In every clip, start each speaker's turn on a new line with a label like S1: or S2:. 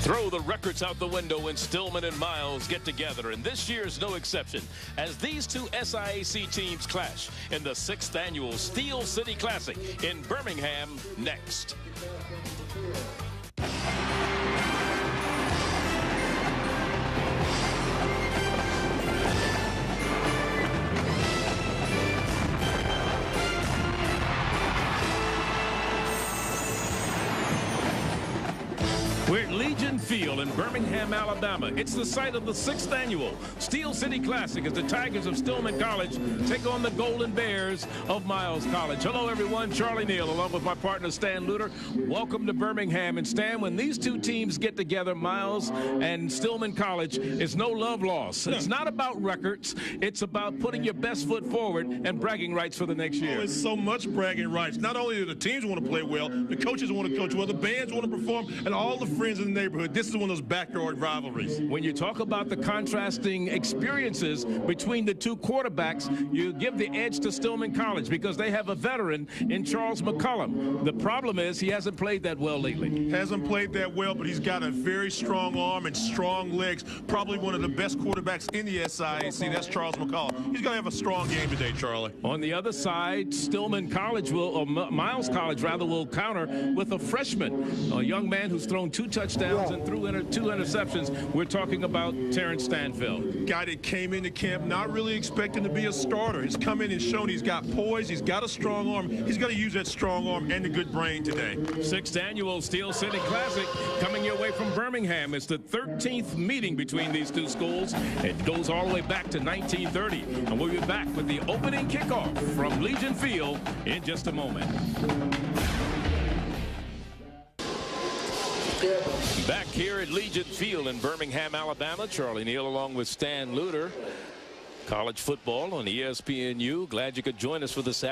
S1: Throw the records out the window when Stillman and Miles get together, and this year's no exception, as these two SIAC teams clash in the 6th annual Steel City Classic in Birmingham next. We're at Legion Field in Birmingham, Alabama. It's the site of the 6th annual Steel City Classic as the Tigers of Stillman College take on the Golden Bears of Miles College. Hello, everyone. Charlie Neal, along with my partner, Stan Luter. Welcome to Birmingham. And Stan, when these two teams get together, Miles and Stillman College, it's no love loss. It's not about records. It's about putting your best foot forward and bragging rights for the next year.
S2: Oh, it's so much bragging rights. Not only do the teams want to play well, the coaches want to coach well, the bands want to perform, and all the friends in the neighborhood. This is one of those backyard rivalries.
S1: When you talk about the contrasting experiences between the two quarterbacks, you give the edge to Stillman College because they have a veteran in Charles McCollum. The problem is he hasn't played that well lately.
S2: Hasn't played that well, but he's got a very strong arm and strong legs. Probably one of the best quarterbacks in the SIAC. That's Charles McCollum. He's going to have a strong game today, Charlie.
S1: On the other side, Stillman College Miles College rather, will counter with a freshman, a young man who's thrown 2 touchdowns and threw 2 interceptions. We're talking about Terrence Stanfield.
S2: Guy that came into camp not really expecting to be a starter. He's come in and shown he's got poise, he's got a strong arm. He's got to use that strong arm and the good brain today.
S1: 6th annual Steel City Classic coming your way from Birmingham. It's the 13th meeting between these two schools. It goes all the way back to 1930. And we'll be back with the opening kickoff from Legion Field in just a moment. Back here at Legion Field in Birmingham, Alabama, Charlie Neal along with Stan Luter. College football on ESPNU. Glad you could join us for this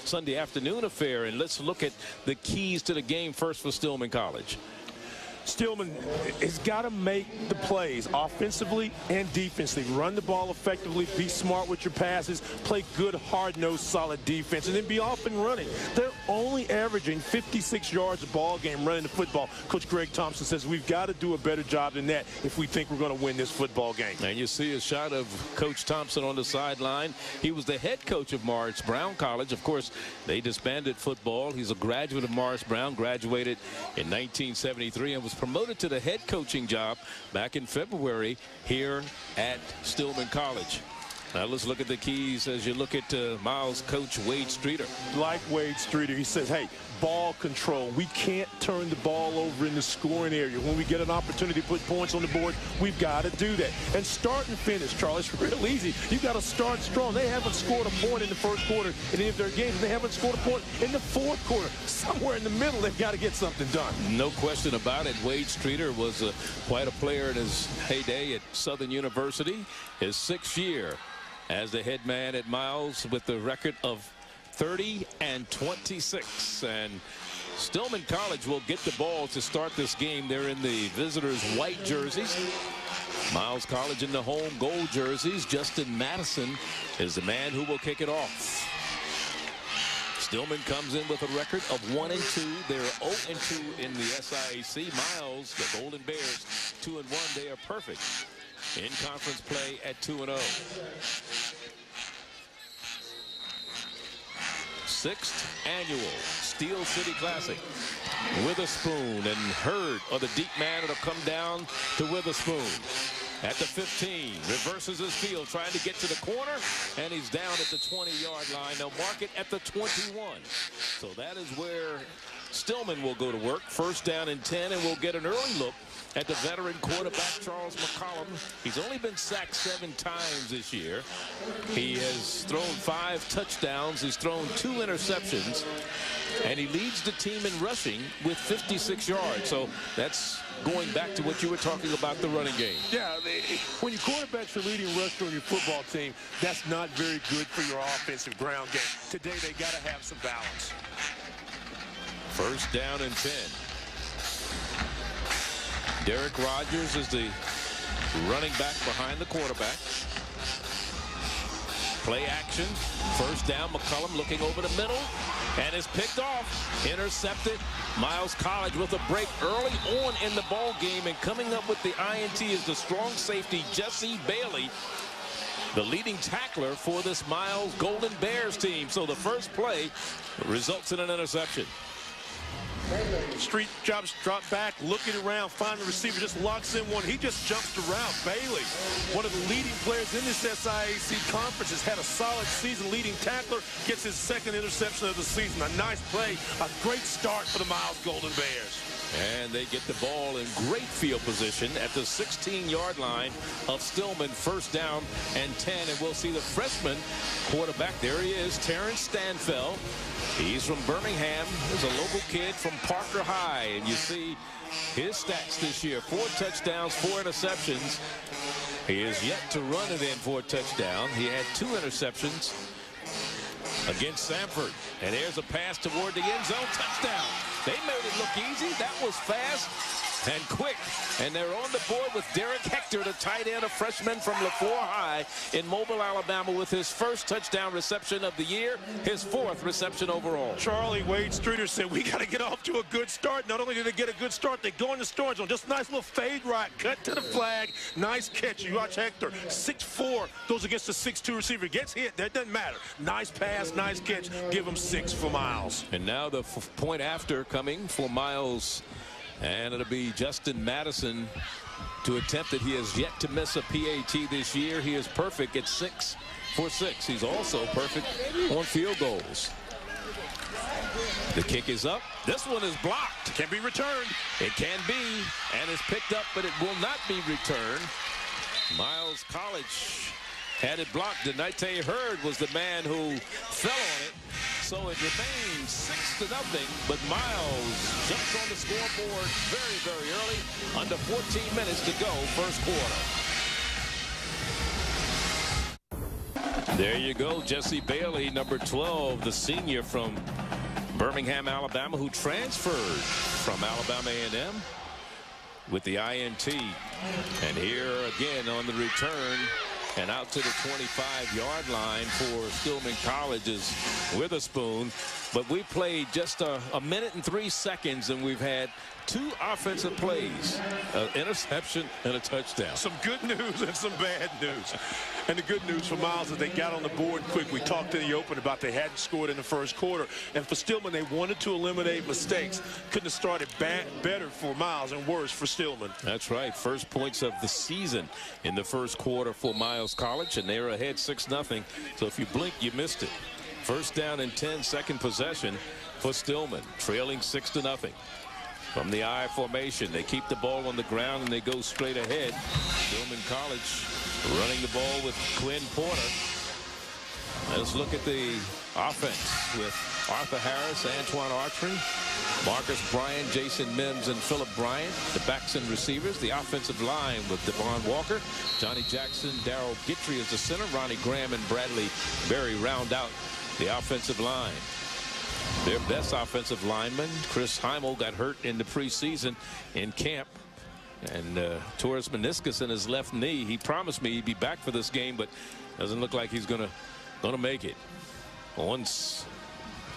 S1: Sunday afternoon affair. And let's look at the keys to the game first for Stillman College.
S3: Stillman has got to make the plays offensively and defensively. Run the ball effectively, be smart with your passes, play good, hard-nosed, solid defense, and then be off and running. They're only averaging 56 yards a ball game running the football. Coach Greg Thompson says we've got to do a better job than that if we think we're going to win this football game.
S1: And you see a shot of Coach Thompson on the sideline. He was the head coach of Morris Brown College. Of course, they disbanded football. He's a graduate of Morris Brown, graduated in 1973 and was promoted to the head coaching job back in February here at Stillman College. Now let's look at the keys as you look at Miles coach Wade Streeter.
S3: Like Wade Streeter, he says, hey, ball control. We can't turn the ball over in the scoring area. When we get an opportunity to put points on the board, we've got to do that. And start and finish, Charlie, it's real easy. You've got to start strong. They haven't scored a point in the first quarter in any of their games. They haven't scored a point in the fourth quarter. Somewhere in the middle, they've got to get something done.
S1: No question about it. Wade Streeter was quite a player in his heyday at Southern University. His 6th year as the head man at Miles with the record of 30-26. And Stillman College will get the ball to start this game. They're in the visitors' white jerseys. Miles College in the home gold jerseys. Justin Madison is the man who will kick it off. Stillman comes in with a record of 1-2. They're 0-2 in the SIAC. Miles, the Golden Bears, 2-1. They are perfect in conference play at 2-0. 6th annual Steel City Classic. Witherspoon and Hurd are the deep man that'll come down to Witherspoon. At the 15, reverses his field, trying to get to the corner, and he's down at the 20-yard line. They'll mark it at the 21. So that is where Stillman will go to work. 1st down and 10, and we'll get an early look at the veteran quarterback, Charles McCollum. He's only been sacked 7 times this year. He has thrown 5 touchdowns. He's thrown 2 interceptions. And he leads the team in rushing with 56 yards. So that's going back to what you were talking about, the running game.
S3: Yeah, when your quarterback's your leading rusher on your football team, that's not very good for your offensive ground game. Today, they got to have some balance.
S1: 1st down and 10. Derek Rogers is the running back behind the quarterback. Play action. 1st down. McCollum looking over the middle. and is picked off, intercepted. Miles College with a break early on in the ball game, and coming up with the INT is the strong safety Jesse Bailey, the leading tackler for this Miles Golden Bears team. So the first play results in an interception.
S3: Street jobs, drop back, looking around, find the receiver, just locks in one. He just jumps around. Bailey, one of the leading players in this SIAC conference, has had a solid season. Leading tackler, gets his second interception of the season. A nice play, a great start for the Miles Golden Bears.
S1: And they get the ball in great field position at the 16-yard line of Stillman. First down and 10. And we'll see the freshman quarterback. There he is, Terrence Stanfeld. He's from Birmingham. He's a local kid from Parker High. And you see his stats this year: 4 touchdowns, 4 interceptions. He is yet to run it in for a touchdown. He had 2 interceptions against Samford. And there's a pass toward the end zone. Touchdown. They made it look easy. That was fast and quick. And they're on the board with Derek Hector, the tight end, a freshman from LaFleur High in Mobile, Alabama, with his first touchdown reception of the year, his 4th reception overall.
S3: Charlie Wade Streeter said, we got to get off to a good start. Not only did they get a good start, they go in the storage zone. Just a nice little fade right, cut to the flag. Nice catch. You watch Hector, 6'4", goes against the 6'2" receiver. Gets hit. That doesn't matter. Nice pass, nice catch. Give him 6 for Miles.
S1: And now the point after coming for Miles. And it'll be Justin Madison to attempt it. He has yet to miss a PAT this year. He is perfect at 6 for 6. He's also perfect on field goals. The kick is up. This one is blocked.
S3: Can be returned.
S1: It can be, and is picked up, but it will not be returned. Miles College had it blocked. Denaite Hurd was the man who fell on it. So it remains 6-0, but Miles jumps on the scoreboard very, very early. Under 14 minutes to go, first quarter. There you go, Jesse Bailey, number 12, the senior from Birmingham, Alabama, who transferred from Alabama A&M with the INT. And here again on the return, and out to the 25-yard line for Stillman College is Witherspoon. But we played just a minute and 3 seconds, and we've had 2 offensive plays, an interception and a touchdown.
S3: Some good news and some bad news. And the good news for Miles is they got on the board quick. We talked in the open about they hadn't scored in the first quarter. And for Stillman, they wanted to eliminate mistakes. Couldn't have started better for Miles and worse for Stillman.
S1: That's right. First points of the season in the first quarter for Miles College, and they're ahead 6-0. So if you blink, you missed it. First down and 10, second possession for Stillman, trailing 6-0. From the I formation, they keep the ball on the ground and they go straight ahead. Stillman College running the ball with Quinn Porter. Let's look at the offense with Arthur Harris, Antoine Archery, Marcus Bryant, Jason Mims, and Phillip Bryant. The backs and receivers. The offensive line with Devon Walker, Johnny Jackson, Darrell Gitry as the center. Ronnie Graham and Bradley Berry round out the offensive line. Their best offensive lineman, Chris Heimel, got hurt in the preseason in camp and tore his meniscus in his left knee. He promised me he'd be back for this game, but doesn't look like he's gonna make it. Once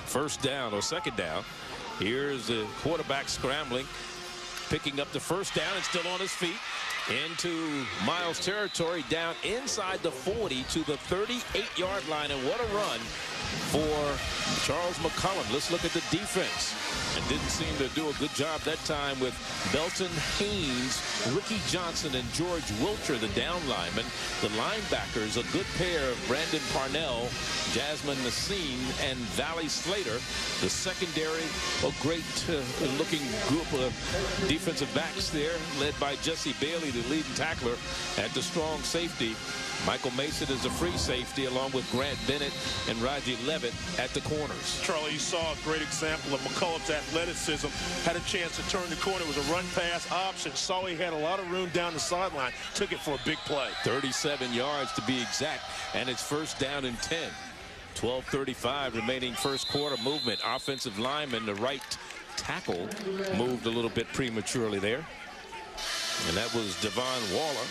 S1: first down or second down, here's the quarterback scrambling, picking up the first down and still on his feet into Miles territory, down inside the 40 to the 38-yard line. And what a run for Charles McCollum. Let's look at the defense. And didn't seem to do a good job that time with Belton Haynes, Ricky Johnson, and George Wilcher, the down linemen. The linebackers, a good pair of Brandon Parnell, Jasmine Nassim, and Valley Slater. The secondary, a great looking group of defensive backs there, led by Jesse Bailey, the leading tackler, at the strong safety. Michael Mason is a free safety, along with Grant Bennett and Raji Levitt at the corners.
S3: Charlie, you saw a great example of McCollum's athleticism. Had a chance to turn the corner. It was a run-pass option. Saw he had a lot of room down the sideline. Took it for a big play.
S1: 37 yards to be exact, and it's first down and 10. 12:35 remaining first quarter movement. Offensive lineman, the right tackle, moved a little bit prematurely there. And that was Devon Waller,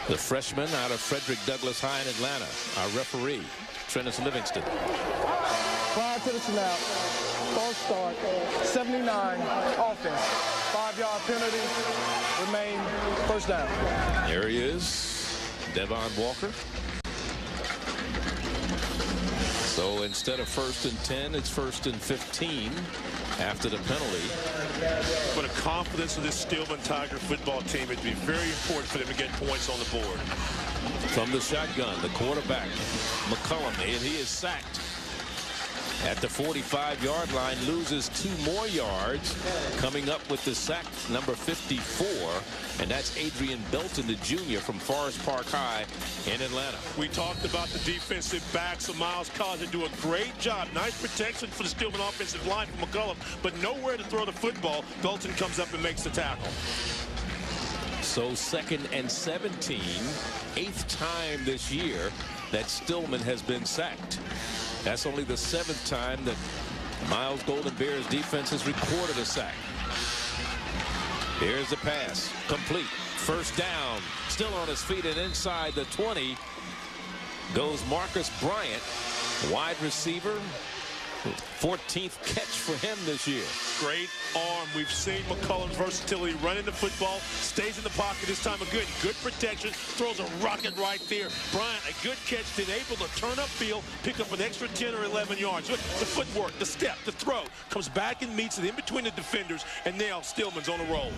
S1: the freshman out of Frederick Douglass High in Atlanta. Our referee, Trennis Livingston.
S4: Prior to the snap, false start, 79, offense, 5-yard penalty, remain first down.
S1: There he is, Devon Walker. So instead of 1st and 10, it's 1st and 15 after the penalty.
S3: For the confidence of this Stillman Tiger football team, it'd be very important for them to get points on the board.
S1: From the shotgun, the quarterback, McCollum, and he is sacked at the 45-yard line, loses 2 more yards. Coming up with the sack, number 54, and that's Adrian Belton, the junior from Forest Park High in Atlanta.
S3: We talked about the defensive backs of Miles College. They do a great job. Nice protection for the Stillman offensive line from McCollum, but nowhere to throw the football. Belton comes up and makes the tackle.
S1: So 2nd and 17, 8th time this year that Stillman has been sacked. That's only the 7th time that Miles Golden Bears defense has recorded a sack. Here's the pass, complete, 1st down, still on his feet, and inside the 20 goes Marcus Bryant, wide receiver. 14th catch for him this year.
S3: Great arm. We've seen McCollum's versatility running the football, stays in the pocket this time. Good protection, throws a rocket right there. Bryant, a good catch, then able to turn upfield, pick up an extra 10 or 11 yards. Look, the footwork, the step, the throw, comes back and meets it in between the defenders, and now Stillman's on a roll.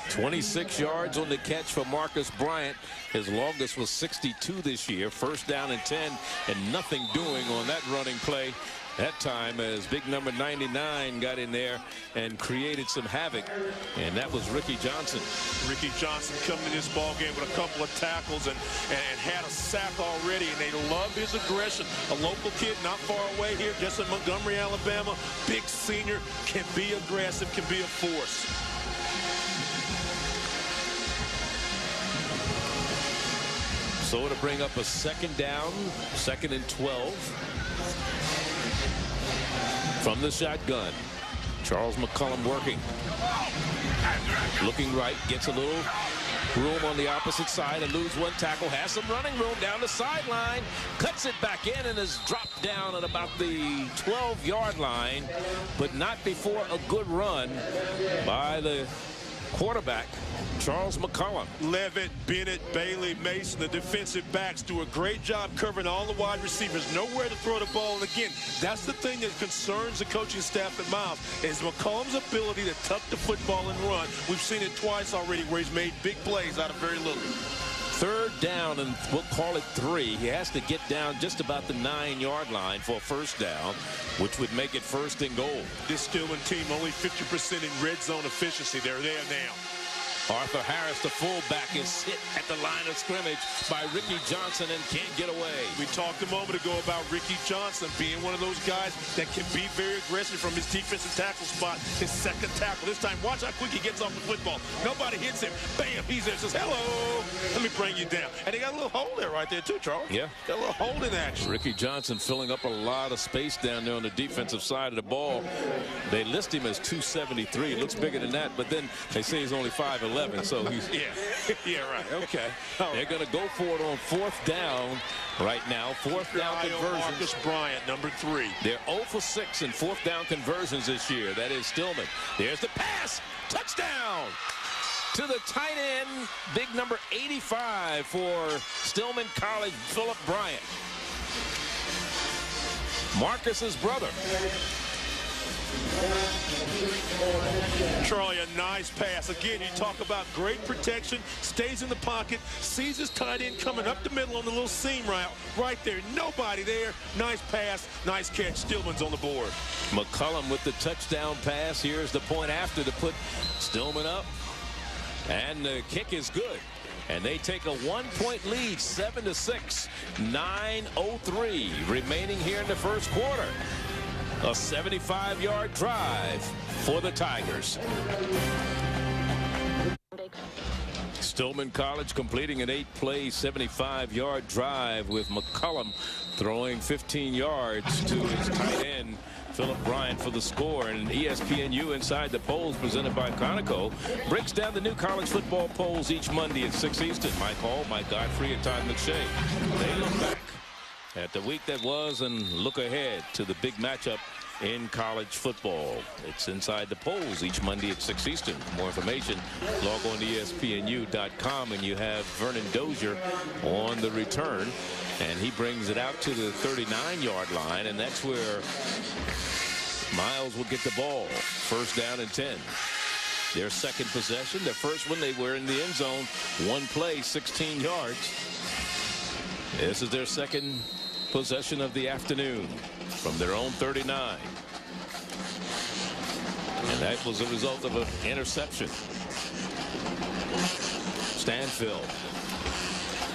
S1: 26 yards on the catch for Marcus Bryant. His longest was 62 this year. 1st down and 10, and nothing doing on that running play that time as big number 99 got in there and created some havoc, and that was Ricky Johnson.
S3: Ricky Johnson coming to this ball game with a couple of tackles and had a sack already, and they love his aggression. A local kid not far away here, just in Montgomery, Alabama. Big senior, can be aggressive, can be a force.
S1: So to bring up a 2nd down, 2nd and 12. From the shotgun, Charles McCollum working. Looking right, gets a little room on the opposite side and lose 1 tackle. Has some running room down the sideline. Cuts it back in and is dropped down at about the 12-yard line, but not before a good run by the quarterback, Charles McCollum.
S3: Levitt, Bennett, Bailey, Mason, the defensive backs do a great job covering all the wide receivers. Nowhere to throw the ball. And again, that's the thing that concerns the coaching staff at Miles, is McCollum's ability to tuck the football and run. We've seen it twice already where he's made big plays out of very little.
S1: 3rd down, and we'll call it 3. He has to get down just about the 9-yard line for a 1st down, which would make it 1st and goal.
S3: This Stillman team only 50% in red zone efficiency. They're there now.
S1: Arthur Harris, the fullback, is hit at the line of scrimmage by Ricky Johnson and can't get away.
S3: We talked a moment ago about Ricky Johnson being one of those guys that can be very aggressive from his defensive tackle spot. His 2nd tackle. This time, watch how quick he gets off the football. Nobody hits him. Bam, he's there. Says, hello, let me bring you down. And they got a little hole there right there, too, Charles.
S1: Yeah.
S3: Got a little hole in action.
S1: Ricky Johnson filling up a lot of space down there on the defensive side of the ball. They list him as 273. It looks bigger than that, but then they say he's only 5'11", so he's...
S3: Yeah, right. Okay.
S1: They're going to go for it on 4th down right now. 4th down conversions.
S3: Marcus Bryant, number 3.
S1: They're 0 for 6 in 4th down conversions this year. That is Stillman. There's the pass. Touchdown to the tight end, big number 85 for Stillman College, Philip Bryant. Marcus's brother.
S3: Charlie, a nice pass. Again, you talk about great protection, stays in the pocket, sees his tight end coming up the middle on the little seam route. Right there, nobody there. Nice pass, nice catch. Stillman's on the board.
S1: McCollum with the touchdown pass. Here's the point after to put Stillman up. And the kick is good. And they take a 1-point lead, 7-6, 9:03 remaining here in the 1st quarter. A 75-yard drive for the Tigers. Stillman College completing an 8-play, 75-yard drive with McCollum throwing 15 yards to his tight end, Philip Bryant, for the score. And ESPNU Inside the Polls, presented by Conoco, breaks down the new college football polls each Monday at 6 Eastern. Mike Hall, Mike Godfrey, and Todd McShay. They look back at the week that was and look ahead to the big matchup in college football. It's Inside the Polls each Monday at 6 Eastern. For more information, log on to ESPNU.com, and you have Vernon Dozier on the return, and he brings it out to the 39-yard line, and that's where Miles will get the ball. First down and 10. Their second possession. Their first one, they were in the end zone. One play, 16 yards. This is their second possession of the afternoon from their own 39. And that was a result of an interception. Stanfield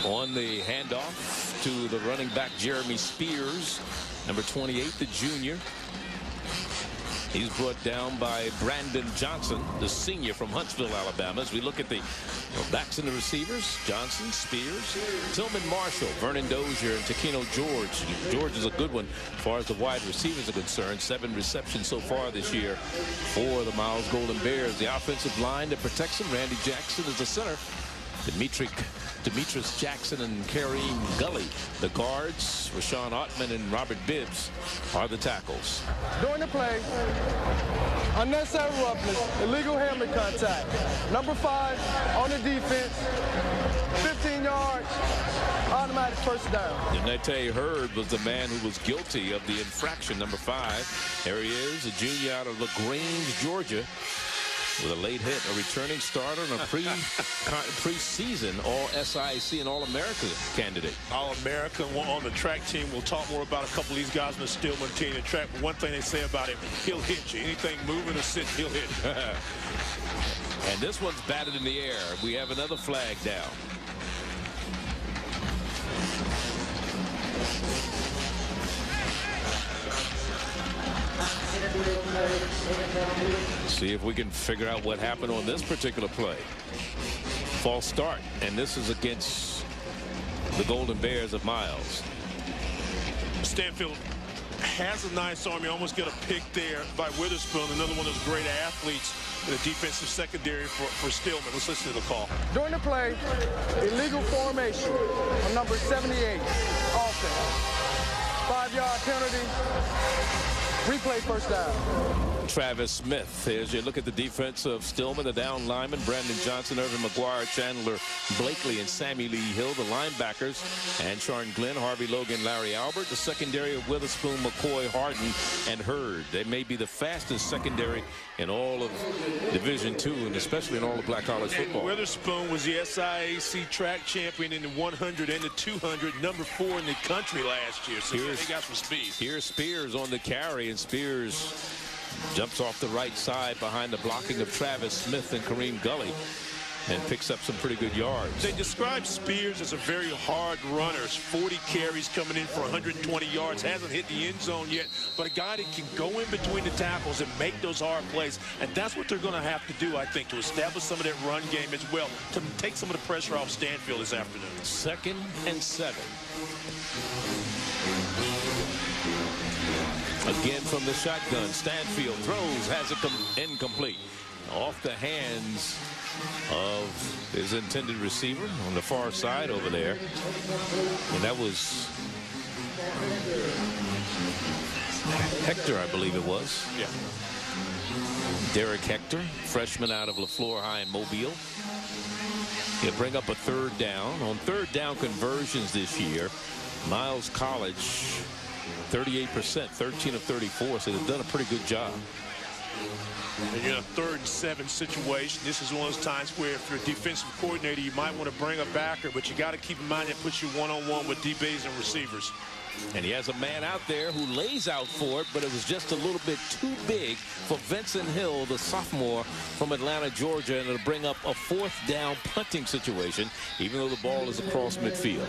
S1: on the handoff to the running back Jeremy Spears, number 28, the junior. He's brought down by Brandon Johnson, the senior from Huntsville, Alabama. As we look at the backs and the receivers, Johnson, Spears, Tillman Marshall, Vernon Dozier, and Taquino George. George is a good one as far as the wide receivers are concerned. 7 receptions so far this year for the Miles Golden Bears. The offensive line that protects him, Randy Jackson is the center. Demetrius Jackson and Kareem Gully. The guards, Rashawn Ottman and Robert Bibbs, are the tackles.
S4: During the play, unnecessary roughness, illegal helmet contact. Number 5 on the defense, 15 yards, automatic first down.
S1: Yanete Hurd was the man who was guilty of the infraction, number 5. There he is, a junior out of LaGrange, Georgia, with a late hit, a returning starter, and a preseason All-SIC and All-America candidate.
S2: All-American on the track team. We'll talk more about a couple of these guys on the Stillman team and track. But one thing they say about him, he'll hit you. Anything moving or sitting, he'll hit you.
S1: And this one's batted in the air. We have another flag down. See if we can figure out what happened on this particular play. False start, and this is against the Golden Bears of Miles.
S2: Stanfield has a nice arm. You almost get a pick there by Witherspoon, another one of those great athletes in the defensive secondary for Stillman. Let's listen to the call.
S4: During the play, illegal formation on number 78, offense. 5-yard penalty. Replay first down.
S1: Travis Smith. As you look at the defense of Stillman, the down lineman, Brandon Johnson, Irvin McGuire, Chandler Blakely, and Sammy Lee Hill. The linebackers, Ansharn Glenn, Harvey Logan, Larry Albert. The secondary of Witherspoon, McCoy, Harden, and Hurd. They may be the fastest secondary in all of Division II, and especially in all of black college football.
S2: And Witherspoon was the SIAC track champion in the 100 and the 200, number 4 in the country last year. So they got some speed.
S1: Here's Spears on the carry, and Spears jumps off the right side behind the blocking of Travis Smith and Kareem Gully and picks up some pretty good yards.
S2: They describe Spears as a very hard runner. 40 carries coming in for 120 yards. Hasn't hit the end zone yet, but a guy that can go in between the tackles and make those hard plays. And that's what they're going to have to do, I think, to establish some of that run game as well, to take some of the pressure off Stanfield this afternoon.
S1: 2nd and 7. Again from the shotgun. Stanfield throws, has it incomplete. Off the hands of his intended receiver on the far side over there. And that was Hector, I believe it was.
S2: Yeah.
S1: Derek Hector, freshman out of LaFleur High in Mobile. He'll bring up a 3rd down. On 3rd down conversions this year, Miles College, 38%, 13 of 34, so they've done a pretty good job.
S2: And you're in a 3rd and 7 situation. This is one of those times where if you're a defensive coordinator, you might want to bring a backer, but you got to keep in mind that puts you one-on-one with DBs and receivers.
S1: And he has a man out there who lays out for it, but it was just a little bit too big for Vincent Hill, the sophomore from Atlanta, Georgia, and it'll bring up a 4th down punting situation, even though the ball is across midfield.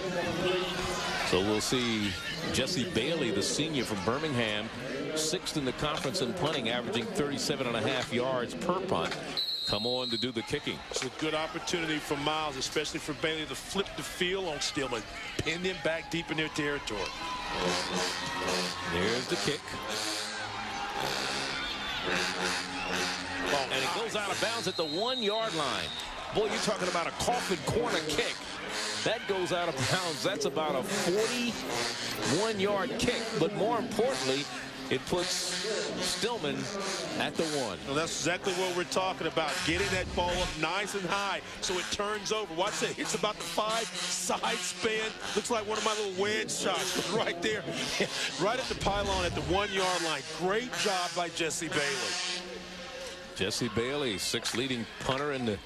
S1: So we'll see Jesse Bailey, the senior from Birmingham, 6th in the conference in punting, averaging 37.5 yards per punt, come on to do the kicking.
S2: It's a good opportunity for Miles, especially for Bailey, to flip the field on Stillman, pin them back deep in their territory.
S1: There's the kick. And it goes out of bounds at the 1-yard line. Boy, you're talking about a coffin corner kick. That goes out of bounds. That's about a 41-yard kick. But more importantly, it puts Stillman at the 1.
S2: Well, that's exactly what we're talking about. Getting that ball up nice and high so it turns over. Watch that. It's about the 5 side span. Looks like one of my little wedge shots right there. Right at the pylon at the 1-yard line. Great job by Jesse Bailey.
S1: Jesse Bailey, 6th leading punter in the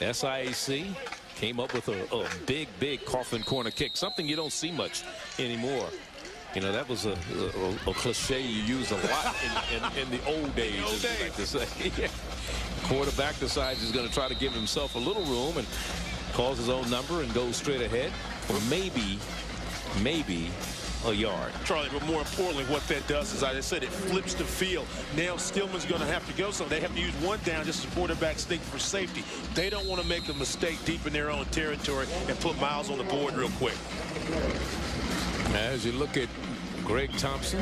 S1: SIAC. Came up with a big coffin corner kick. Something you don't see much anymore. You know, that was a cliche you used a lot in the old days, as you like to say. Yeah. Quarterback decides he's going to try to give himself a little room and calls his own number and goes straight ahead for maybe a yard.
S2: Charlie, but more importantly, what that does is, as I said, it flips the field. Now Stillman's going to have to go, so they have to use 1 down just as quarterbacks think for safety. They don't want to make a mistake deep in their own territory and put Miles on the board real quick.
S1: As you look at Greg Thompson,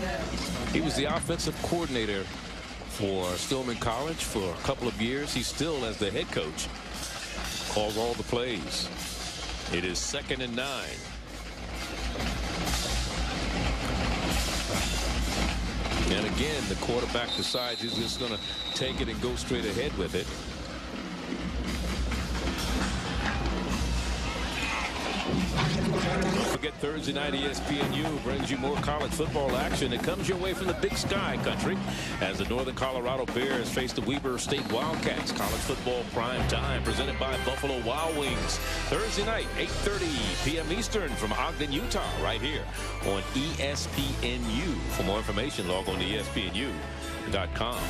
S1: he was the offensive coordinator for Stillman College for a couple of years. He still, as the head coach, calls all the plays. It is 2nd and 9. And again, the quarterback decides he's just going to take it and go straight ahead with it. Forget Thursday night. ESPNU brings you more college football action. It comes your way from the Big Sky country as the Northern Colorado Bears face the Weber State Wildcats. College football prime time presented by Buffalo Wild Wings. Thursday night, 8:30 p.m. Eastern from Ogden, Utah, right here on ESPNU. For more information, log on to ESPNU.com.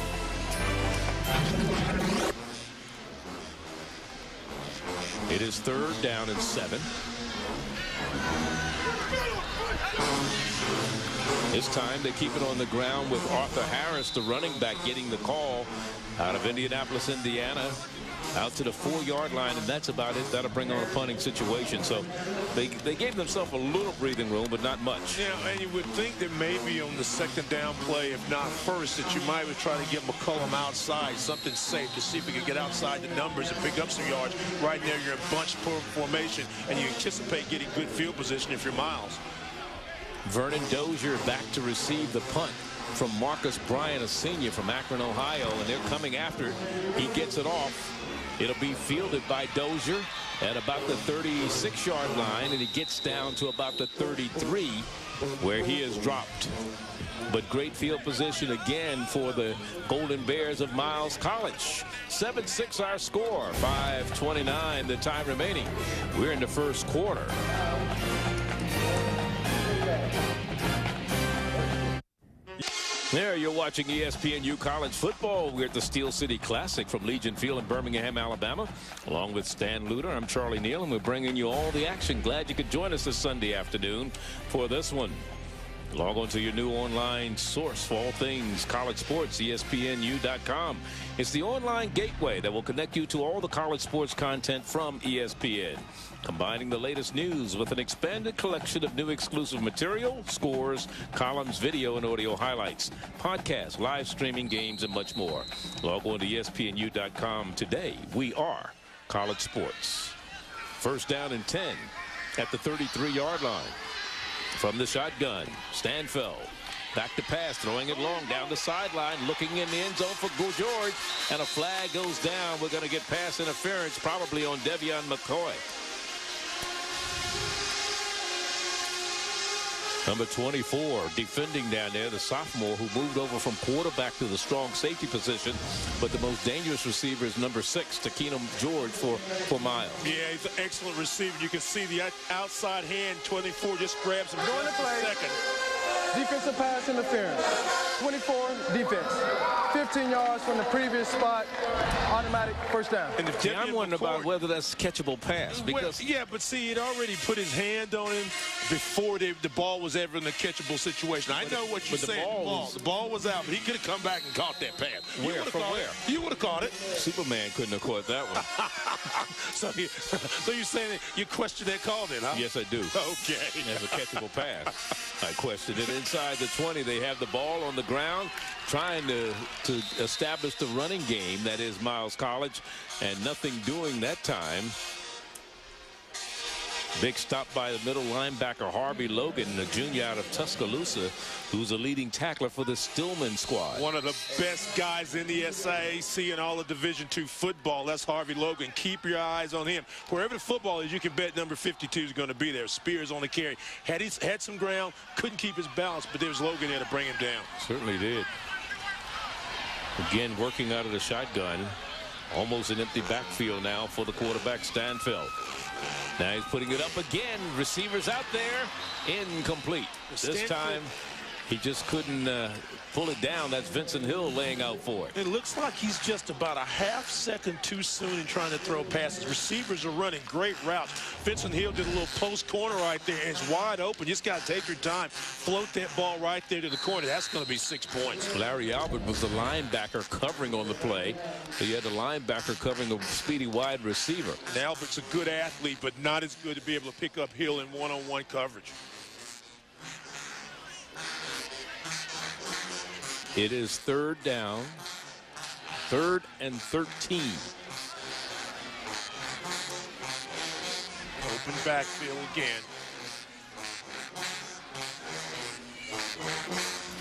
S1: It is 3rd down and 7. This time they keep it on the ground with Arthur Harris, the running back, getting the call out of Indianapolis, Indiana, out to the 4-yard line, and that's about it. That'll bring on a punting situation. So they gave themselves a little breathing room, but not much.
S2: Yeah, and you would think that maybe on the 2nd down play, if not first, that you might would try to get McCullum outside, something safe, to see if he could get outside the numbers and pick up some yards. Right there, you're in bunch formation, and you anticipate getting good field position if you're Miles.
S1: Vernon Dozier back to receive the punt from Marcus Bryant, a senior from Akron, Ohio, and they're coming after it. He gets it off. It'll be fielded by Dozier at about the 36-yard line, and he gets down to about the 33, where he is dropped. But great field position again for the Golden Bears of Miles College. 7-6 our score, 5:29 the time remaining. We're in the first quarter. There, you're watching ESPNU College Football. We're at the Steel City Classic from Legion Field in Birmingham, Alabama. Along with Stan Luter, I'm Charlie Neal, and we're bringing you all the action. Glad you could join us this Sunday afternoon for this one. Log on to your new online source for all things college sports, ESPNU.com. It's the online gateway that will connect you to all the college sports content from ESPN. Combining the latest news with an expanded collection of new exclusive material, scores, columns, video and audio highlights, podcasts, live streaming, games, and much more. Log on to ESPNU.com today. We are college sports. 1st down and 10 at the 33-yard line. From the shotgun, Stanfeld back to pass, throwing it long down the sideline, looking in the end zone for George, and a flag goes down. We're going to get pass interference probably on Devion McCoy. Number 24 defending down there, the sophomore who moved over from quarterback to the strong safety position. But the most dangerous receiver is number 6, Takeem George for Miles.
S2: Yeah, he's an excellent receiver. You can see the outside hand. 24 just grabs him
S4: Going to play.
S2: second.
S4: Defensive pass interference. 24 defense. 15 yards from the previous spot. Automatic 1st down.
S2: And if
S1: I'm wondering about whether that's catchable pass, because
S2: yeah, but see, it already put his hand on him before the ball was ever in the catchable situation. I know what you're saying. The ball was out, but he could have come back and caught that pass.
S1: From where?
S2: You would have caught it.
S1: Superman couldn't have caught that one.
S2: So you're saying that you question that call then, huh?
S1: Yes, I do.
S2: Okay.
S1: As a catchable pass. I questioned it. Inside the 20, they have the ball on the ground, trying to establish the running game that is Miles College, and nothing doing that time. Big stop by the middle linebacker Harvey Logan, a junior out of Tuscaloosa, who's a leading tackler for the Stillman squad.
S2: One of the best guys in the SIAC and all of Division II football. That's Harvey Logan. Keep your eyes on him. Wherever the football is, you can bet number 52 is going to be there. Spears on the carry. Had some ground, couldn't keep his balance, but there's Logan there to bring him down.
S1: Certainly did. Again, working out of the shotgun. Almost an empty backfield now for the quarterback, Stanfield. Now he's putting it up again. Receivers out there. Incomplete. This time he just couldn't pull it down. That's Vincent Hill laying out for it.
S2: It looks like he's just about a half second too soon in trying to throw passes. Receivers are running great routes. Vincent Hill did a little post corner right there. It's wide open. You just got to take your time. Float that ball right there to the corner. That's going to be 6 points.
S1: Larry Albert was the linebacker covering on the play. So you had the linebacker covering a speedy wide receiver.
S2: And Albert's a good athlete, but not as good to be able to pick up Hill in one-on-one coverage.
S1: It is 3rd down. 3rd and 13.
S2: Open backfield again.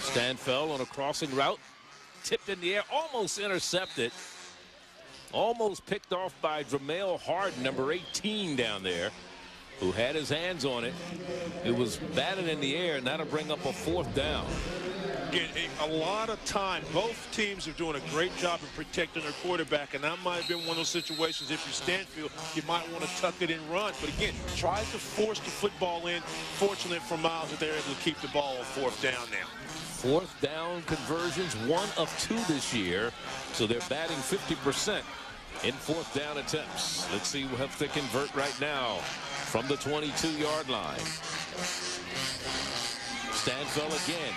S1: Stanfield on a crossing route. Tipped in the air. Almost intercepted. Almost picked off by Dramel Harden, number 18 down there, who had his hands on it. It was batted in the air, and that'll bring up a 4th down.
S2: Again, a lot of time. Both teams are doing a great job of protecting their quarterback, and that might have been one of those situations. If you're Stanfield, you might want to tuck it and run. But again, tries to force the football in. Fortunate for Miles that they're able to keep the ball on 4th down now.
S1: 4th down conversions, 1 of 2 this year. So they're batting 50% in 4th down attempts. Let's see if they convert right now from the 22-yard line. Stanfield again.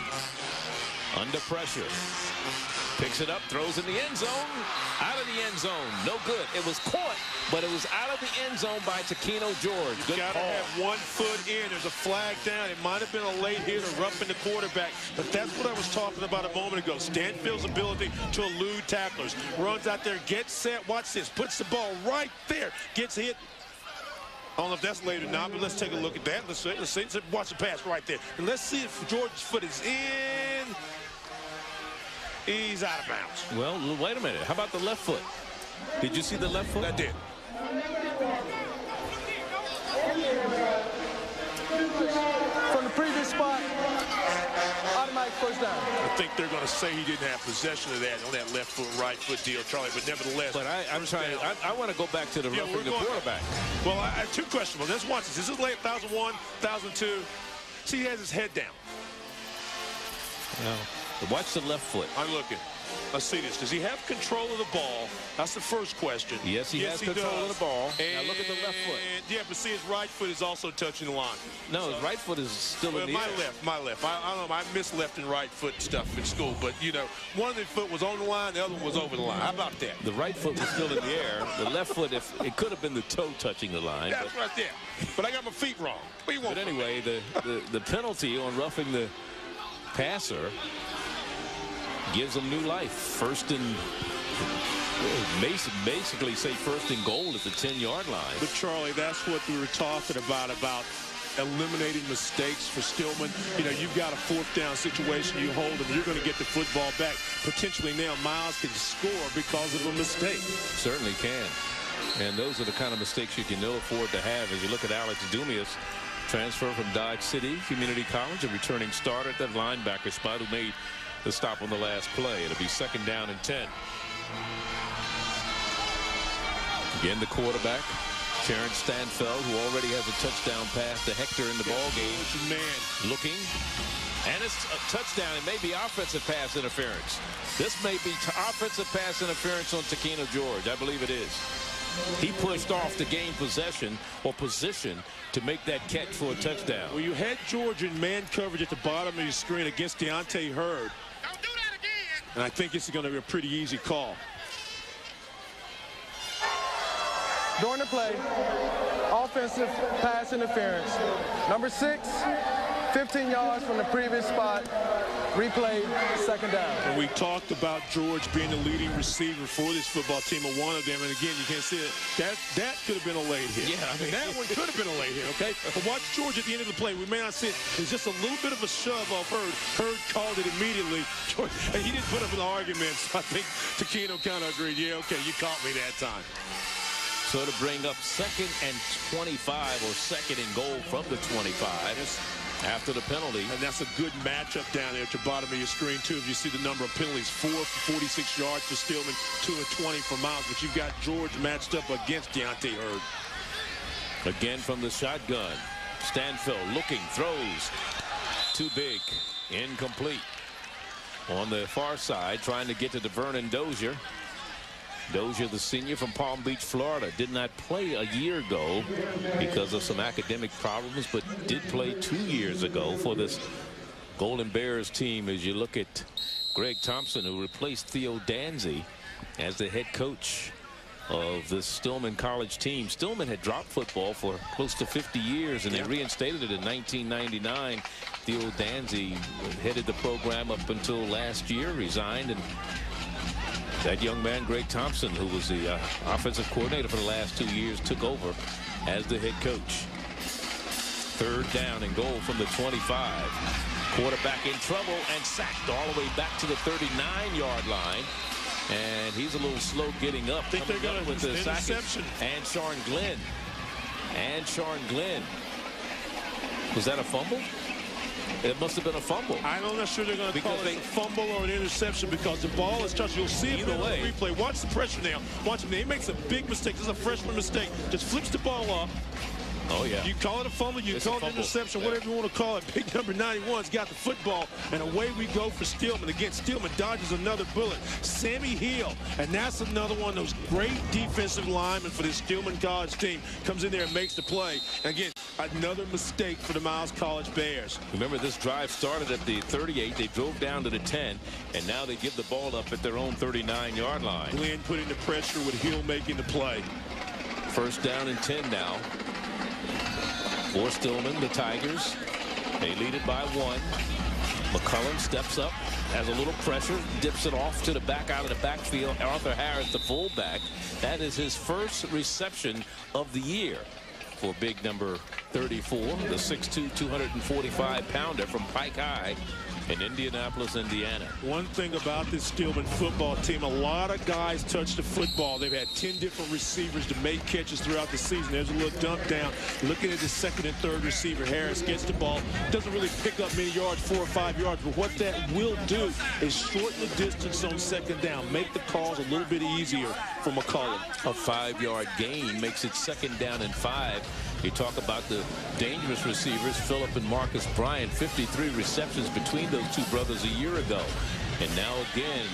S1: Under pressure. Picks it up, throws in the end zone. Out of the end zone. No good. It was caught, but it was out of the end zone by Taquino George.
S2: You've
S1: Good
S2: got to
S1: call.
S2: have 1 foot in. There's a flag down. It might have been a late hit or roughing the quarterback, but that's what I was talking about a moment ago. Stanfield's ability to elude tacklers. Runs out there, gets set. Watch this. Puts the ball right there. Gets hit. I don't know if that's late or not, but let's take a look at that. Let's see. Watch the pass right there. And let's see if George's foot is in. He's out of bounds.
S1: Well, wait a minute. How about the left foot? Did you see the left foot?
S2: I did.
S4: From the previous spot, automatic 1st down.
S2: I think they're going to say he didn't have possession of that on that left foot, right foot deal, Charlie, but nevertheless.
S1: But I'm trying. I want to go back to the roughing the quarterback.
S2: Well, I have 2 questions. Let's watch this. This is late 1001, 1002. See, he has his head down.
S1: No. Watch the left foot.
S2: I'm looking. Let's see this. Does he have control of the ball? That's the first question.
S1: Yes, he has control of the ball.
S2: And
S1: now look at the left foot.
S2: Yeah, but see, his right foot is also touching the line.
S1: No, his right foot is still in the air.
S2: My left. I don't know. I miss left and right foot stuff in school, but you know, one of the foot was on the line, the other one was over the line. How about that?
S1: The right foot was still in the air. The left foot, if it could have been the toe touching the line.
S2: That's right there. But I got my feet wrong.
S1: But anyway, the penalty on roughing the passer gives them new life. 1st and basically say 1st and goal at the 10-yard line.
S2: But Charlie, that's what we were talking about eliminating mistakes for Stillman. You know, you've got a 4th down situation. You hold them, you're going to get the football back. Potentially now Miles can score because of a mistake.
S1: Certainly can. And those are the kind of mistakes you can ill afford to have. As you look at Alex Dumias, transfer from Dodge City Community College, a returning starter at that linebacker spot who made the stop on the last play. It'll be 2nd down and 10. Again, the quarterback, Terrence Stanfield, who already has a touchdown pass to Hector in the ball game.
S2: Man,
S1: looking, and it's a touchdown. It may be offensive pass interference. This may be offensive pass interference on Taquino George. I believe it is. He pushed off to gain possession or position to make that catch for a touchdown.
S2: Well, you had George in man coverage at the bottom of your screen against Deontay Hurd.
S5: Don't do that again.
S2: And I think this is going to be a pretty easy call.
S4: During the play, offensive pass interference. Number 6, 15 yards from the previous spot. Replay, second down.
S2: And we talked about George being the leading receiver for this football team, or one of them. And again, you can't see it. That could have been a late hit.
S1: Yeah, I mean,
S2: that one could have been a late hit, okay? But watch George at the end of the play. We may not see it. There's just a little bit of a shove off Hurd. Hurd called it immediately. George, and he didn't put up an argument. So I think Takino kind of agreed, yeah, okay, you caught me that time.
S1: So to bring up 2nd and 25, or 2nd and goal from the 25 after the penalty.
S2: And that's a good matchup down there at the bottom of your screen, too. If you see the number of penalties, 4 for 46 yards for Stillman, 2 of 20 for Miles. But you've got George matched up against Deontay Hurd.
S1: Again from the shotgun. Stanfield looking, throws. Too big. Incomplete. On the far side, trying to get to Vernon Dozier. Dozier, the senior from Palm Beach, Florida, did not play a year ago because of some academic problems, but did play 2 years ago for this Golden Bears team. As you look at Greg Thompson, who replaced Theo Danzy as the head coach of the Stillman College team. Stillman had dropped football for close to 50 years, and they reinstated it in 1999. Theo Danzy headed the program up until last year, resigned, and that young man, Greg Thompson, who was the offensive coordinator for the last 2 years, took over as the head coach. 3rd down and goal from the 25. Quarterback in trouble and sacked all the way back to the 39-yard line. And he's a little slow getting up.
S2: I think they're going
S1: with the
S2: interception.
S1: And Sean Glenn. Was that a fumble? It must have been a fumble.
S2: I'm not sure they're going to call it a fumble or an interception, because the ball is touched. You'll see it in the replay. Watch the pressure now. Watch him. He makes a big mistake. This is a freshman mistake. Just flips the ball up.
S1: Oh, yeah.
S2: You call it a fumble, you call it an interception, whatever you want to call it. Big number 91's got the football, and away we go for Stillman. Again, Stillman dodges another bullet. Sammy Hill, and that's another one of those great defensive linemen for this Stillman College team. Comes in there and makes the play. And again, another mistake for the Miles College Bears.
S1: Remember, this drive started at the 38. They drove down to the 10, and now they give the ball up at their own 39-yard line.
S2: Glenn putting the pressure with Hill making the play.
S1: 1st down and 10 now. For Stillman, the Tigers. They lead it by 1. McCullum steps up, has a little pressure, dips it off to the back out of the backfield. Arthur Harris, the fullback. That is his first reception of the year for big number 34, the 6'2", 245-pounder from Pike High in Indianapolis, Indiana.
S2: One thing about this Stillman football team, a lot of guys touch the football. They've had 10 different receivers to make catches throughout the season. There's a little dump down. Looking at the 2nd and 3rd receiver, Harris gets the ball. Doesn't really pick up many yards, 4 or 5 yards, but what that will do is shorten the distance on 2nd down, make the calls a little bit easier for McCullum.
S1: A 5-yard gain makes it 2nd down and 5. You talk about the dangerous receivers, Phillip and Marcus Bryant, 53 receptions between those two brothers a year ago. And now again,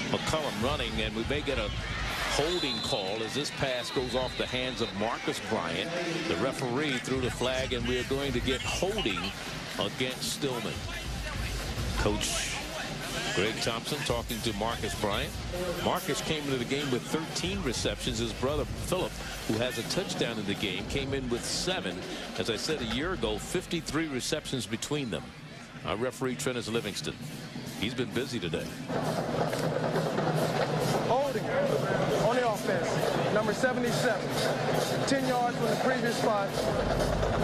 S1: McCullum running, and we may get a holding call as this pass goes off the hands of Marcus Bryant. The referee threw the flag, and we are going to get holding against Stillman. Coach Greg Thompson talking to Marcus Bryant. Marcus came into the game with 13 receptions. His brother Phillip, who has a touchdown in the game, came in with 7. As I said a year ago, 53 receptions between them. Our referee, Trennis Livingston. He's been busy today.
S4: Holding on the offense, number 77. 10 yards from the previous spot.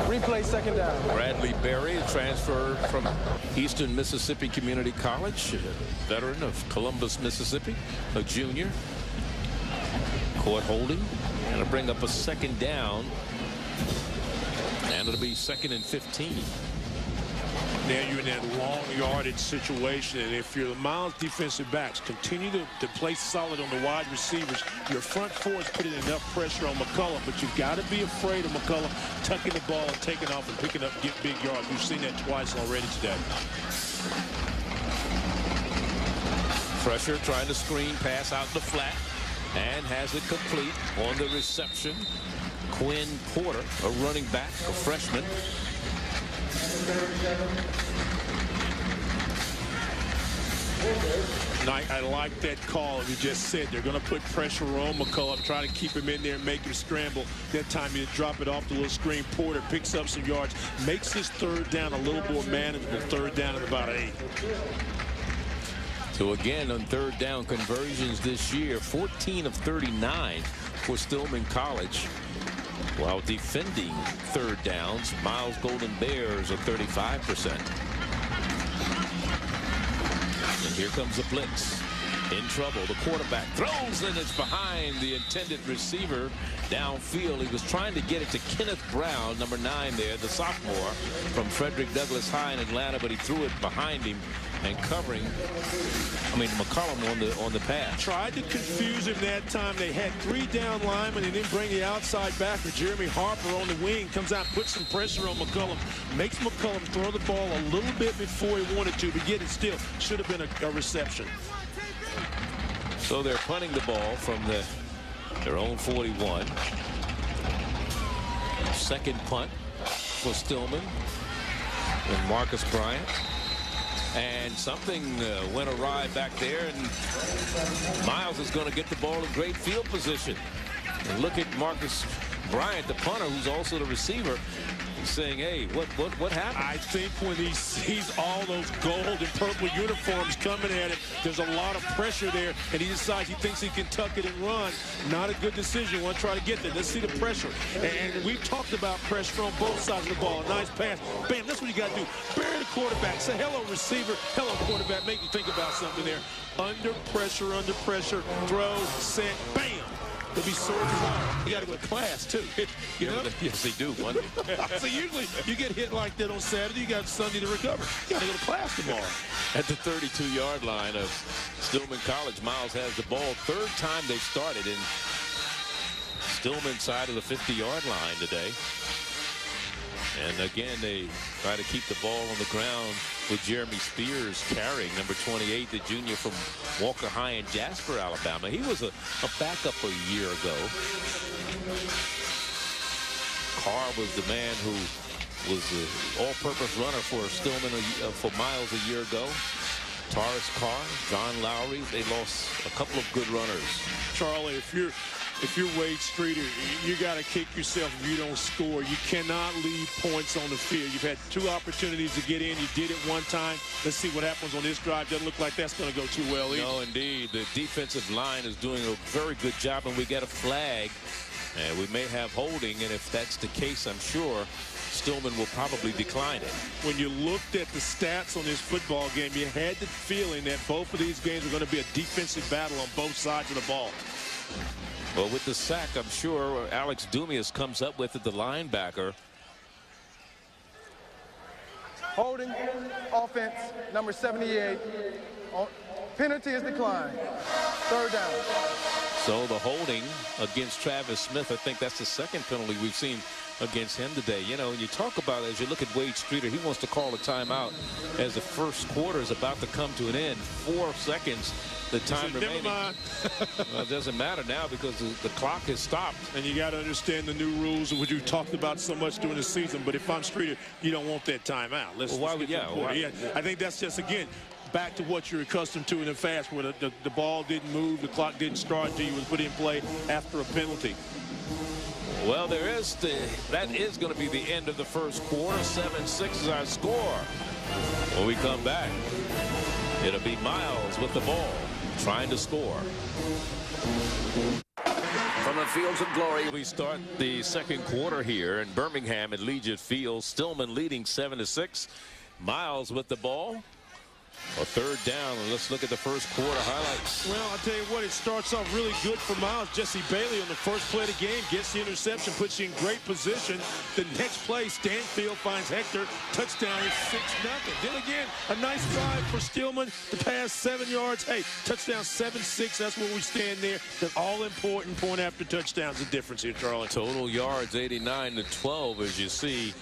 S4: Replay, 2nd down.
S1: Bradley Berry, a transfer from Eastern Mississippi Community College, a veteran of Columbus, Mississippi, a junior. Court holding, and to bring up a 2nd down, and it'll be 2nd and 15.
S2: Now you're in that long yardage situation, and if you're the Miles defensive backs, continue to play solid on the wide receivers. Your front four is putting enough pressure on McCullum, but you've got to be afraid of McCullum tucking the ball and taking off and picking up get big yards. We've seen that twice already today.
S1: Pressure, trying to screen, pass out the flat, and has it complete on the reception. Quinn Porter, a running back, a freshman.
S2: I like that call. You just said they're going to put pressure on McCullum, try to keep him in there and make him scramble. That time you drop it off the little screen. Porter picks up some yards, makes his 3rd down a little more manageable. 3rd down at about 8.
S1: So again, on third down conversions this year, 14 of 39 for Stillman College. While defending third downs, Miles Golden Bears are 35%. And here comes the blitz. In trouble, the quarterback throws, and it's behind the intended receiver downfield. He was trying to get it to Kenneth Brown, number 9 there, the sophomore from Frederick Douglass High in Atlanta, but he threw it behind him and covering, McCollum on the pass.
S2: Tried to confuse him that time. They had 3 down linemen and then bring the outside backer. Jeremy Harper on the wing comes out, puts some pressure on McCollum, makes McCollum throw the ball a little bit before he wanted to, but yet it still should have been a reception.
S1: So they're punting the ball from their own 41. Second punt for Stillman and Marcus Bryant. And something went awry back there, and Miles is going to get the ball in great field position. And look at Marcus Bryant, the punter, who's also the receiver, saying, hey, what happened?
S2: I think when he sees all those gold and purple uniforms coming at him, there's a lot of pressure there, and he decides he thinks he can tuck it and run. Not a good decision. Want to try to get there. Let's see the pressure. And we've talked about pressure on both sides of the ball. A nice pass. Bam, that's what you got to do. Bury the quarterback. Say hello, receiver. Hello, quarterback. Make you think about something there. Under pressure, throw, set, bam. They'll be sore tomorrow. You got to go to class, too. You know?
S1: Yes, they do. Monday.
S2: So usually you get hit like that on Saturday. You got Sunday to recover. You got to go to class tomorrow.
S1: At the 32-yard line of Stillman College, Miles has the ball. Third time they've started in Stillman side of the 50-yard line today. And again, they try to keep the ball on the ground with Jeremy Spears carrying, number 28, the junior from Walker High in Jasper, Alabama. He was a backup a year ago. Carr was the man who was the all-purpose runner for Stillman for Miles a year ago. Taurus Carr, John Lowry, they lost a couple of good runners.
S2: Charlie, if you're Wade Streeter, you got to kick yourself if you don't score. You cannot leave points on the field. You've had 2 opportunities to get in. You did it one time. Let's see what happens on this drive. Doesn't look like that's going to go too well either.
S1: No, indeed. The defensive line is doing a very good job, and we get a flag. And we may have holding, and if that's the case, I'm sure Stillman will probably decline it.
S2: When you looked at the stats on this football game, you had the feeling that both of these games are going to be a defensive battle on both sides of the ball.
S1: Well, with the sack, I'm sure Alex Dumias comes up with it, the linebacker.
S4: Holding, offense, number 78. Penalty is declined. Third down.
S1: So the holding against Travis Smith, I think that's the second penalty we've seen against him today. You know, when you talk about it, as you look at Wade Streeter, he wants to call a timeout as the first quarter is about to come to an end. 4 seconds, the time remaining.
S2: Never mind.
S1: Well, it doesn't matter now because the clock has stopped.
S2: And you got to understand the new rules, which you talked about so much during the season. But if I'm Streeter, you don't want that timeout.
S1: Well, why would, yeah,
S2: I think that's just, again, back to what you're accustomed to in the fast, where the ball didn't move, the clock didn't start until you was put in play after a penalty.
S1: Well, that is going to be the end of the first quarter. 7-6 is our score. When we come back, it'll be Miles with the ball, trying to score. From the fields of glory, we start the second quarter here in Birmingham at Legion Field. Stillman leading 7-6. Miles with the ball. A third down, and let's look at the first quarter highlights.
S2: Well, I'll tell you what, it starts off really good for Miles. Jesse Bailey on the first play of the game gets the interception, puts you in great position. The next play, Stanfield finds Hector. Touchdown is 6-0. Then again, a nice drive for Stillman to pass 7 yards. Hey, touchdown 7-6. That's where we stand there. The all-important point after touchdown's the difference here, Charlie.
S1: Total yards 89-12, as you see.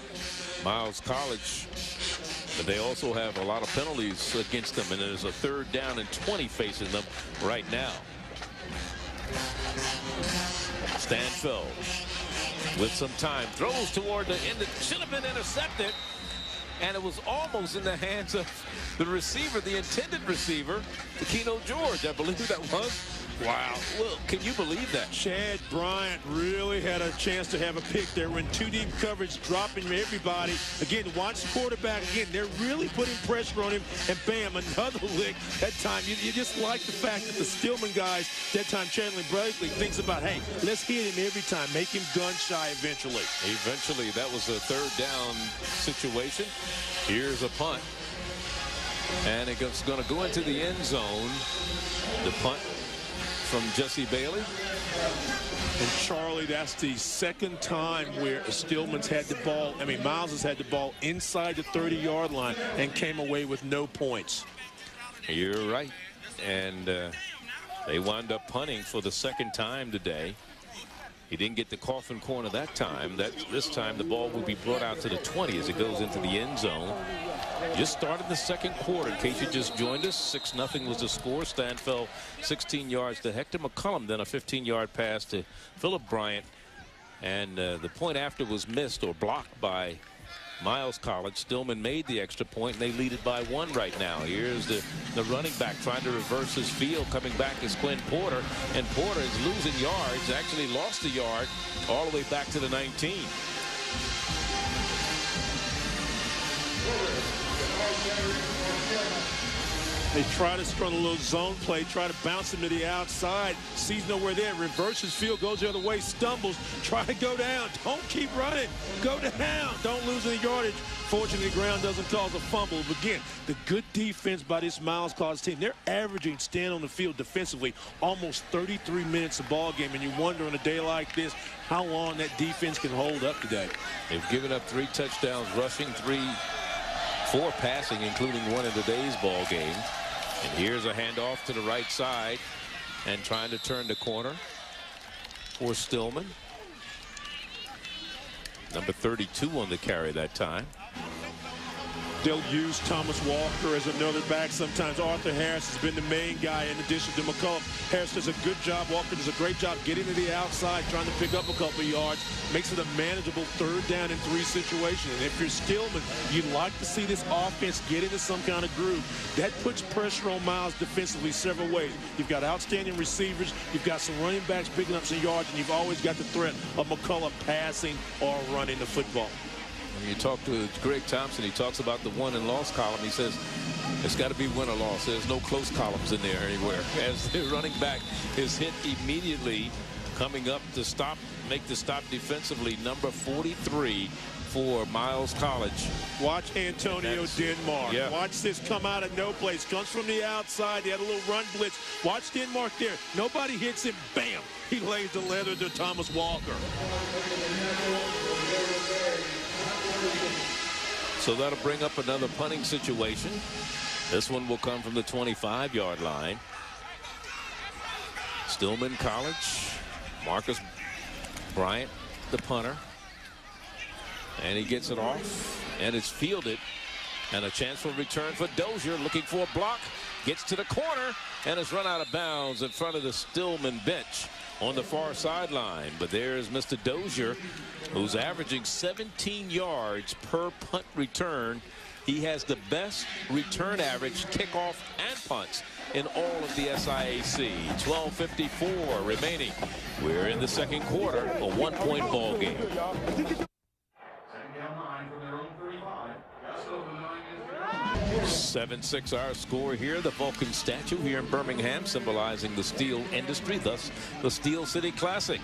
S1: Miles College. But they also have a lot of penalties against them, and there's a third down and 20 facing them right now. Stanfield with some time throws toward the end. It should have been intercepted, and it was almost in the hands of the receiver, the intended receiver, Aquino George, I believe that was.
S2: Wow.
S1: Well, can you believe that?
S2: Chad Bryant really had a chance to have a pick there. When two deep coverage, dropping everybody. Again, watch the quarterback again. They're really putting pressure on him, and bam, another lick. That time, you just like the fact that the Stillman guys, that time Chandler Blakely thinks about, hey, let's hit him every time, make him gun shy eventually.
S1: Eventually, that was a third down situation. Here's a punt. And it's going to go into the end zone. The punt from Jesse Bailey.
S2: And Charlie, that's the second time where Stillman's had the ball, Miles has had the ball inside the 30-yard line and came away with no points.
S1: You're right. And they wound up punting for the second time today. He didn't get the coffin corner that time. This time the ball will be brought out to the 20 as it goes into the end zone. Just started the second quarter, in case you just joined us. 6-0 was the score. Stan fell 16 yards to Hector McCullum, then a 15-yard pass to Philip Bryant. And the point after was missed or blocked by Miles College. Stillman made the extra point, and they lead it by 1 right now. Here's the running back trying to reverse his field. Coming back is Quinn Porter, and Porter is losing yards. Actually lost a yard all the way back to the 19.
S2: They try to run a little zone play, try to bounce him to the outside. Sees nowhere there. Reverses field, goes the other way, stumbles. Try to go down. Don't keep running. Go down. Don't lose any yardage. Fortunately, the ground doesn't cause a fumble. But again, the good defense by this Miles College team. They're averaging, stand on the field defensively, almost 33 minutes a ball game. And you wonder on a day like this how long that defense can hold up today.
S1: They've given up 3 touchdowns rushing, 4 passing, including 1 in today's ball game. And here's a handoff to the right side and trying to turn the corner for Stillman. Number 32 on the carry that time.
S2: They'll use Thomas Walker as another back sometimes. Arthur Harris has been the main guy in addition to McCullum. Harris does a good job. Walker does a great job getting to the outside, trying to pick up a couple of yards. Makes it a manageable 3rd down and 3 situation. And if you're Stillman, you'd like to see this offense get into some kind of groove. That puts pressure on Miles defensively several ways. You've got outstanding receivers. You've got some running backs picking up some yards. And you've always got the threat of McCullum passing or running the football.
S1: When you talk to Greg Thompson, he talks about the won and loss column. He says it's got to be win or loss. There's no close columns in there anywhere. As the running back is hit immediately, coming up to make the stop defensively, number 43 for Miles College.
S2: Watch Antonio Denmark.
S1: Yeah.
S2: Watch this come out of no place. Comes from the outside. They had a little run blitz. Watch Denmark there. Nobody hits him. Bam. He lays the leather to Thomas Walker.
S1: So that'll bring up another punting situation. This one will come from the 25-yard line. Stillman College. Marcus Bryant, the punter. And he gets it off. And it's fielded. And a chance for return for Dozier. Looking for a block. Gets to the corner. And is run out of bounds in front of the Stillman bench on the far sideline. But there's Mr. Dozier, who's averaging 17 yards per punt return. He has the best return average, kickoff and punts in all of the SIAC. 12:54 remaining. We're in the second quarter, a 1-point ball game. 7-6 our score here. The Vulcan statue here in Birmingham, symbolizing the steel industry, thus the Steel City Classic.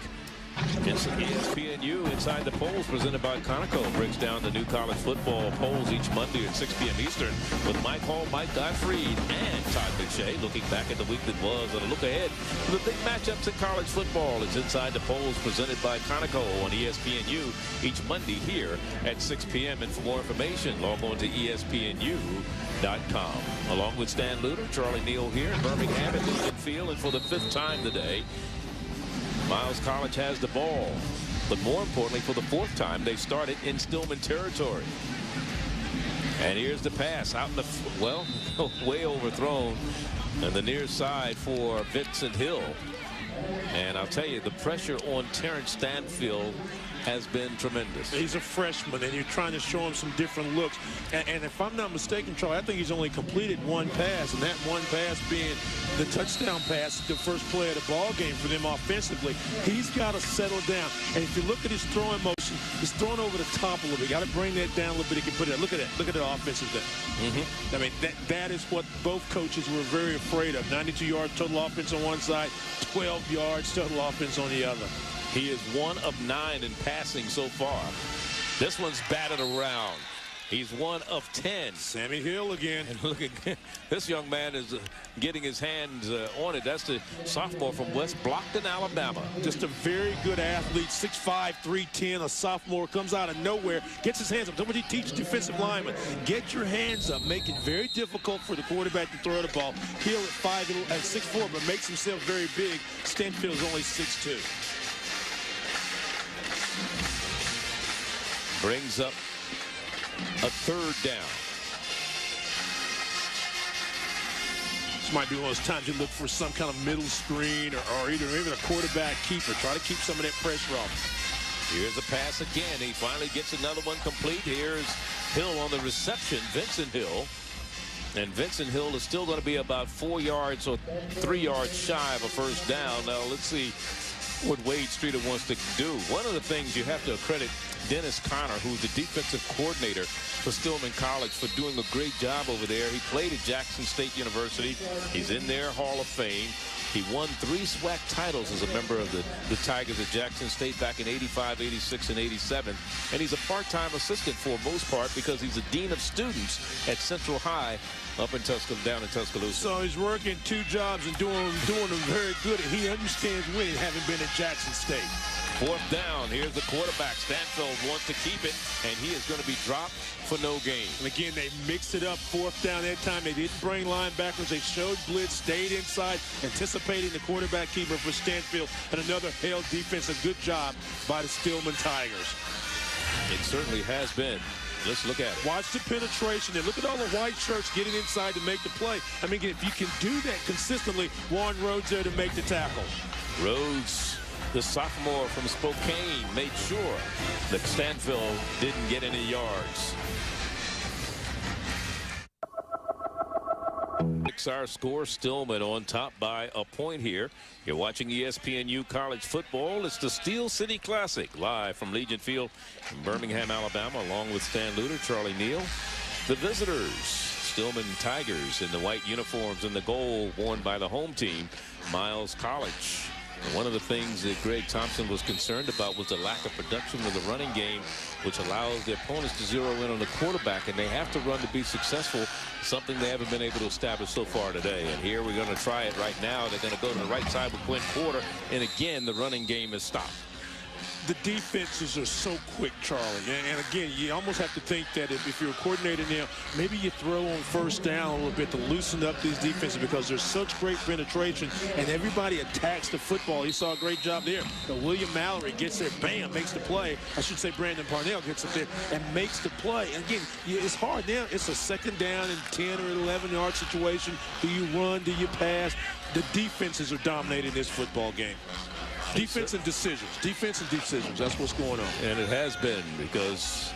S1: It's ESPNU Inside the Polls, presented by Conoco, breaks down the new college football polls each Monday at 6 p.m. Eastern with Mike Hall, Mike Gottfried, and Todd McShay, looking back at the week that was and a look ahead to the big matchups in college football. It's Inside the Polls, presented by Conoco on ESPNU each Monday here at 6 p.m. And for more information, log on to ESPNU.com. Along with Stan Luter, Charlie Neal here in Birmingham at Lincoln Field, and for the 5th time today, Miles College has the ball, but more importantly, for the 4th time, they started in Stillman territory. And here's the pass out in the, well, way overthrown on the near side for Vincent Hill. And I'll tell you, the pressure on Terrence Stanfield has been tremendous.
S2: He's a freshman, and you're trying to show him some different looks. And if I'm not mistaken, Charlie, I think he's only completed one pass, and that one pass being the touchdown pass, the first play of the ball game for them offensively. He's got to settle down. And if you look at his throwing motion, he's throwing over the top a little bit. Got to bring that down a little bit. He can put it. Look at that. Look at the offensive thing. I mean, that is what both coaches were very afraid of. 92 yards total offense on one side, 12 yards total offense on the other.
S1: He is 1 of 9 in passing so far. This one's batted around. He's 1 of 10.
S2: Sammy Hill again.
S1: And look at this young man is getting his hands on it. That's the sophomore from West Blockton, Alabama.
S2: Just a very good athlete, 6'5", 310, a sophomore, comes out of nowhere, gets his hands up. That's what he teaches defensive linemen. Get your hands up, make it very difficult for the quarterback to throw the ball. Hill at 6'4", but makes himself very big. Stanfield's only 6'2".
S1: Brings up a third down.
S2: This might be one of those times you look for some kind of middle screen or even a quarterback keeper. Try to keep some of that pressure off.
S1: Here's a pass again. He finally gets another one complete. Here's Hill on the reception, Vincent Hill. And Vincent Hill is still going to be about 4 yards or 3 yards shy of a first down. Now let's see what Wade Streeter wants to do. One of the things you have to credit Dennis Conner, who's the defensive coordinator for Stillman College, for doing a great job over there. He played at Jackson State University. He's in their Hall of Fame. He won 3 SWAC titles as a member of the Tigers at Jackson State back in '85, '86, and '87. And he's a part-time assistant for most part because he's a dean of students at Central High up in down in Tuscaloosa.
S2: So he's working 2 jobs and doing them very good. And he understands winning, having been at Jackson State.
S1: 4th down. Here's the quarterback. Stanfield wants to keep it, and he is going to be dropped for no gain.
S2: And again, they mixed it up. 4th down that time. They didn't bring linebackers. They showed blitz, stayed inside, anticipating the quarterback keeper for Stanfield. And another held defense. A good job by the Stillman Tigers.
S1: It certainly has been. Let's look at it.
S2: Watch the penetration and look at all the white shirts getting inside to make the play. I mean, if you can do that consistently, Warren Rhodes there to make the tackle.
S1: Rhodes, the sophomore from Spokane, made sure that Stanfield didn't get any yards. Our score, Stillman on top by a point here. You're watching ESPNU College Football. It's the Steel City Classic, live from Legion Field in Birmingham, Alabama, along with Stan Luter, Charlie Neal. The visitors, Stillman Tigers, in the white uniforms, and the goal worn by the home team, Miles College. And one of the things that Greg Thompson was concerned about was the lack of production of the running game, which allows the opponents to zero in on the quarterback, and they have to run to be successful, something they haven't been able to establish so far today. And here we're going to try it right now. They're going to go to the right side with Quinn Porter, and again, the running game is stopped.
S2: The defenses are so quick, Charlie. And again, you almost have to think that if you're a coordinator now, maybe you throw on first down a little bit to loosen up these defenses because there's such great penetration and everybody attacks the football. You saw a great job there. William Mallory gets there, bam, makes the play. I should say Brandon Parnell gets up there and makes the play. And again, it's hard now. It's a 2nd down and 10 or 11-yard situation. Do you run? Do you pass? The defenses are dominating this football game. Defense and decisions. Defense and decisions. That's what's going on.
S1: And it has been, because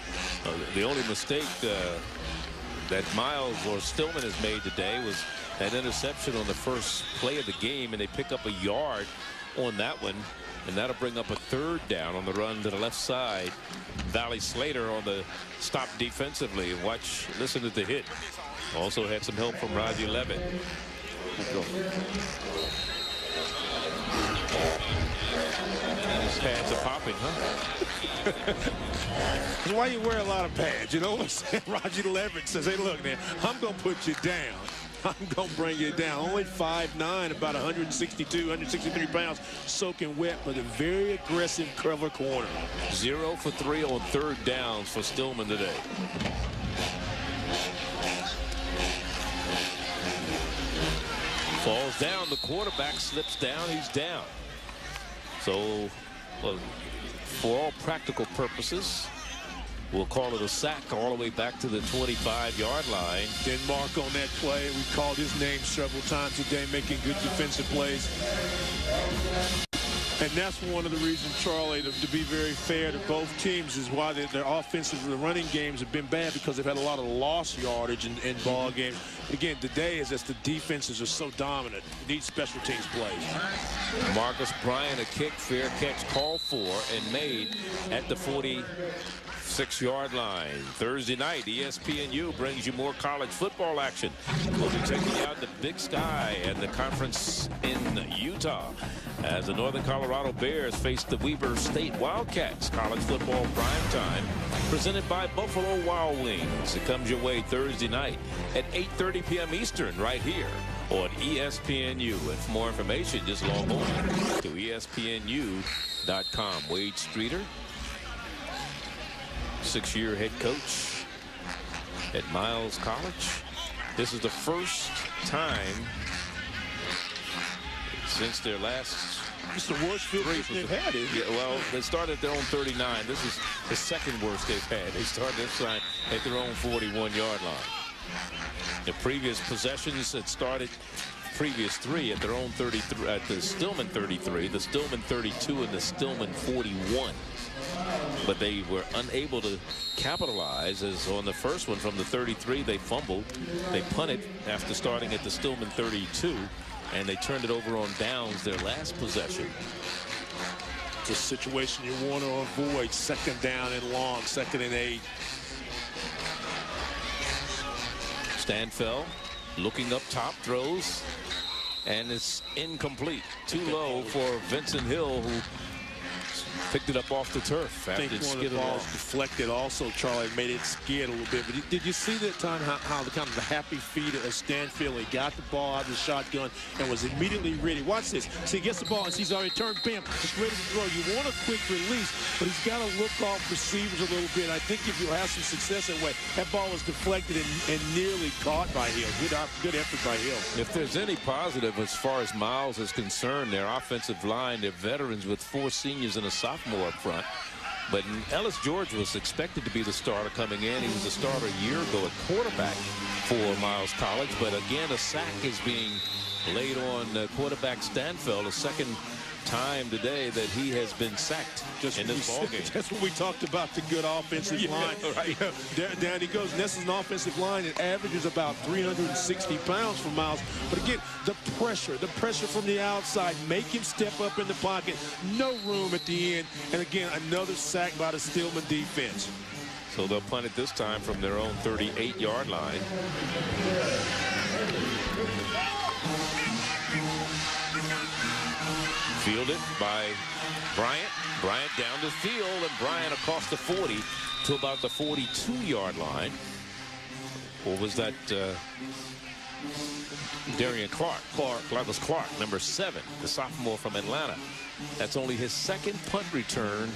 S1: the only mistake that Miles or Stillman has made today was that interception on the first play of the game, and they pick up a yard on that one, and that'll bring up a 3rd down on the run to the left side. Valley Slater on the stop defensively. Watch, listen to the hit. Also had some help from Raji Levitt. His pads are popping, huh?
S2: That's why you wear a lot of pads. You know what I'm saying? Raji Levitt says, hey, look, man, I'm going to put you down. I'm going to bring you down. Only 5'9", about 162, 163 pounds, soaking wet, but a very aggressive cover corner.
S1: 0 for 3 on 3rd downs for Stillman today. Falls down. The quarterback slips down. He's down. So, well, for all practical purposes, we'll call it a sack all the way back to the 25-yard line.
S2: Denmark on that play. We called his name several times today, making good defensive plays. And that's one of the reasons, Charlie, to be very fair to both teams, is why their offensive and the running games have been bad, because they've had a lot of lost yardage in ball games. Again, today is just the defenses are so dominant. You need special teams plays.
S1: Marcus Bryant, a kick, fair catch called for and made at the 46-yard line. Thursday night, ESPNU brings you more college football action. We'll be checking out the Big Sky and the conference in Utah as the Northern Colorado Bears face the Weber State Wildcats. College football prime time presented by Buffalo Wild Wings. It comes your way Thursday night at 8:30 p.m. Eastern right here on ESPNU. And for more information, just log on to ESPNU.com. Wade Streeter, 6-year head coach at Miles College. This is the first time since their last
S2: It's the worst field position they've had, isn't it?
S1: Yeah, well, they started at their own 39. This is the second worst they've had. They started this side at their own 41-yard line. The previous possessions had started previous three at their own 33, at the Stillman 33, the Stillman 32, and the Stillman 41. But they were unable to capitalize, as on the first one from the 33, they fumbled. They punted after starting at the Stillman 32, and they turned it over on downs their last possession.
S2: It's a situation you want to avoid. Second down and long, 2nd and 8.
S1: Stanfell looking up top, throws, and it's incomplete. Too low for Vincent Hill, who picked it up off the turf.
S2: I think one of the balls deflected also, Charlie, made it skid a little bit. But did you see that time how the kind of the happy feet of Stanfield? He got the ball out of the shotgun and was immediately ready. Watch this. See, he gets the ball and he's already turned, bam, it's ready to throw. You want a quick release, but he's got to look off receivers a little bit. I think if you'll have some success that way, that ball was deflected and nearly caught by Hill. Good effort by Hill.
S1: If there's any positive as far as Miles is concerned, their offensive line, they're veterans with 4 seniors and a sophomore up front. But Ellis George was expected to be the starter coming in. He was a starter a year ago at quarterback for Miles College. But again, a sack is being laid on quarterback Stanfell, a second time today that he has been sacked in this ball game.
S2: That's what we talked about, the good offensive line.
S1: Right.
S2: Down he goes. This is an offensive line that averages about 360 pounds for Miles. But again, the pressure from the outside, make him step up in the pocket. No room at the end. And again, another sack by the Stillman defense.
S1: So they'll punt it this time from their own 38-yard line. Fielded by Bryant. Bryant down the field, and Bryant across the 40 to about the 42-yard line. Or was that Darian Clark? That was Clark, number 7, the sophomore from Atlanta. That's only his second punt return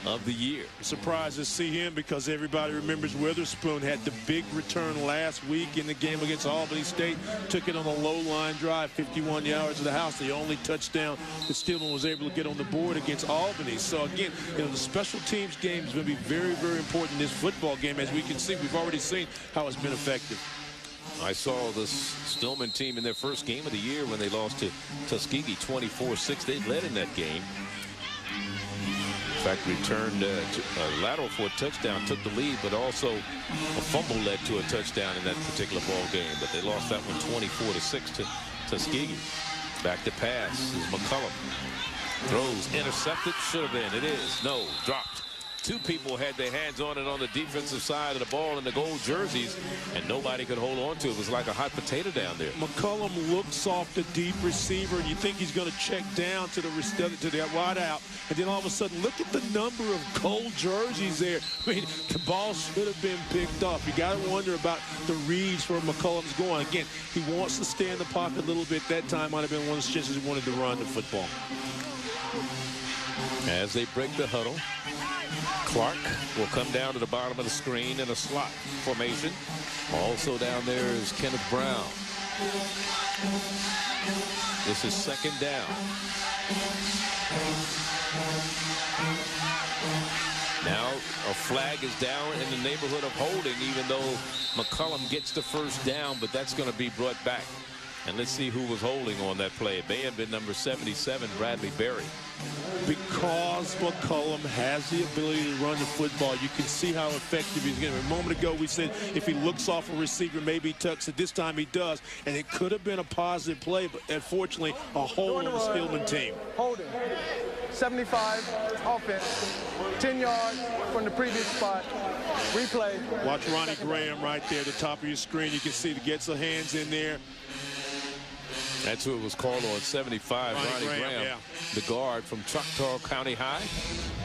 S1: of the year.
S2: Surprised to see him because everybody remembers Witherspoon had the big return last week in the game against Albany State. Took it on a low line drive, 51 yards to the house. The only touchdown that Stillman was able to get on the board against Albany. So again, the special teams game is going to be very, very important in this football game. As we can see, we've already seen how it's been effective.
S1: I saw this Stillman team in their first game of the year when they lost to Tuskegee 24-6. They led in that game. In fact, returned a lateral for a touchdown, took the lead, but also a fumble led to a touchdown in that particular ball game. But they lost that one 24-6 to Tuskegee. Back to pass is McCullum. Throws, intercepted, should have been. It is. No, dropped. 2 people had their hands on it on the defensive side of the ball in the gold jerseys, and nobody could hold on to it. It was like a hot potato down there.
S2: McCullum looks off the deep receiver, and you think he's going to check down to the wide out, and then all of a sudden, look at the number of gold jerseys there. I mean, the ball should have been picked off. You got to wonder about the reads where McCullum's going. Again, he wants to stay in the pocket a little bit. That time might have been one of the chances he wanted to run the football.
S1: As they break the huddle, Clark will come down to the bottom of the screen in a slot formation. Also down there is Kenneth Brown. This is 2nd down. Now a flag is down in the neighborhood of holding, even though McCullum gets the first down, but that's going to be brought back. And let's see who was holding on that play. It may have been number 77, Bradley Berry.
S2: Because McCollum has the ability to run the football, you can see how effective he's going to be. A moment ago, we said if he looks off a receiver, maybe he tucks it. This time he does. And it could have been a positive play, but unfortunately, a hole on the Stillman team.
S4: Holding. 75, offense. 10 yards from the previous spot. Replay.
S2: Watch Ronnie Graham right there at the top of your screen. You can see the gets the hands in there.
S1: That's who it was called on, 75, Ronnie Graham,
S2: yeah.
S1: The guard from Choctaw County High.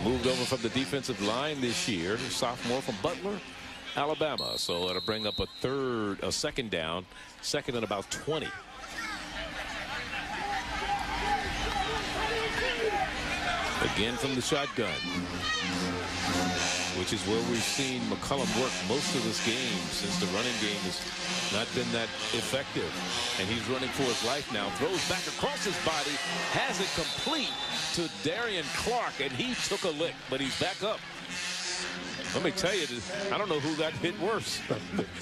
S1: Moved over from the defensive line this year. Sophomore from Butler, Alabama. So it'll bring up a second down, second and about 20. Again from the shotgun, which is where we've seen McCollum work most of this game, since the running game has not been that effective. And he's running for his life now. Throws back across his body, has it complete to Darian Clark, and he took a lick, but he's back up. Let me tell you, I don't know who got hit worse,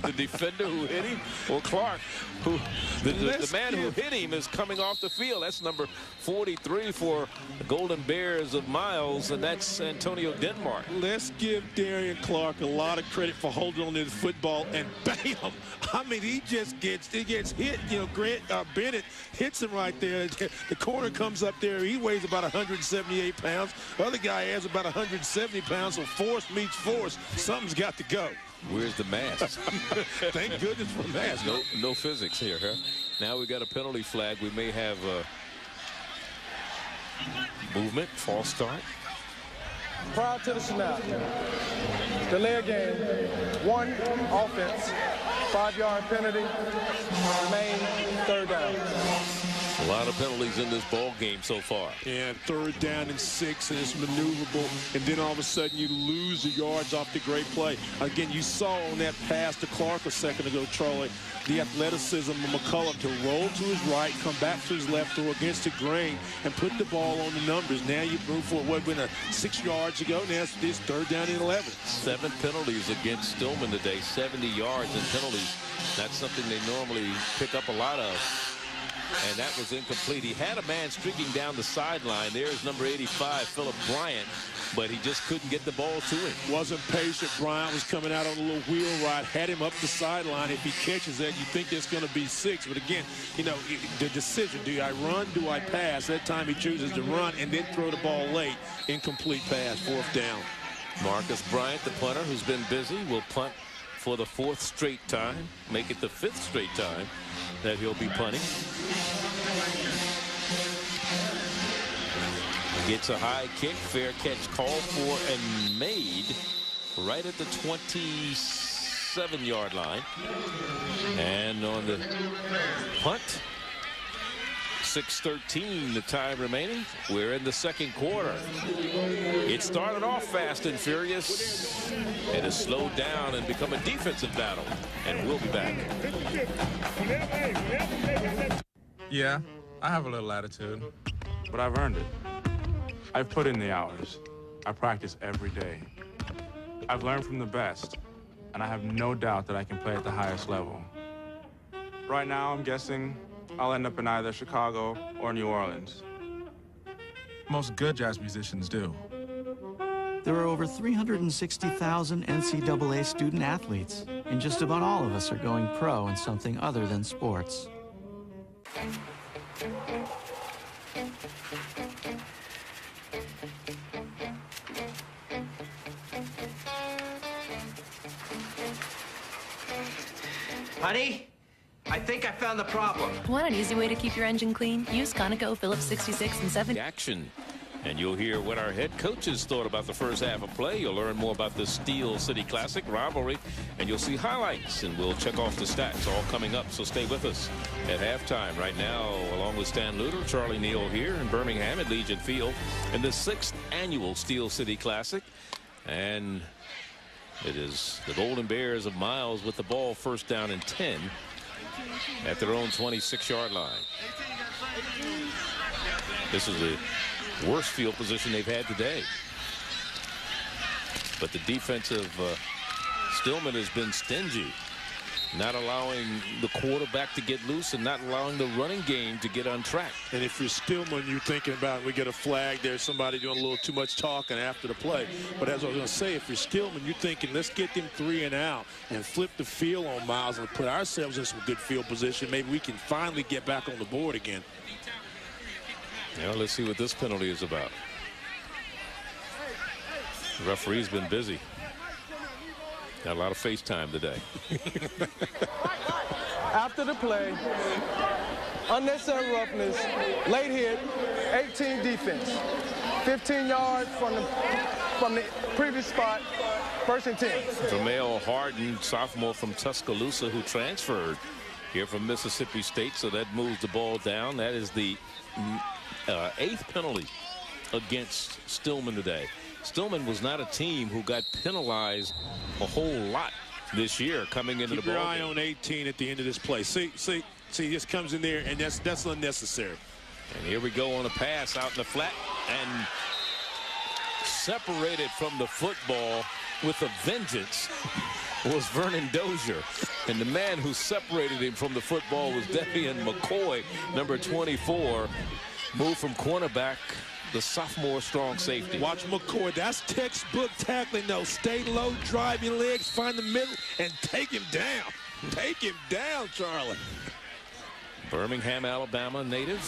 S1: the defender who hit him or Clark, who the man who hit him is coming off the field. That's number 43 for the Golden Bears of Miles, and that's Antonio Denmark.
S2: Let's give Darian Clark a lot of credit for holding on to the football, and bam! I mean, he gets hit. You know, Bennett hits him right there. The corner comes up there. He weighs about 178 pounds. The other guy has about 170 pounds, so force meets force. Something's got to go.
S1: Where's the mask?
S2: Thank goodness for mask.
S1: No physics here, huh? Now we got a penalty flag. We may have movement, false start.
S4: Prior to the snap, delay of game, 1 offense, 5-yard penalty, remain third down.
S1: A lot of penalties in this ball game so far.
S2: And 3rd down and 6, and it's maneuverable. And then all of a sudden you lose the yards off the great play. Again, you saw on that pass to Clark a second ago, Charlie, the athleticism of McCollum to roll to his right, come back to his left, throw against the grain, and put the ball on the numbers. Now you move for what went 6 yards ago. Now it's 3rd down and 11.
S1: 7 penalties against Stillman today, 70 yards in penalties. That's something they normally pick up a lot of. And that was incomplete. He had a man streaking down the sideline. There's number 85, Phillip Bryant, but he just couldn't get the ball to him.
S2: Wasn't patient. Bryant was coming out on a little wheel ride, had him up the sideline. If he catches that, you think it's going to be 6. But again, you know, the decision, do I run, do I pass? That time he chooses to run and then throw the ball late. Incomplete pass, 4th down.
S1: Marcus Bryant, the punter, who's been busy, will punt for the 4th straight time, make it the 5th straight time that he'll be punting. Gets a high kick, fair catch called for and made right at the 27-yard line. And on the punt, 6:13 the time remaining. We're in the 2nd quarter. It started off fast and furious. It has slowed down and become a defensive battle. And we'll be back.
S5: Yeah, I have a little attitude, but I've earned it. I've put in the hours. I practice every day. I've learned from the best, and I have no doubt that I can play at the highest level. Right now, I'm guessing I'll end up in either Chicago or New Orleans. Most good jazz musicians do.
S6: There are over 360,000 NCAA student athletes, and just about all of us are going pro in something other than sports.
S7: Honey, I think I found the problem.
S8: Want an easy way to keep your engine clean? Use Conoco Phillips 66 and 7.
S1: Action. And you'll hear what our head coaches thought about the first half of play. You'll learn more about the Steel City Classic rivalry, and you'll see highlights, and we'll check off the stats all coming up. So stay with us at halftime. Right now, along with Stan Luter, Charlie Neal here in Birmingham at Legion Field in the 6th annual Steel City Classic. And it is the Golden Bears of Miles with the ball, 1st down and 10 at their own 26-yard line. This is the worst field position they've had today. But the defense of Stillman has been stingy. not allowing the quarterback to get loose and not allowing the running game to get on track.
S2: And if you're Stillman, you're thinking about, we get a flag, there's somebody doing a little too much talking after the play. But as I was going to say, if you're Stillman, you're thinking, let's get them 3 and out and flip the field on Miles and put ourselves in some good field position. Maybe we can finally get back on the board again.
S1: Now let's see what this penalty is about. The referee's been busy. Got a lot of FaceTime today.
S4: After the play, unnecessary roughness, late hit, 18 defense, 15 yards from the previous spot, 1st and 10.
S1: Jamel Harden, sophomore from Tuscaloosa, who transferred here from Mississippi State, so that moves the ball down. That is the 8th penalty against Stillman today. Stillman was not a team who got penalized a whole lot this year coming into the ball.
S2: Keep your eye on 18 at the end of this play. See, just comes in there, and that's unnecessary.
S1: And here we go on a pass out in the flat, and separated from the football with a vengeance was Vernon Dozier. And the man who separated him from the football was Devian McCoy, number 24, moved from cornerback, the sophomore strong safety.
S2: Watch McCoy. That's textbook tackling, though. Stay low, drive your legs, find the middle, and take him down. Take him down, Charlie.
S1: Birmingham, Alabama native.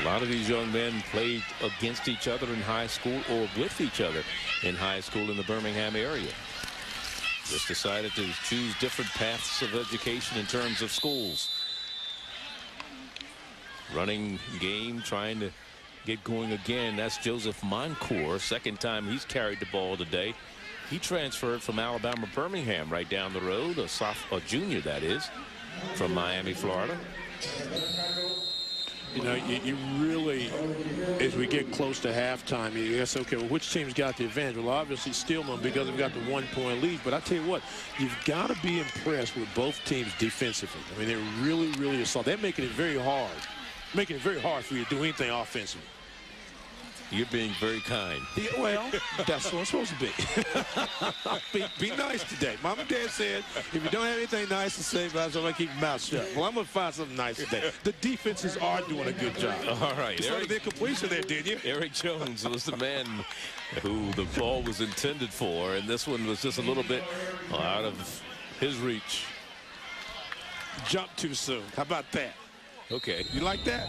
S1: A lot of these young men played against each other in high school or with each other in high school in the Birmingham area. Just decided to choose different paths of education in terms of schools. Running game, trying to get going again. That's Joseph Moncour. 2nd time he's carried the ball today. He transferred from Alabama Birmingham right down the road, a junior that is, from Miami, Florida.
S2: You know, you really, as we get close to halftime, you guess, okay, well, which team's got the advantage? Well, obviously Stillman, because they've got the 1-point lead. But I tell you what, you've got to be impressed with both teams defensively. I mean, they're really, really assault. They're making it very hard. Making it very hard for you to do anything offensively.
S1: You're being very kind.
S2: Yeah, well, that's what I'm supposed to be. Be nice today. Mom and Dad said, if you don't have anything nice to say, I'm going to keep your mouth shut. Well, I'm going to find something nice today. The defenses are doing a good job.
S1: All right.
S2: You started their completion there, did you?
S1: Eric Jones was the man who the ball was intended for, and this one was just a little bit out of his reach.
S2: Jumped too soon. How about that?
S1: Okay.
S2: You like that?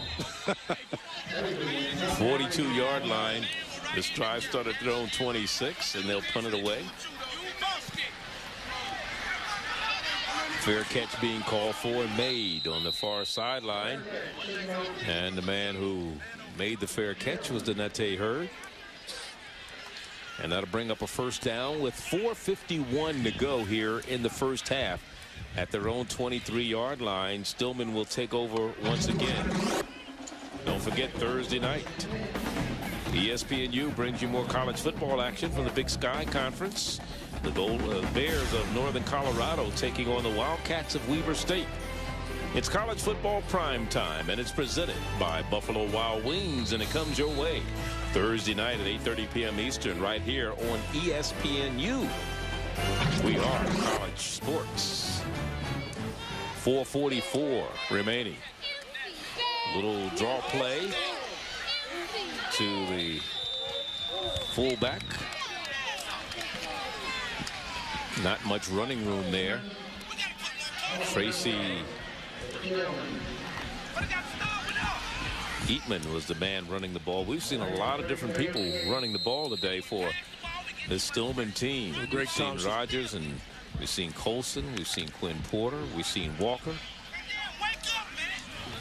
S1: 42-yard line. This drive started their own 26, and they'll punt it away. Fair catch being called for and made on the far sideline. And the man who made the fair catch was Donate Hurd. And that'll bring up a 1st down with 4:51 to go here in the 1st half. At their own 23-yard line, Stillman will take over once again. Don't forget, Thursday night, ESPNU brings you more college football action from the Big Sky Conference. The Bears of Northern Colorado taking on the Wildcats of Weber State. It's college football prime time, and it's presented by Buffalo Wild Wings, and it comes your way Thursday night at 8:30 p.m. Eastern right here on ESPNU. We are college sports. 4:44 remaining. Little draw play to the fullback. Not much running room there. Tracy Eatman was the man running the ball. We've seen a lot of different people running the ball today for the Stillman team. We've seen Rogers, and we've seen Colson, we've seen Quinn Porter, we've seen Walker.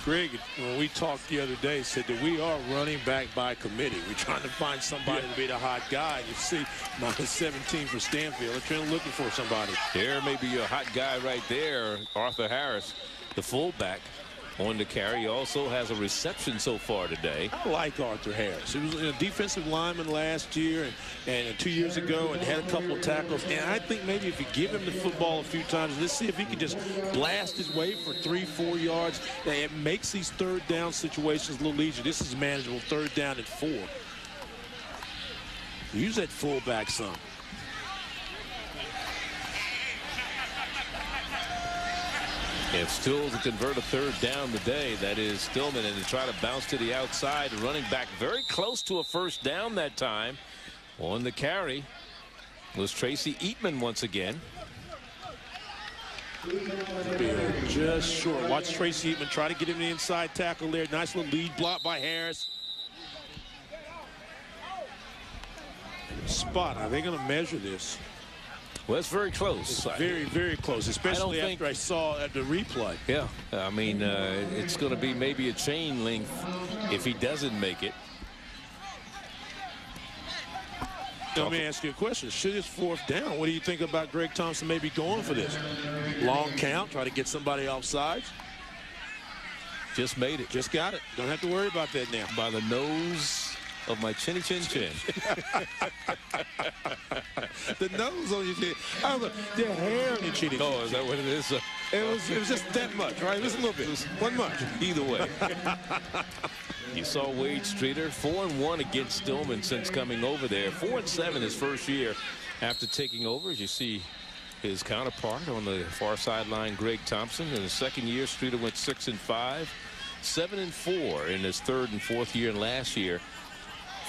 S2: Greg, when we talked the other day, said that we are running back by committee. We're trying to find somebody to be the hot guy. You see, minus 17 for Stanfield. They're trying looking for somebody.
S1: There may be a hot guy right there, Arthur Harris, the fullback, on the carry. He also has a reception so far today.
S2: I like Arthur Harris. He was a defensive lineman last year and 2 years ago, and had a couple of tackles. And I think maybe if you give him the football a few times, let's see if he can just blast his way for 3-4 yards. It makes these 3rd down situations a little easier. This is manageable, 3rd down and 4. Use that fullback some.
S1: If Steele to convert a third down today, that is Stillman, and to try to bounce to the outside, running back very close to a first down that time. On the carry was Tracy Eatman once again.
S2: Just short. Watch Tracy Eatman try to get him the inside tackle there. Nice little lead block by Harris. Spot. Are they going to measure this?
S1: Well, it's very close.
S2: It's very, very close, especially after I saw at the replay.
S1: Yeah, I mean, it's going to be maybe a chain length if he doesn't make it.
S2: Let me ask you a question. Should it's fourth down, what do you think about Greg Thompson maybe going for this? Long count, try to get somebody offside.
S1: Just made it.
S2: Just got it. Don't have to worry about that now.
S1: By the nose of my chinny chin chin.
S2: The nose on your chin. Oh, the hair on your chinny chin.
S1: Oh, is that what it is?
S2: It was just that much, right? It was a little bit. One much.
S1: Either way. You saw Wade Streeter 4-1 against Stillman since coming over there. 4-7 his first year after taking over. As you see his counterpart on the far sideline, Greg Thompson. In his second year, Streeter went 6-5, 7-4 in his third and fourth year, and last year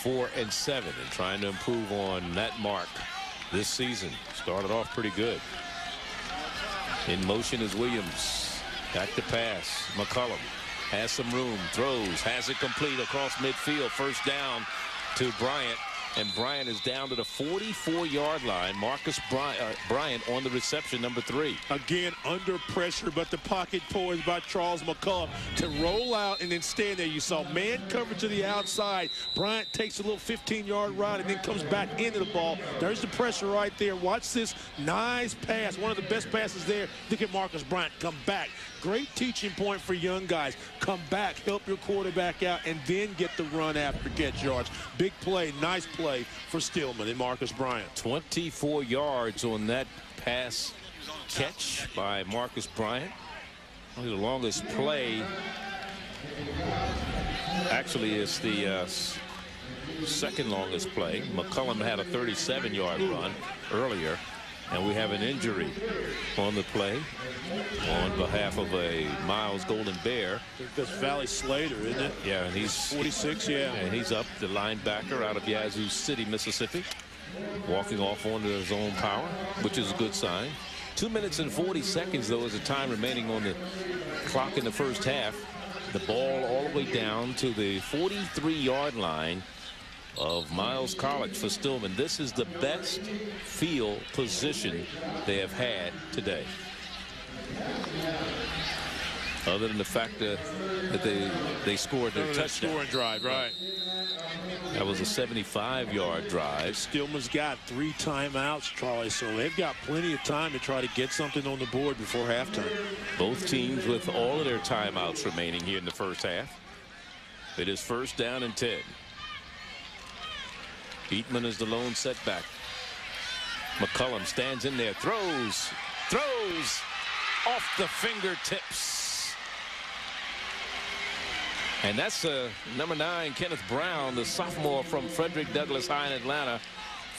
S1: 4-7, and trying to improve on that mark this season. Started off pretty good. In motion is Williams. Back to pass. McCullum has some room, throws, has it complete across midfield. First down to Bryant, and Bryant is down to the 44-yard line. Marcus Bryant on the reception, number 3.
S2: Again, under pressure, but the pocket poised by Charles McCullum to roll out and then stand there. You saw man cover to the outside. Bryant takes a little 15-yard ride and then comes back into the ball. There's the pressure right there. Watch this nice pass, one of the best passes there. Look at Marcus Bryant come back. Great teaching point for young guys. Come back, help your quarterback out, and then get the run after catch yards. Big play, nice play for Stillman and Marcus Bryant.
S1: 24 yards on that pass catch by Marcus Bryant. Only the longest play. Actually, it's the second longest play. McCullum had a 37-yard run earlier. And we have an injury on the play on behalf of a Miles Golden Bear.
S2: That's Valley Slater, isn't it?
S1: Yeah, and he's
S2: 46, yeah.
S1: And he's up, the linebacker out of Yazoo City, Mississippi, walking off onto his own power, which is a good sign. 2 minutes and 40 seconds, though, is the time remaining on the clock in the first half. The ball all the way down to the 43-yard line of Miles College for Stillman. This is the best field position they have had today, other than the fact that they scored their touchdown.
S2: Scoring drive, right.
S1: That was a 75-yard drive.
S2: Stillman's got 3 timeouts, Charlie, so they've got plenty of time to try to get something on the board before halftime.
S1: Both teams with all of their timeouts remaining here in the first half. It is first down and 10. Eatman is the lone setback. McCullum stands in there, throws off the fingertips. And that's number 9, Kenneth Brown, the sophomore from Frederick Douglass High in Atlanta,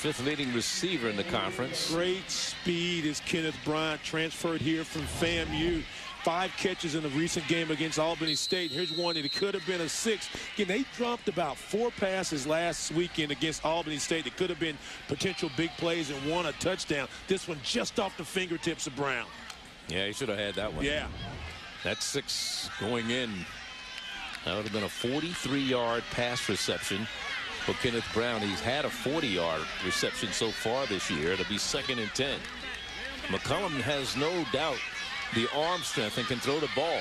S1: 5th leading receiver in the conference.
S2: Great speed as Kenneth Brown transferred here from FAMU. 5 catches in the recent game against Albany State. Here's one that it could have been a 6. Again, they dropped about 4 passes last weekend against Albany State that could have been potential big plays and won a touchdown. This one just off the fingertips of Brown.
S1: Yeah, he should have had that one.
S2: Yeah.
S1: That's 6 going in. That would have been a 43-yard pass reception for Kenneth Brown. He's had a 40-yard reception so far this year. It'll be 2nd and 10. McCullum has no doubt the arm strength and can throw the ball.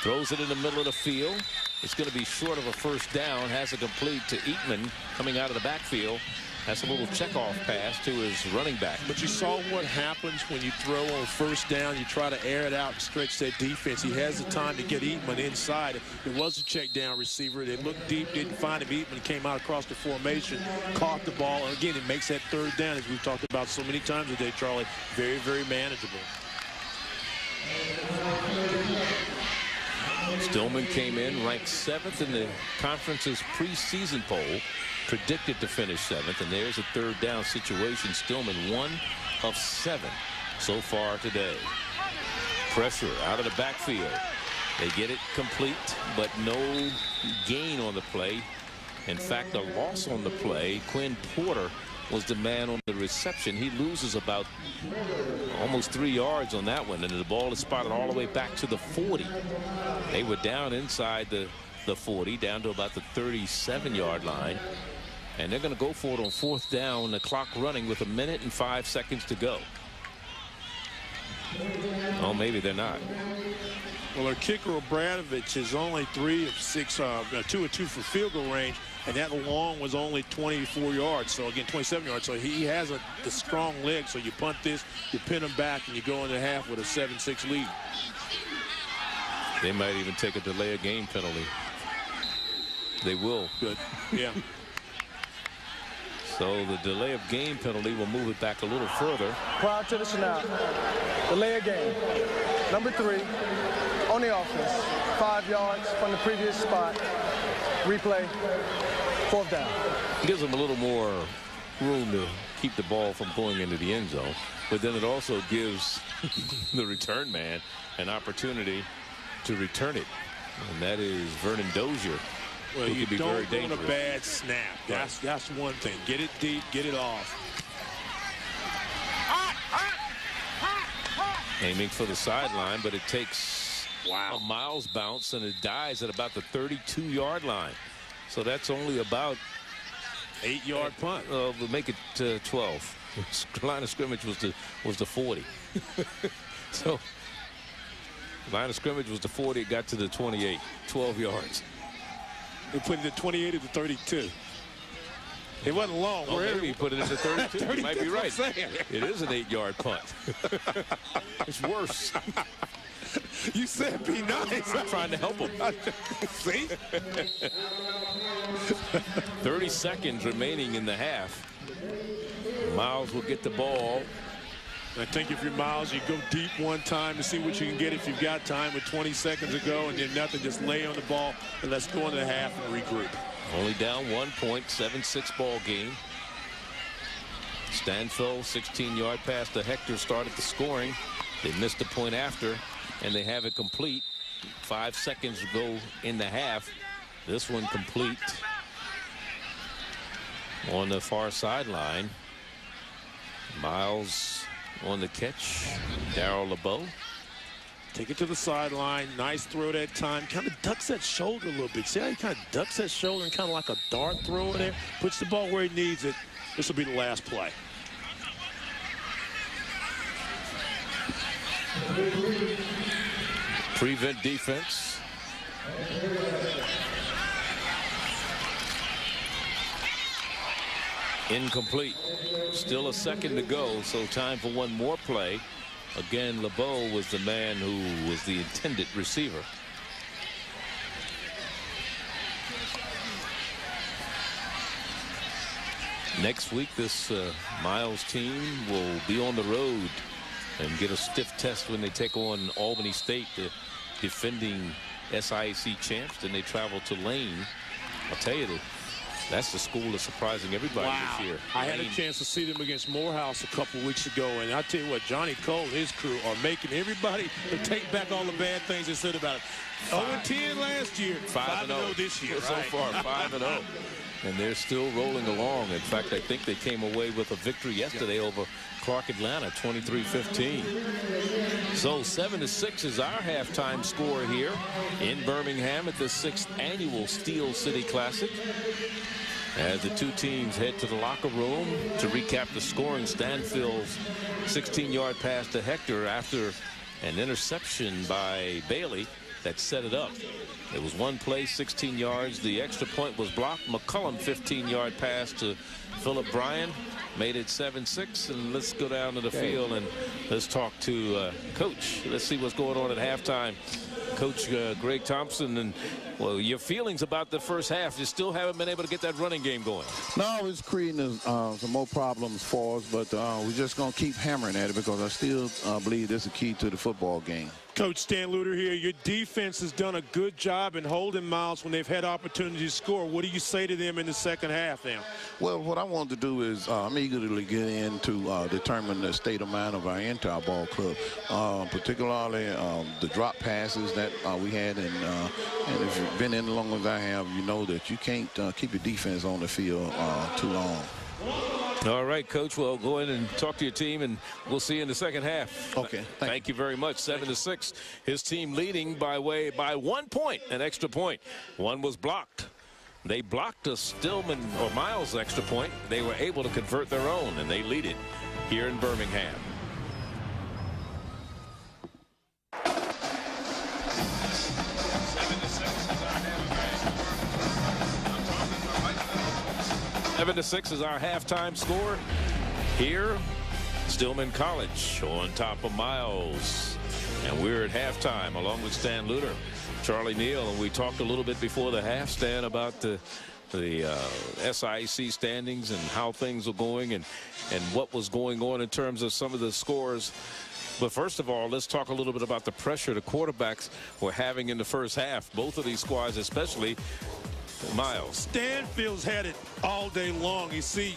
S1: Throws it in the middle of the field. It's going to be short of a first down. Has it complete to Eatman coming out of the backfield. That's a little checkoff pass to his running back.
S2: But you saw what happens when you throw on first down. You try to air it out and stretch that defense. He has the time to get Eatman inside. It was a check down receiver. They looked deep, didn't find him. Eatman came out across the formation, caught the ball. And again, it makes that third down, as we've talked about so many times today, Charlie, very, very manageable.
S1: Stillman came in ranked 7th in the conference's preseason poll, predicted to finish 7th, and there's a third down situation. Stillman 1 of 7 so far today. Pressure out of the backfield. They get it complete, but no gain on the play. In fact, a loss on the play. Quinn Porter was the man on the reception. He loses about almost 3 yards on that one, and the ball is spotted all the way back to the 40. They were down inside the 40, down to about the 37-yard line, and they're going to go for it on 4th down. The clock running with 1 minute and 5 seconds to go. Oh, maybe they're not.
S2: Well, our kicker Obradovich is only 3 of 6, 2 of 2 for field goal range, and that long was only 24 yards. So again, 27 yards. So he has the strong leg. So you punt this, you pin him back, and you go into half with a 7-6 lead.
S1: They might even take a delay of game penalty. They will.
S2: Good. Yeah.
S1: So the delay of game penalty will move it back a little further.
S4: Prior to the snap, delay of game. Number 3 on the offense. 5 yards from the previous spot. Replay. 4th down.
S1: Gives them a little more room to keep the ball from going into the end zone. But then it also gives the return man an opportunity to return it. And that is Vernon Dozier.
S2: Well, you
S1: be
S2: don't
S1: very
S2: want a bad snap. That's one thing. Get it deep, get it off.
S1: Aiming for the sideline, but it takes a Miles bounce, and it dies at about the 32-yard line. So that's only about
S2: 8-yard punt.
S1: We'll make it 12. Line of scrimmage was the 40. So line of scrimmage was the 40. It got to the 28. 12 yards.
S2: They put it at 28 to 32. It wasn't long.
S1: Oh, maybe he put it at the 32. You might be right. It is an 8-yard punt. It's worse.
S2: You said be nice.
S1: I'm trying to help him.
S2: See?
S1: 30 seconds remaining in the half. Miles will get the ball.
S2: I think if you're Miles, you go deep one time to see what you can get if you've got time with 20 seconds to go, and then nothing, just lay on the ball and let's go into the half and regroup.
S1: Only down 1 point, 7-6 ball game. Stanfield, 16-yard pass to Hector started the scoring. They missed the point after, and they have it complete. 5 seconds to go in the half. This one complete on the far sideline. Miles on the catch. Darryl LeBeau.
S2: Take it to the sideline. Nice throw that time. Kind of ducks that shoulder a little bit. See how he kind of ducks that shoulder and kind of like a dart throw in there? Puts the ball where he needs it. This will be the last play.
S1: Prevent defense. Incomplete. Still a second to go, so time for one more play. Again, LeBeau was the man who was the intended receiver. Next week, this Miles team will be on the road and get a stiff test when they take on Albany State, the defending SIAC champs. Then they travel to Lane. I'll tell you, that's the school that's surprising everybody this year.
S2: I had a chance to see them against Morehouse a couple weeks ago, and I'll tell you what, Johnny Cole and his crew are making everybody take back all the bad things they said about it. 0-10 last year, 5-0 this year.
S1: So far, 5-0. And they're still rolling along. In fact, I think they came away with a victory yesterday over Clark Atlanta, 23-15. So 7-6 is our halftime score here in Birmingham at the 6th annual Steel City Classic. As the two teams head to the locker room to recap the scoring, Stanfield's 16-yard pass to Hector after an interception by Bailey that set it up. It was one play, 16 yards. The extra point was blocked. McCullum, 15-yard pass to Philip Bryan, made it 7-6. And let's go down to the field and let's talk to Coach. Let's see what's going on at halftime. Coach Greg Thompson, and Well, your feelings about the first half, you still haven't been able to get that running game going.
S9: No, it's creating some more problems for us, but we're just going to keep hammering at it because I still believe this is the key to the football game.
S2: Coach Stan Luter here. Your defense has done a good job in holding Miles when they've had opportunities to score. What do you say to them in the second half now?
S9: Well, what I want to do is I'm eager to get in to determine the state of mind of our entire ball club, particularly the drop passes that we had. And if you've been in as long as I have, you know that you can't keep your defense on the field too long.
S1: All right, Coach. Well, go in and talk to your team, and we'll see you in the second half.
S9: Okay.
S1: Thank you very much. 7-6. His team leading by 1 point, an extra point. One was blocked. They blocked a Stillman or Miles extra point. They were able to convert their own, and they lead it here in Birmingham. Seven to 6 is our halftime score here. Stillman College on top of Miles. And we're at halftime along with Stan Luter, Charlie Neal. And we talked a little bit before the half, Stan, about the SIAC standings and how things are going and what was going on in terms of some of the scores. But first of all, let's talk a little bit about the pressure the quarterbacks were having in the first half. Both of these squads, especially Miles.
S2: Stanfield's had it all day long. You see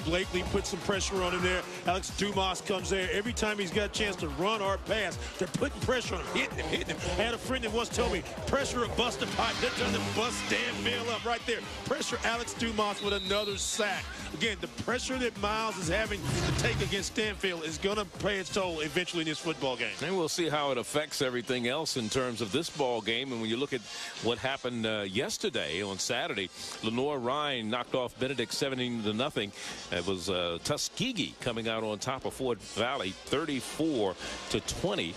S2: Blakely put some pressure on him there. Alex Dumas comes there. Every time he's got a chance to run or pass, they're putting pressure on him, hitting him. I had a friend that once told me, pressure or bust a pipe. They're trying to bust Stanfield up right there. Pressure Alex Dumas with another sack. Again, the pressure that Miles is having to take against Stanfield is going to pay its toll eventually in this football game.
S1: And we'll see how it affects everything else in terms of this ball game. And when you look at what happened yesterday on Saturday, Lenore Ryan knocked off Benedict 17-0. It was Tuskegee coming out on top of Fort Valley 34-20.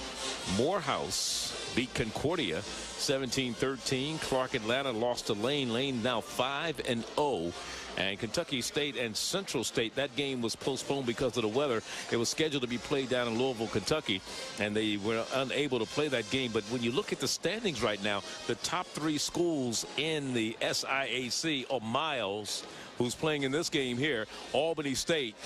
S1: Morehouse beat Concordia 17-13. Clark Atlanta lost to Lane. Lane now 5-0. And Kentucky State and Central State, that game was postponed because of the weather. It was scheduled to be played down in Louisville, Kentucky, and they were unable to play that game. But when you look at the standings right now, the top 3 schools in the SIAC are Miles, who's playing in this game here, Albany State,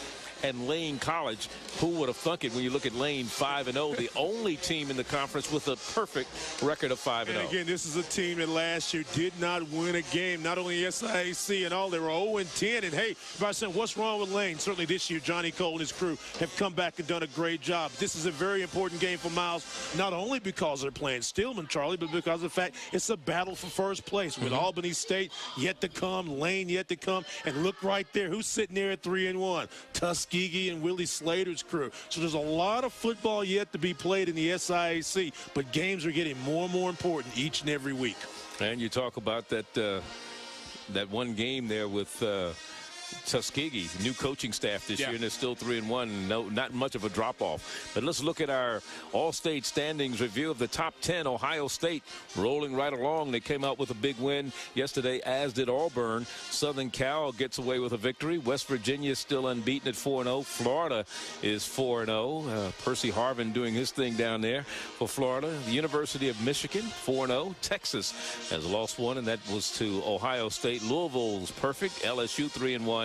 S1: and Lane College. Who would have thunk it when you look at Lane 5-0, the only team in the conference with a perfect record of 5-0.
S2: And again, this is a team that last year did not win a game, not only SIAC and all. They were 0-10. And hey, if I said, what's wrong with Lane? Certainly this year, Johnny Cole and his crew have come back and done a great job. This is a very important game for Miles, not only because they're playing Stillman, Charlie, but because of the fact it's a battle for first place with Albany State yet to come, Lane yet to come. And look right there, who's sitting there at 3-1? Tuskegee and Willie Slater's crew. So there's a lot of football yet to be played in the SIAC, but games are getting more and more important each and every week.
S1: And you talk about that one game there with Tuskegee, new coaching staff this year, and they're still 3-1. No, not much of a drop-off. But let's look at our all-state standings review of the top 10. Ohio State rolling right along. They came out with a big win yesterday, as did Auburn. Southern Cal gets away with a victory. West Virginia is still unbeaten at 4-0. Florida is 4-0. Percy Harvin doing his thing down there for Florida. The University of Michigan, 4-0. Texas has lost one, and that was to Ohio State. Louisville's perfect. LSU 3-1.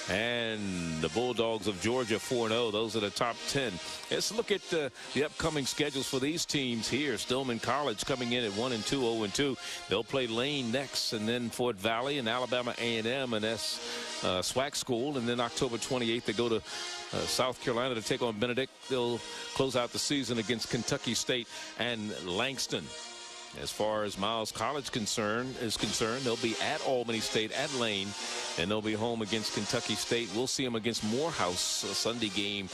S1: And the Bulldogs of Georgia 4-0. Those are the top 10. Let's look at the upcoming schedules for these teams here. Stillman College coming in at 1-2, 0-2. They'll play Lane next, and then Fort Valley and Alabama A&M, and that's SWAC school. And then October 28th, they go to South Carolina to take on Benedict. They'll close out the season against Kentucky State and Langston. As far as Miles College is concerned, they'll be at Albany State, at Lane, and they'll be home against Kentucky State. We'll see them against Morehouse, a Sunday game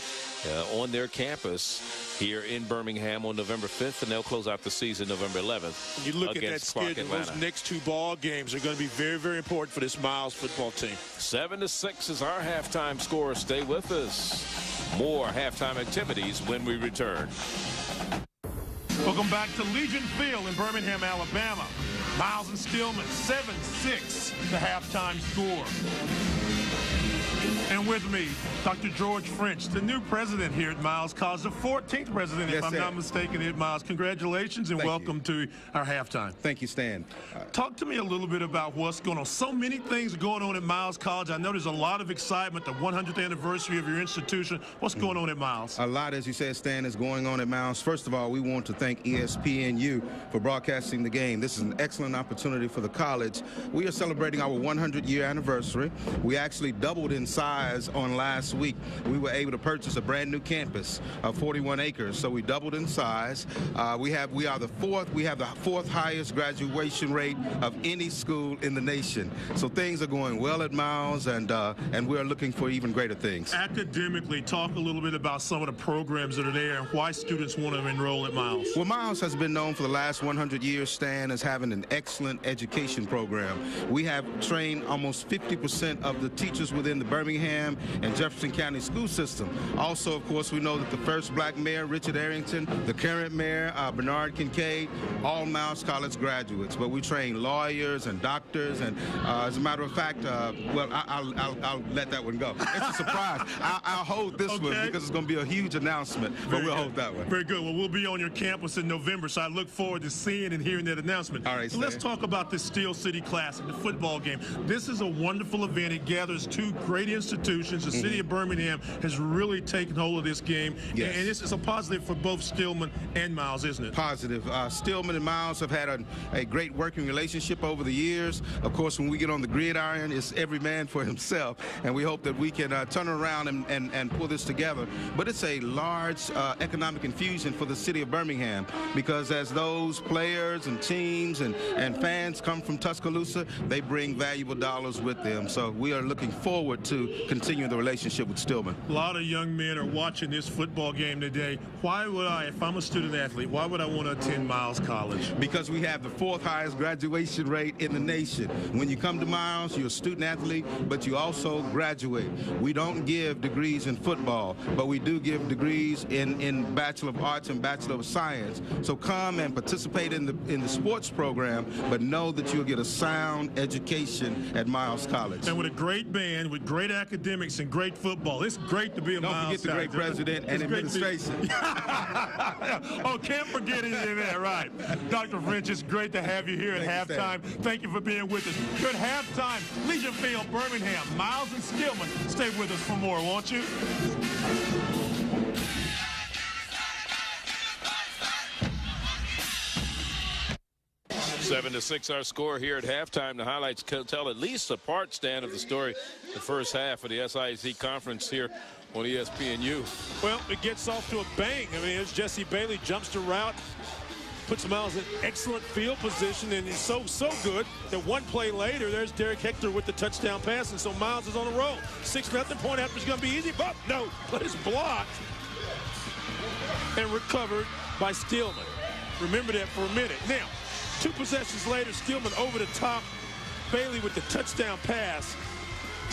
S1: on their campus here in Birmingham on November 5th, and they'll close out the season November 11th.
S2: When you look at that schedule, those next 2 ball games are going to be very, very important for this Miles football team.
S1: 7-6 is our halftime score. Stay with us. More halftime activities when we return.
S2: Welcome back to Legion Field in Birmingham, Alabama. Miles and Stillman, 7-6, the halftime score. And
S3: And with me, Dr. George French, the new president here at Miles College, the 14th president, if I'm not mistaken, at Miles. Congratulations and welcome to our halftime.
S10: Thank you, Stan.
S3: Talk to me a little bit about what's going on. So many things are going on at Miles College. I know there's a lot of excitement, the 100th anniversary of your institution. What's going on at Miles?
S10: A lot, as you said, Stan, is going on at Miles. First of all, we want to thank ESPNU for broadcasting the game. This is an excellent opportunity for the college. We are celebrating our 100-year anniversary. We actually doubled in size on last week. We were able to purchase a brand new campus of 41 acres, so we doubled in size. We have the fourth highest graduation rate of any school in the nation. So things are going well at Miles, and we're looking for even greater things.
S3: Academically, talk a little bit about some of the programs that are there and why students want to enroll at Miles.
S10: Well, Miles has been known for the last 100 years, Stan, as having an excellent education program. We have trained almost 50% of the teachers within the Birmingham and Jefferson County school system. Also, of course, we know that the first black mayor, Richard Arrington, the current mayor, Bernard Kincaid, all Miles College graduates. But we train lawyers and doctors, and as a matter of fact, well, I'll let that one go. It's a surprise. I'll hold this one because it's going to be a huge announcement, but we'll hold that one.
S3: Very good. Well, we'll be on your campus in November, so I look forward to seeing and hearing that announcement.
S10: All right,
S3: so let's talk about the Steel City Classic, the football game. This is a wonderful event. It gathers two great institutions. The city of Birmingham has really taken hold of this game, and it's a positive for both Stillman and Miles, isn't it?
S10: Positive. Stillman and Miles have had a great working relationship over the years. Of course, when we get on the gridiron, it's every man for himself, and we hope that we can turn around and pull this together. But it's a large economic infusion for the city of Birmingham, because as those players and teams and fans come from Tuscaloosa, they bring valuable dollars with them. So we are looking forward to continuing the relationship with Stillman.
S3: A lot of young men are watching this football game today. Why would I, if I'm a student athlete, why would I want to attend Miles College?
S10: Because we have the fourth highest graduation rate in the nation. When you come to Miles, you're a student athlete, but you also graduate. We don't give degrees in football, but we do give degrees in Bachelor of Arts and Bachelor of Science. So come and participate in the sports program, but know that you'll get a sound education at Miles College.
S3: And with a great band, with great academics and great football, it's great to be a Miles College.
S10: Don't forget the great president and administration.
S3: Oh, can't forget any of that, right. Dr. French, it's great to have you here at halftime. Thank you for being with us. Good halftime. Legion Field, Birmingham. Miles and Stillman, stay with us for more, won't you? 7-6 our score here at halftime. The highlights tell at least a part, Stan, of the story the first half of the SIC conference here on ESPNU. Well, it gets off to a bang. I mean, there's Jesse Bailey, jumps the route, puts Miles in excellent field position, and it's so good that one play later, there's Derek Hector with the touchdown pass, and so Miles is on a roll. 6-0 point after is going to be easy, but no, but it's blocked and recovered by Stillman. Remember that for a minute. Now, 2 possessions later, Stillman over the top. Bailey with the touchdown pass.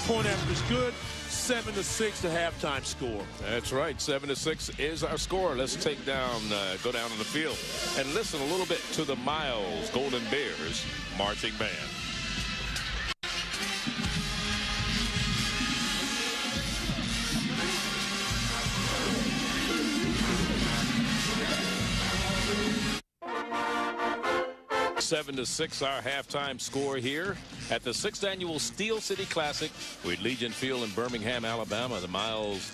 S3: Point after is good. 7-6 the halftime score. That's right. 7-6 is our score. Let's go down on the field and listen a little bit to the Miles Golden Bears marching band. Seven to 6 our halftime score here at the 6th annual Steel City Classic with Legion Field in Birmingham, Alabama. The Miles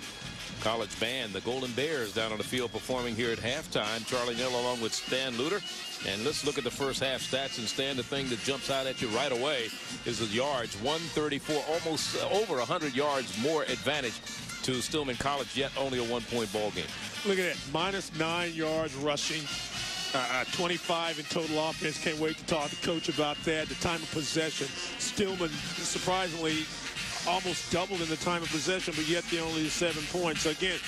S3: College Band, the Golden Bears, down on the field performing here at halftime. Charlie Neal along with Stan Luter. And let's look at the first half stats. And Stan, the thing that jumps out at you right away is the yards. 134, almost over 100 yards more advantage to Stillman College, yet only a 1-point ball game. Look at that, -9 yards rushing. 25 in total offense. Can't wait to talk to Coach about that. The time of possession, Stillman surprisingly almost doubled in the time of possession, but yet they only 7 points. So again,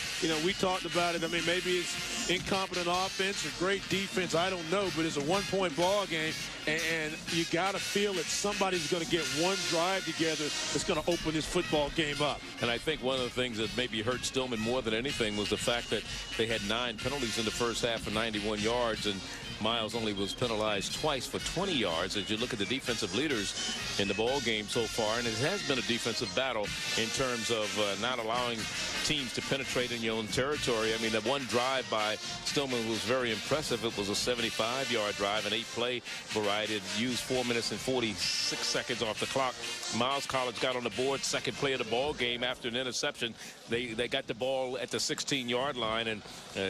S3: we talked about it. I mean, maybe it's incompetent offense or great defense. I don't know, but it's a 1-point ball game, and you got to feel that somebody's going to get one drive together that's going to open this football game up. And I think one of the things that maybe hurt Stillman more than anything was the fact that they had 9 penalties in the first half of 91 yards, and
S1: Miles only was penalized twice for 20 yards. As you look at the defensive leaders in the ball game so far, and it has been a defensive battle in terms of not allowing teams to penetrate in your own territory. I mean, the one drive by Stillman was very impressive. It was a 75-yard drive, an 8-play variety. It used 4 minutes and 46 seconds off the clock. Miles College got on the board, second play of the ball game after an interception. They got the ball at the 16-yard line, and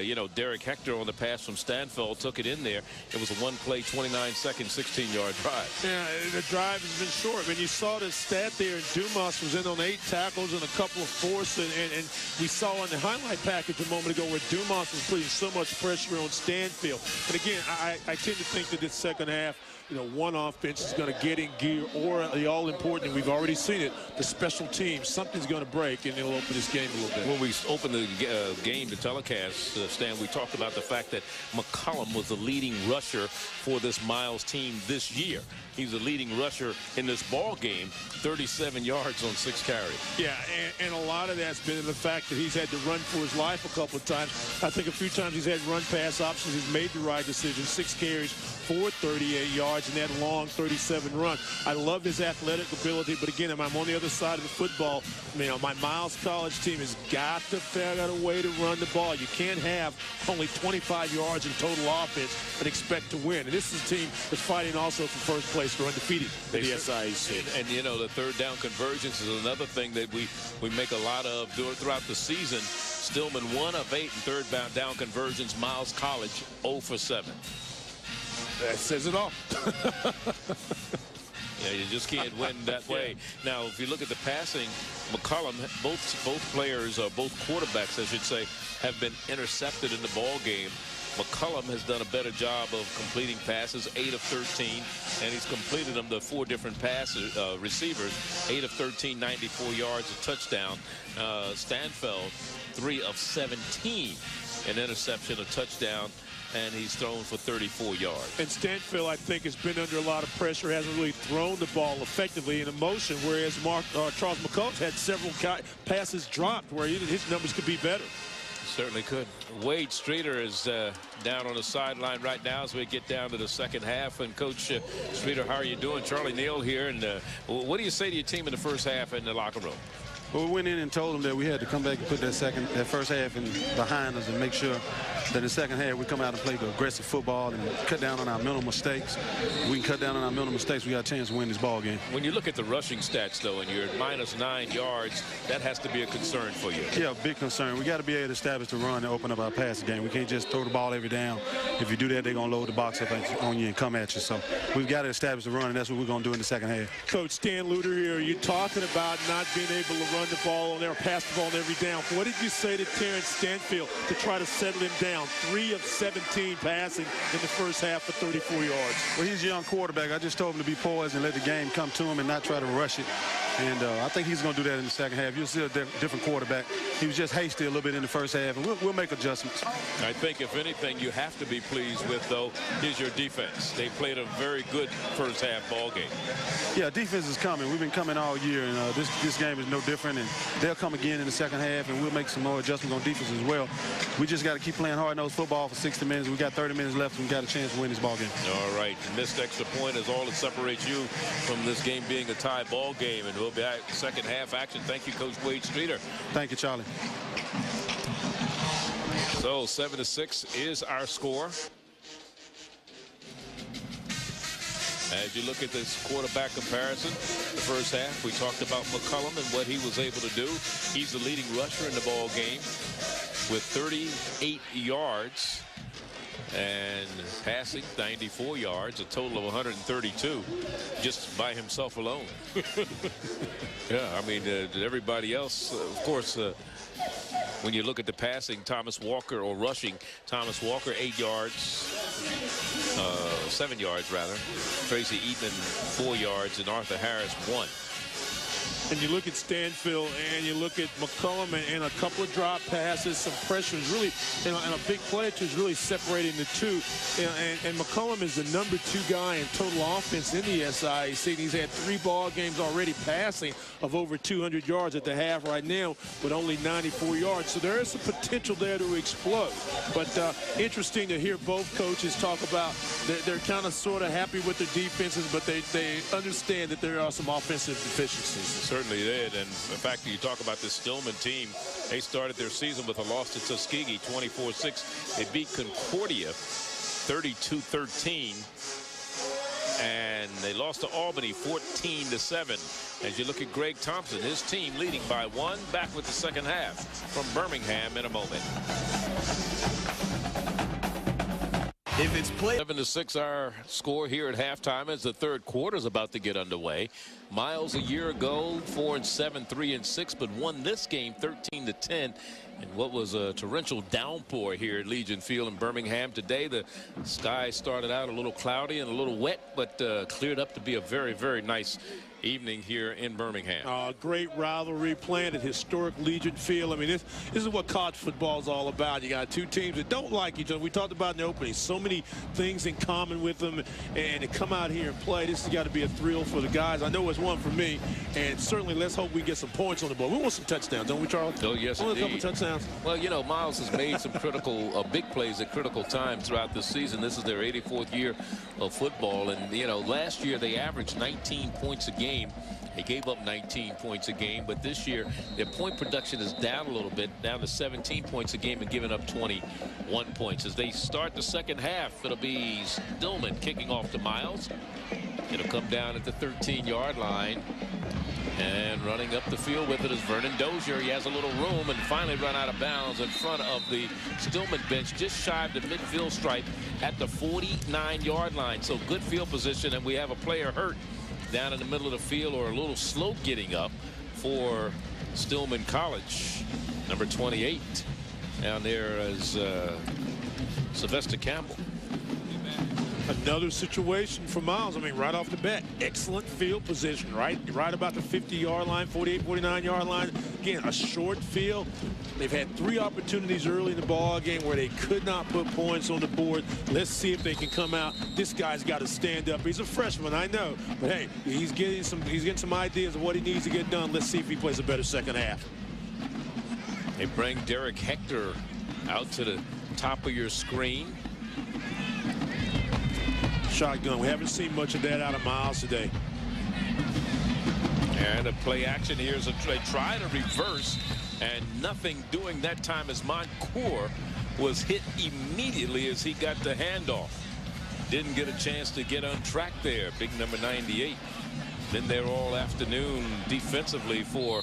S1: you know, Derek Hector on the pass from Stanfield took it in there. It was a one-play, 29-second, 16-yard drive.
S2: Yeah, the drive has been short. I mean, you saw the stat there, and Dumas was in on 8 tackles and a couple of forced, and we saw on the highlight package a moment ago where Dumas was putting so much pressure on Stanfield. And again, I tend to think that this second half, you know, one offense is going to get in gear, or the all-important, and we've already seen it, the special teams, something's going to break, and it'll open this game a little bit.
S1: When we opened the game, the telecast, Stan, we talked about the fact that McCollum was the leading rusher for this Miles team this year. He's the leading rusher in this ball game, 37 yards on 6 carries.
S2: Yeah, and a lot of that's been in the fact that he's had to run for his life a couple of times. I think a few times he's had run-pass options. He's made the right decision. 6 carries for 38 yards in that long 37 run. I love his athletic ability, but again, I'm on the other side of the football. You know, my Miles College team has got to figure out a way to run the ball. You can't have only 25 yards in total offense and expect to win. And this is a team that's fighting also for first place for undefeated in the SIAC.
S1: And you know, the third down conversions is another thing that we make a lot of throughout the season. Stillman 1 of 8 in third down conversions. Miles College 0 for 7.
S2: That says it all.
S1: Yeah, you just can't win that way. Now, if you look at the passing, McCollum, both players, or both quarterbacks, I should say, have been intercepted in the ball game. McCollum has done a better job of completing passes, 8 of 13, and he's completed them to 4 different receivers, 8 of 13, 94 yards, a touchdown. Stanfield, 3 of 17, an interception, a touchdown, and he's thrown for 34 yards.
S2: And Stanfield, I think, has been under a lot of pressure, hasn't really thrown the ball effectively in motion, whereas Charles McCullough had several passes dropped where his numbers could be better.
S1: Certainly could. Wade Streeter is down on the sideline right now as we get down to the second half. And Coach Streeter, how are you doing? Charlie Neal here. And what do you say to your team in the first half in the locker room?
S11: Well, we went in and told them that we had to come back and put that first half behind us and make sure that in the second half we come out and play aggressive football and cut down on our mental mistakes. We can cut down on our mental mistakes. We got a chance to win this ball game.
S1: When you look at the rushing stats, though, and you're at -9 yards, that has to be a concern for you.
S11: Yeah, big concern. We got to be able to establish the run and open up our passing game. We can't just throw the ball every down. If you do that, they're going to load the box up on you and come at you. So we've got to establish the run, and that's what we're going to do in the second half.
S2: Coach Stan Luter here, you're talking about not being able to run the ball on there, pass the ball on every down. What did you say to Terrence Stanfield to try to settle him down? 3 of 17 passing in the first half for 34 yards.
S11: Well, he's a young quarterback. I just told him to be poised and let the game come to him and not try to rush it. And I think he's going to do that in the second half. You'll see a different quarterback. He was just hasty a little bit in the first half, and we'll make adjustments.
S1: I think, if anything, you have to be pleased with, though, is your defense. They played a very good first half ball game.
S11: Yeah, defense is coming. We've been coming all year, and this game is no different. And they'll come again in the second half, and we'll make some more adjustments on defense as well. We just got to keep playing hard-nosed football for 60 minutes. We got 30 minutes left, and we got a chance to win this ball game.
S1: All right. Missed extra point is all that separates you from this game being a tie ball game, and we'll be back second half action. Thank you, Coach Wade Streeter.
S11: Thank you, Charlie.
S1: So 7-6 is our score. As you look at this quarterback comparison, the first half, we talked about McCollum and what he was able to do. He's the leading rusher in the ball game with 38 yards and passing 94 yards, a total of 132 just by himself alone. Yeah, I mean, everybody else, of course, when you look at the passing, Thomas Walker, or rushing, Thomas Walker 8 yards, 7 yards rather. Tracy Eatman 4 yards, and Arthur Harris 1.
S3: And you look at Stanfield and you look at McCollum and a couple of drop passes, some pressure is really, and a big play is really separating the two. And McCollum is the #2 guy in total offense in the SIAC. He's had 3 ball games already passing of over 200 yards at the half right now, but only 94 yards. So there is some potential there to explode. But interesting to hear both coaches talk about they're kind of sort of happy with their defenses, but they understand that there are some offensive deficiencies.
S1: Certainly did. And the fact that you talk about this Stillman team, they started their season with a loss to Tuskegee 24-6. They beat Concordia 32-13. And they lost to Albany 14-7. As you look at Greg Thompson, his team leading by 1, back with the second half from Birmingham in a moment.
S7: If it's played
S1: 7-6 our score here at halftime as the third quarter is about to get underway. Miles a year ago 4-7, 3-6, but won this game 13-10. And what was a torrential downpour here at Legion Field in Birmingham today. The sky started out a little cloudy and a little wet, but cleared up to be a very, very nice evening here in Birmingham.
S3: Great rivalry playing at historic Legion Field. I mean, this is what college football is all about. You got two teams that don't like each other. We talked about in the opening, so many things in common with them, and to come out here and play, this has got to be a thrill for the guys. I know it's one for me, and certainly let's hope we get some points on the board. We want some touchdowns, don't we, Charles?
S1: Oh, yes,
S3: indeed. A couple touchdowns.
S1: Well, you know, Miles has made some critical, big plays at critical times throughout the season. This is their 84th year of football, and, you know, last year they averaged 19 points a game. They gave up 19 points a game, but this year their point production is down a little bit, down to 17 points a game and giving up 21 points. As they start the second half, it'll be Stillman kicking off to Miles. It'll come down at the 13-yard line. And running up the field with it is Vernon Dozier. He has a little room and finally run out of bounds in front of the Stillman bench, just shy of the midfield stripe at the 49-yard line. So good field position, and we have a player hurt down in the middle of the field, or a little slope getting up for Stillman College. Number 28 down there is Sylvester Campbell.
S3: Another situation for Miles. I mean, right off the bat, excellent field position, right about the 50-yard line, 48, 49-yard line. Again, a short field. They've had 3 opportunities early in the ball game where they could not put points on the board. Let's see if they can come out. This guy's got to stand up. He's a freshman, I know, but hey, he's getting some ideas of what he needs to get done. Let's see if he plays a better second half.
S1: They bring Derek Hector out to the top of your screen.
S3: Shotgun. We haven't seen much of that out of Miles today.
S1: And a play action here is they try to reverse, and nothing doing that time as Moncourt was hit immediately as he got the handoff. Didn't get a chance to get on track there. Big number 98. Been there all afternoon defensively for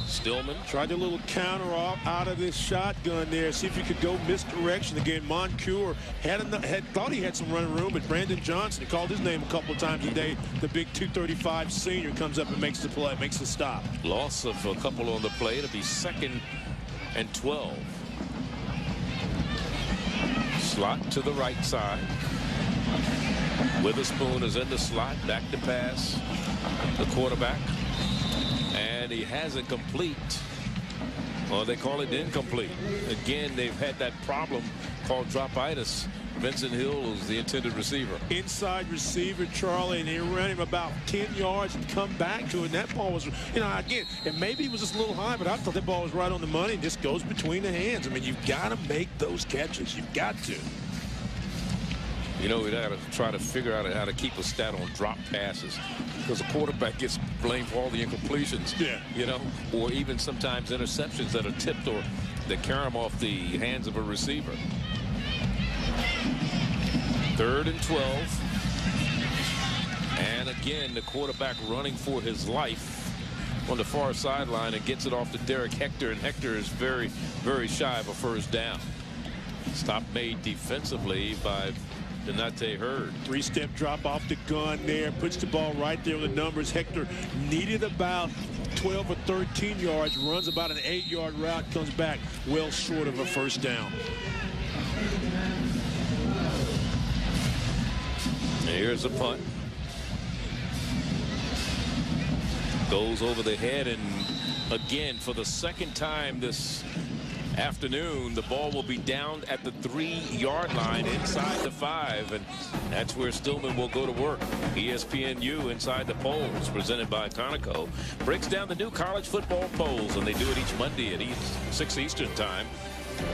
S1: Stillman.
S3: Tried a little counter off out of this shotgun there. See if he could go misdirection. Again, Moncourt thought he had some running room, but Brandon Johnson, he called his name a couple of times today. The big 235 senior comes up and makes the play, makes the stop.
S1: Loss of a couple on the play. It'll be 2nd and 12. Slot to the right side. Witherspoon is in the slot. Back to pass. The quarterback. And he has it complete. Well, they call it incomplete. Again, they've had that problem called drop-itis. Vincent Hill is the intended receiver.
S3: Inside receiver, Charlie, and he ran him about 10 yards and come back to it. And that ball was, you know, again, and maybe it was just a little high, but I thought that ball was right on the money and just goes between the hands. I mean, you've got to make those catches. You've got to.
S1: You know, we got to try to figure out how to keep a stat on drop passes, because the quarterback gets blamed for all the incompletions.
S3: Yeah.
S1: You know, or even sometimes interceptions that are tipped or that carry them off the hands of a receiver. 3rd and 12. And again, the quarterback running for his life on the far sideline and gets it off to Derek Hector, and Hector is very, very shy of a first down. Stop made defensively by Donate Hurd.
S3: 3-step drop off the gun there, puts the ball right there on the numbers. Hector needed about 12 or 13 yards, runs about an 8-yard route, comes back well short of a first down.
S1: Here's a punt. goes over the head, and again, for the second time this afternoon, the ball will be down at the 3-yard line inside the 5, and that's where Stillman will go to work. ESPNU Inside the Polls, presented by Conoco, breaks down the new college football polls, and they do it each Monday at 6 Eastern time.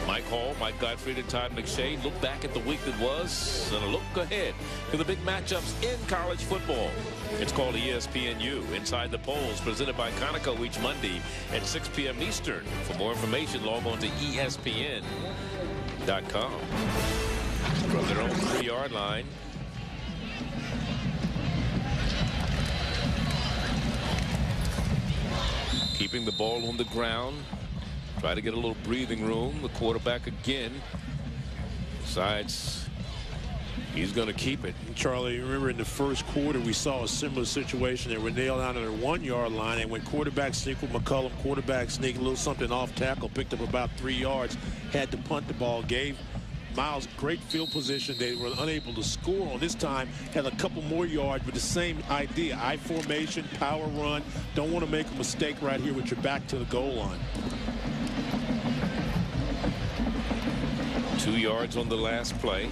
S1: Mike Hall, Mike Gottfried, and Todd McShay look back at the week that was and a look ahead to the big matchups in college football. It's called ESPNU Inside the Polls, presented by Conoco each Monday at 6 p.m. Eastern. For more information, log on to ESPN.com. From their own 3-yard line, keeping the ball on the ground. Try to get a little breathing room. The quarterback again decides he's going to keep it.
S2: Charlie, remember in the first quarter we saw a similar situation. They were nailed down at their 1-yard line, and when quarterback sneak with McCullum, quarterback sneak, a little something off tackle, picked up about 3 yards, had to punt the ball, gave Miles great field position. They were unable to score on. This time had a couple more yards with the same idea. I formation, power run. Don't want to make a mistake right here with your back to the goal line.
S1: 2 yards on the last play.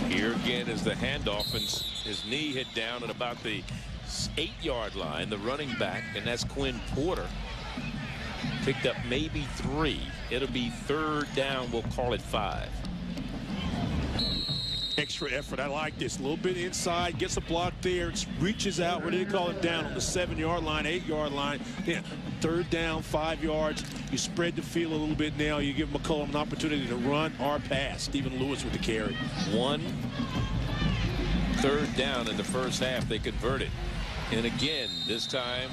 S1: Here again is the handoff, and his knee hit down at about the 8-yard line, the running back, and that's Quinn Porter. Picked up maybe 3. It'll be 3rd down. We'll call it 5.
S2: Extra effort. I like this. A little bit inside, gets a block there, reaches out. Where did they call it down? On the 7-yard line, 8-yard line. Then 3rd down, 5 yards. You spread the field a little bit now. You give McCullum an opportunity to run or pass. Stephen Lewis with the carry. 1
S1: 3rd down in the first half. They converted. And again, this time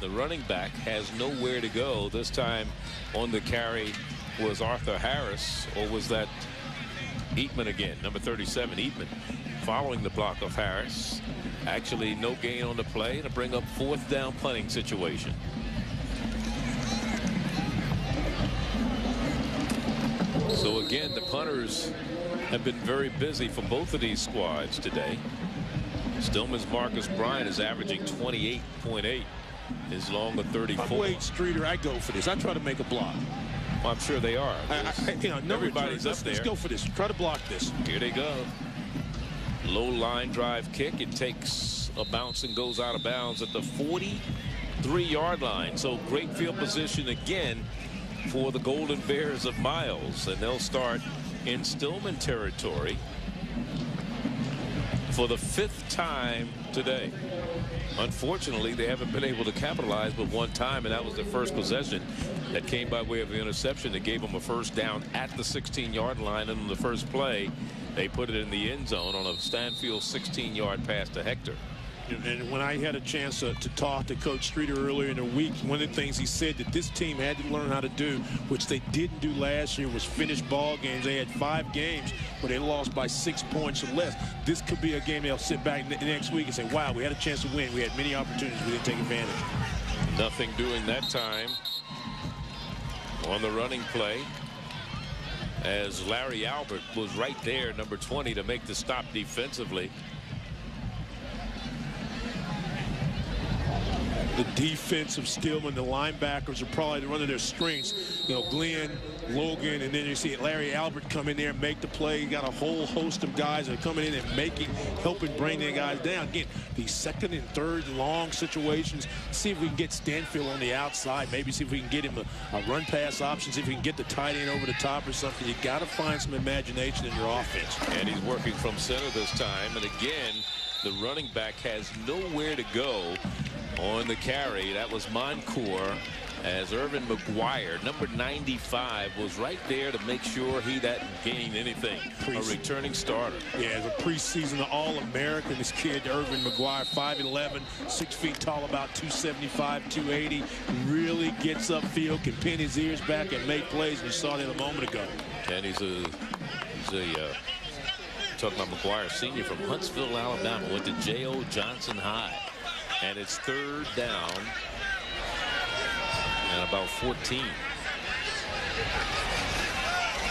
S1: the running back has nowhere to go. This time on the carry was Arthur Harris, or was that Eatman again? Number 37, Eatman, following the block of Harris. Actually, no gain on the play to bring up 4th down punting situation. So again, the punters have been very busy for both of these squads today. Stillman's Marcus Bryant is averaging 28.8. His long of 34.
S2: If I'm Wade Streeter, I go for this. I try to make a block.
S1: Well, I'm sure they are.
S2: No
S1: everybody's
S2: return.
S1: up there.
S2: Let's go for this. Try to block this.
S1: Here they go. Low line drive kick. It takes a bounce and goes out of bounds at the 43-yard line. So great field position again for the Golden Bears of Miles. And they'll start in Stillman territory for the 5th time today. Unfortunately, they haven't been able to capitalize but one time, and that was their first possession. That came by way of the interception that gave them a 1st down at the 16-yard line. And on the first play, they put it in the end zone on a Stanfield 16-yard pass to Hector.
S2: And when I had a chance to talk to Coach Streeter earlier in the week, one of the things he said that this team had to learn how to do, which they didn't do last year, was finish ball games. They had 5 games where they lost by 6 points or less. This could be a game they'll sit back next week and say, wow, we had a chance to win. We had many opportunities. We didn't take advantage.
S1: Nothing doing that time on the running play, as Larry Albert was right there, number 20, to make the stop defensively.
S2: The defense of Stillman, the linebackers are probably one of their strengths. You know, Glenn, Logan, and then you see Larry Albert come in there and make the play. You got a whole host of guys that are coming in and helping bring their guys down. Again, these 2nd and 3rd long situations. See if we can get Stanfield on the outside. Maybe see if we can get him a run pass option. See if we can get the tight end over the top or something. You got to find some imagination in your offense.
S1: And he's working from center this time. And again, the running back has nowhere to go on the carry. That was Moncourt, as Irvin McGuire, number 95, was right there to make sure he didn't gain anything. A returning starter.
S2: Yeah, as a preseason All-American, this kid, Irvin McGuire, 5'11", 6 feet tall, about 275, 280. Really gets upfield, can pin his ears back and make plays. We saw that a moment ago.
S1: And he's a talking about McGuire, senior from Huntsville, Alabama, went to J.O. Johnson High. And it's 3rd down and about 14.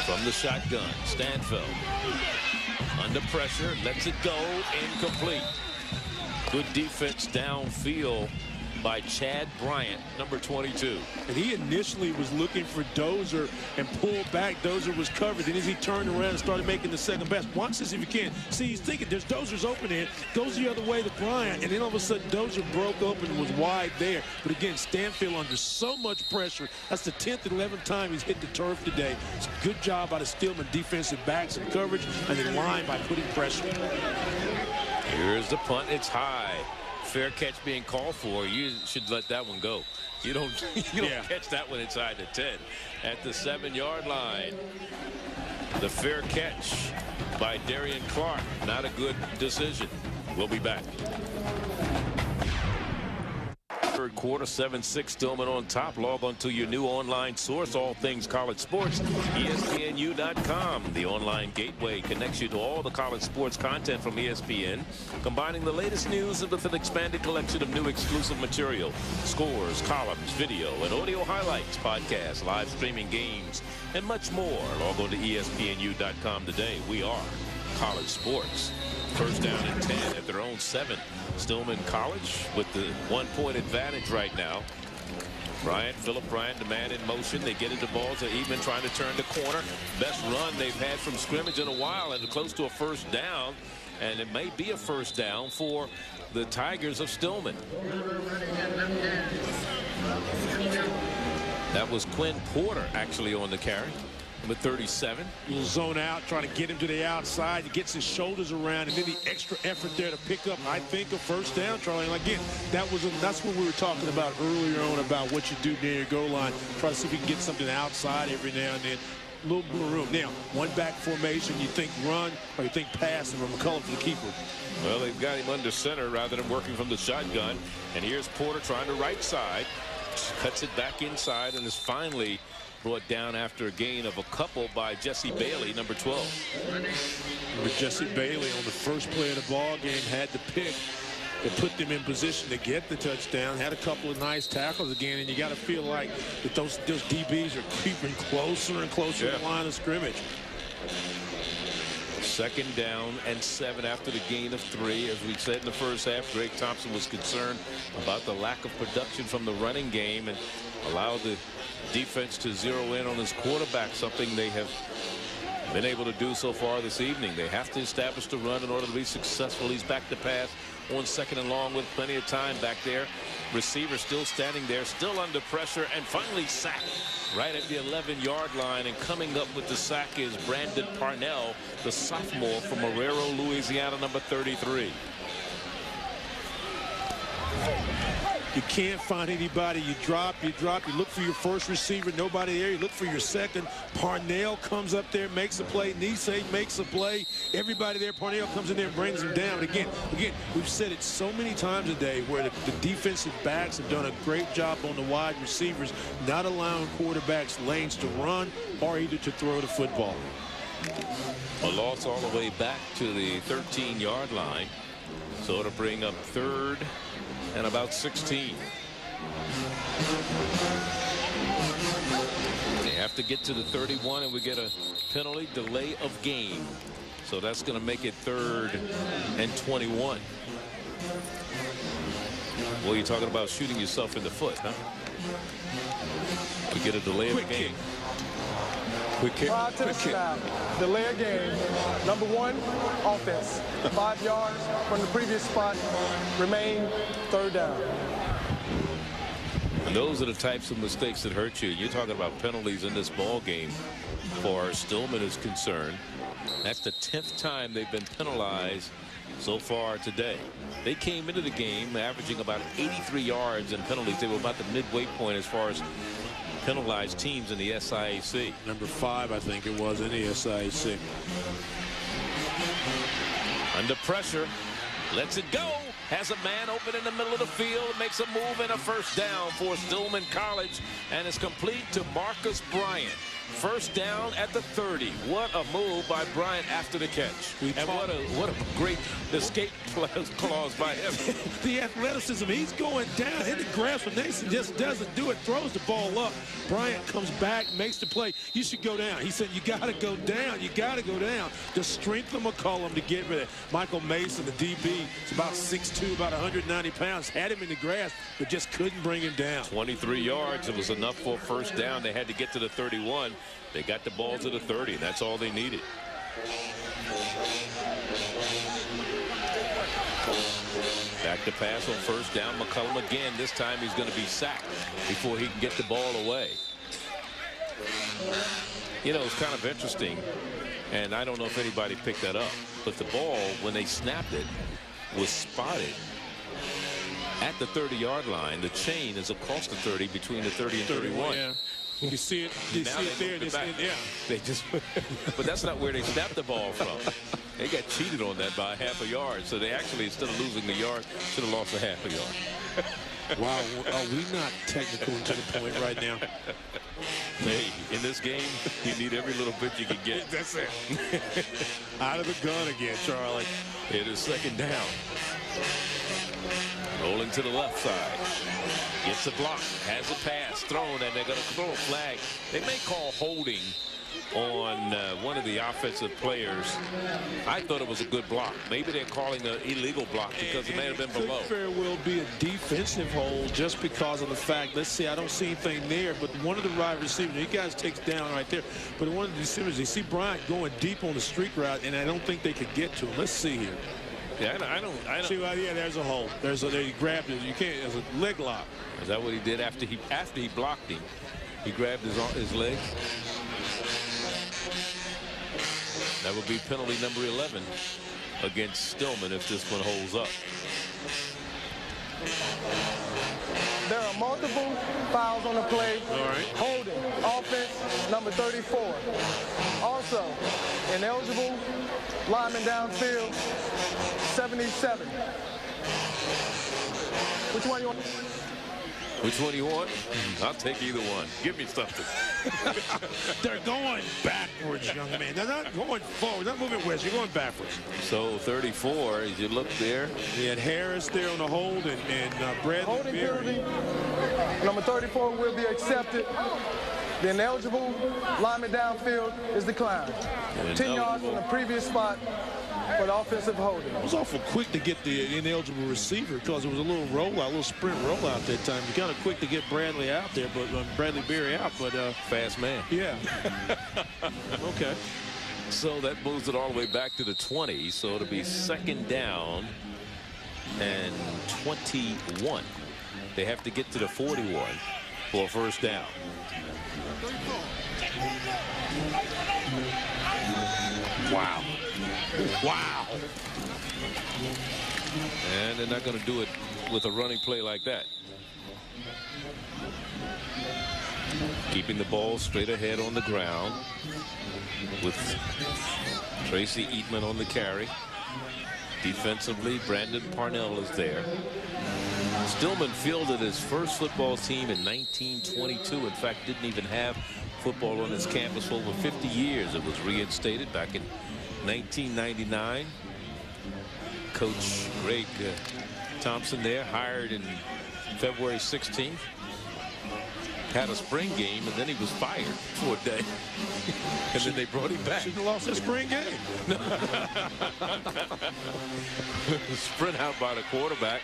S1: From the shotgun, Stanfield under pressure, lets it go, incomplete. Good defense downfield by Chad Bryant, number 22.
S3: And he initially was looking for Dozier and pulled back. Dozier was covered. Then as he turned around and started making the second pass, watch this if you can. See, he's thinking there's Dozier's open there. Goes the other way to Bryant, and then all of a sudden Dozier broke open and was wide there. But again, Stanfield under so much pressure. That's the 10th and 11th time he's hit the turf today. It's a good job by the Stillman defensive backs and coverage, and then line by putting pressure.
S1: Here's the punt. It's high. Fair catch being called for. You should let that one go. You don't catch that one inside the 10. At the 7-yard line, the fair catch by Darian Clark. Not a good decision. We'll be back. Third quarter, 7-6, Stillman on top. Log on to your new online source, all things college sports, ESPNU.com. The online gateway connects you to all the college sports content from ESPN, combining the latest news with an expanded collection of new exclusive material, scores, columns, video, and audio highlights, podcasts, live streaming games, and much more. Log on to ESPNU.com today. We are college sports. First down and 10 at their own 7. Stillman College with the 1-point advantage right now. Philip Bryant, the man in motion. They get into balls. They're even trying to turn the corner. Best run they've had from scrimmage in a while, and close to a first down. And it may be a first down for the Tigers of Stillman. That was Quinn Porter actually on the carry. Number 37.
S3: Little zone out, trying to get him to the outside. He gets his shoulders around, and then the extra effort there to pick up, I think, a first down, Charlie. And again, that's what we were talking about earlier on about what you do near your goal line. Try to see if you can get something outside every now and then. A little more room. Now, one back formation, you think run or you think pass, and McCullum for the keeper.
S1: Well, they've got him under center rather than working from the shotgun. And here's Porter trying to right side. Cuts it back inside and is finally brought down after a gain of a couple by Jesse Bailey, number 12.
S3: With Jesse Bailey on the first play of the ball game had the pick. It put them in position to get the touchdown. Had a couple of nice tackles again, and you got to feel like that those DBs are creeping closer and closer to the line of scrimmage.
S1: Second down and 7 after the gain of 3. As we said in the first half, Greg Thompson was concerned about the lack of production from the running game and allowed the defense to zero in on his quarterback, something they have been able to do so far this evening. They have to establish the run in order to be successful. He's back to pass on 2nd and long with plenty of time back there. Receiver still standing there, still under pressure, and finally sacked right at the 11-yard line. And coming up with the sack is Brandon Parnell, the sophomore from Marrero, Louisiana, number 33.
S3: You can't find anybody. You drop, you look for your first receiver, nobody there. You look for your second. Parnell comes up there, makes a play. Nisei makes a play. Everybody there, Parnell comes in there and brings him down. Again, we've said it so many times today where the defensive backs have done a great job on the wide receivers, not allowing quarterbacks lanes to run or either to throw the football.
S1: A loss all the way back to the 13-yard line. So it'll bring up 3rd and about 16. They have to get to the 31, and we get a penalty delay of game. So that's going to make it 3rd and 21. Well, you're talking about shooting yourself in the foot, huh? We get a delay of game. Quick kick.
S4: Prior to the snap, delay of game. Number 1, offense. 5 yards from the previous spot. Remain 3rd down.
S1: And those are the types of mistakes that hurt you. You're talking about penalties in this ball game. Far as Stillman is concerned, that's the 10th time they've been penalized so far today. They came into the game averaging about 83 yards in penalties. They were about the midway point as far as penalized teams in the SIAC.
S3: Number 5, I think it was, in the SIAC.
S1: Under pressure, lets it go. Has a man open in the middle of the field, makes a move and a first down for Stillman College, and it's complete to Marcus Bryant. First down at the 30. What a move by Bryant after the catch. And what a great escape clause by him.
S2: The athleticism. He's going down. Hit the grass for Nason. Just doesn't do it. Throws the ball up. Bryant comes back, makes the play. You should go down. He said, you got to go down. You got to go down. The strength of McCollum to get rid of it. Michael Mason, the DB, is about 6'2", about 190 pounds. Had him in the grass, but just couldn't bring him down.
S1: 23 yards. It was enough for a first down. They had to get to the 31. They got the ball to the 30. That's all they needed. Back to pass on first down. McCollum again. This time he's going to be sacked before he can get the ball away. You know, it's kind of interesting, and I don't know if anybody picked that up, but the ball, when they snapped it, was spotted at the 30-yard line. The chain is across the 30 between the 30 and 31.
S2: Yeah. You see it, there.
S1: They just, but that's not where they snapped the ball from. They got cheated on that by half a yard. So they actually, instead of losing the yard, should have lost a half a yard.
S2: Wow, are we not technical to the point right now?
S1: Hey, in this game, you need every little bit you can get.
S2: That's it. Out of the gun again, Charlie.
S1: It is second down. Rolling to the left side. Gets a block. Has a pass thrown, and they're going to throw a flag. They may call holding on one of the offensive players. I thought it was a good block. Maybe they're calling an illegal block because it may have been below.
S2: Could very well be a defensive hold just because of the fact, let's see, I don't see anything there, but one of the wide receivers, he guys takes down right there, but one of the receivers, they see Bryant going deep on the streak route, and I don't think they could get to him. Let's see here.
S1: Yeah, I don't
S2: see. Well, yeah, there's a hole. He grabbed it. You can't. There's a leg lock.
S1: Is that what he did after he blocked him? He grabbed his leg. That would be penalty number 11 against Stillman if this one holds up.
S4: There are multiple fouls on the play.
S2: All right.
S4: Holding, offense, number 34. Also, ineligible, lineman downfield, 77. Which one you want?
S1: Which one do you want? I'll take either one. Give me something.
S2: They're going backwards, young man. They're not going forward. They're not moving west. You're going backwards.
S1: So 34, as you look there.
S2: He had Harris there on the hold, and Bradley
S4: holding
S2: Berry.
S4: penalty. Number 34 will be accepted. The ineligible lineman downfield is declined. 10 yards from the previous spot for the offensive holding.
S2: It was awful quick to get the ineligible receiver because it was a little rollout, a little sprint rollout that time. You're kind of quick to get Bradley out there, but Bradley Berry out, but
S1: fast man.
S2: Yeah. Okay.
S1: So that moves it all the way back to the 20. So it'll be second down and 21. They have to get to the 41 for a first down.
S2: Wow. Wow.
S1: And they're not going to do it with a running play like that. Keeping the ball straight ahead on the ground with Tracy Eatman on the carry. Defensively, Brandon Parnell is there. Stillman fielded his first football team in 1922. In fact, didn't even have football on his campus for over 50 years. It was reinstated back in 1999. Coach Greg Thompson there, hired in February 16th. Had a spring game, and then he was fired for a day. And then they brought him back.
S2: Shouldn't have lost that spring game.
S1: Sprint out by the quarterback.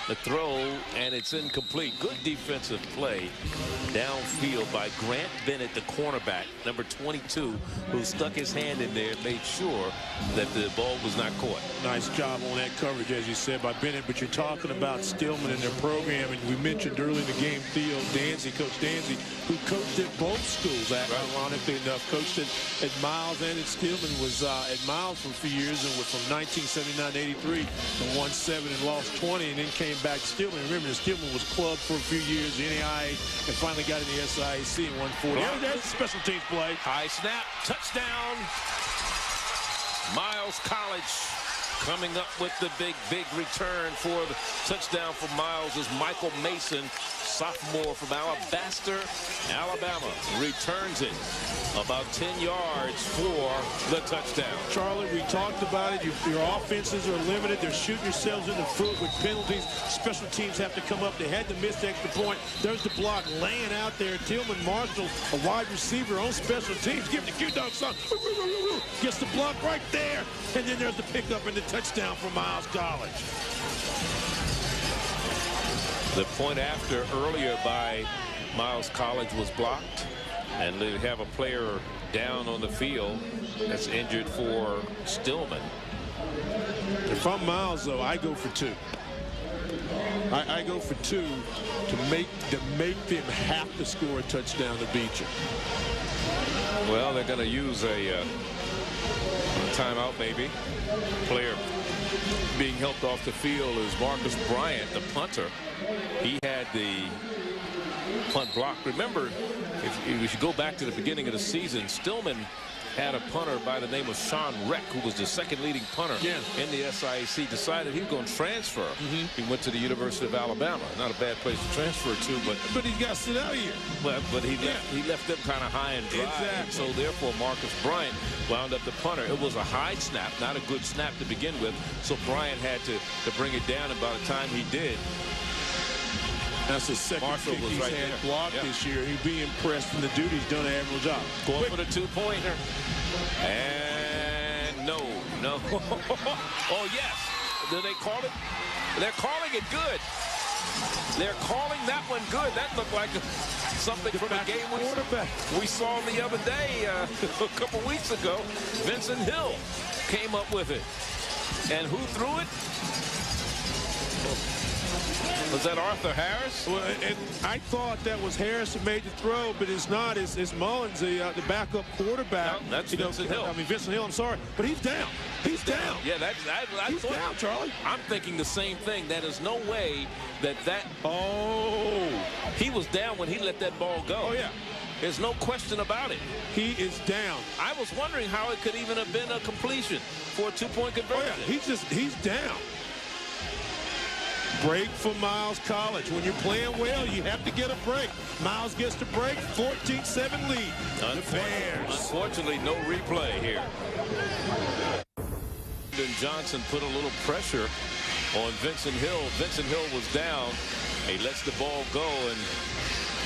S1: The throw, and it's incomplete. Good defensive play downfield by Grant Bennett, the cornerback, number 22, who stuck his hand in there and made sure that the ball was not caught.
S2: Nice job on that coverage, as you said, by Bennett. But you're talking about Stillman and their program, and we mentioned early in the game Theo Danzy, Coach Danzy, who coached at both schools, ironically enough. Coached at Miles and at Stillman, was at Miles for a few years, and from 1979 to 83, and won 7 and lost 20, and then came back to Stillman. Remember, Stillman was clubbed for a few years, the NAIA, and finally got in the SIAC and won 40. There's a special teams play.
S1: High snap, touchdown. Miles College Coming up with the big return for the touchdown for Miles is Michael Mason, sophomore from Alabaster, Alabama. Returns it about 10 yards for the touchdown.
S2: Charlie, we talked about it. Your offenses are limited. They're shooting yourselves in the foot with penalties. Special teams have to come up. They had to miss the extra point. There's the block laying out there. Tillman Marshall, a wide receiver on special teams. Give it to Q-Dog son. Gets the block right there. And then there's the pickup and the touchdown for Miles College.
S1: The point after earlier by Miles College was blocked. And they have a player down on the field that's injured for Stillman.
S2: If I'm Miles, though, I go for 2. I go for 2 to make them have to score a touchdown to beat you.
S1: Well, they're going to use a timeout, maybe. Player being helped off the field is Marcus Bryant, the punter. He had the punt block. Remember, if you should go back to the beginning of the season, Stillman had a punter by the name of Sean Reck, who was the second leading punter in the SIAC, decided he was going to transfer. He went to the University of Alabama. Not a bad place to transfer to,
S2: but he's got to sit out here.
S1: But he left them kind of high and dry.
S2: Exactly.
S1: So therefore, Marcus Bryant wound up the punter. It was a high snap, not a good snap to begin with. So Bryant had to bring it down. And by the time he did,
S2: that's the second kick he's had blocked this year. He'd be impressed, and the dude, he's done an admirable job.
S1: Going for the 2-pointer. And no. Oh, yes. Do they call it? They're calling it good. They're calling that one good. That looked like something from the game we saw the other day, a couple weeks ago. Vincent Hill came up with it. And who threw it? Was that Arthur Harris?
S2: Well, and I thought that was Harris who made the throw, but it's not. It's Mullins, the backup quarterback.
S1: No, that's Vincent Hill.
S2: I mean, Vincent Hill, I'm sorry, but he's down. He's down.
S1: Yeah,
S2: he's down, Charlie.
S1: I'm thinking the same thing. That is no way that.
S2: Oh.
S1: He was down when he let that ball go.
S2: Oh, yeah.
S1: There's no question about it.
S2: He is down.
S1: I was wondering how it could even have been a completion for a 2-point conversion.
S2: Oh, yeah. He's down. Break for Miles College. When you're playing well, you have to get a break. Miles gets the break. 14-7 lead.
S1: Unfortunately, no replay here. Johnson put a little pressure on Vincent Hill. Vincent Hill was down. He lets the ball go, and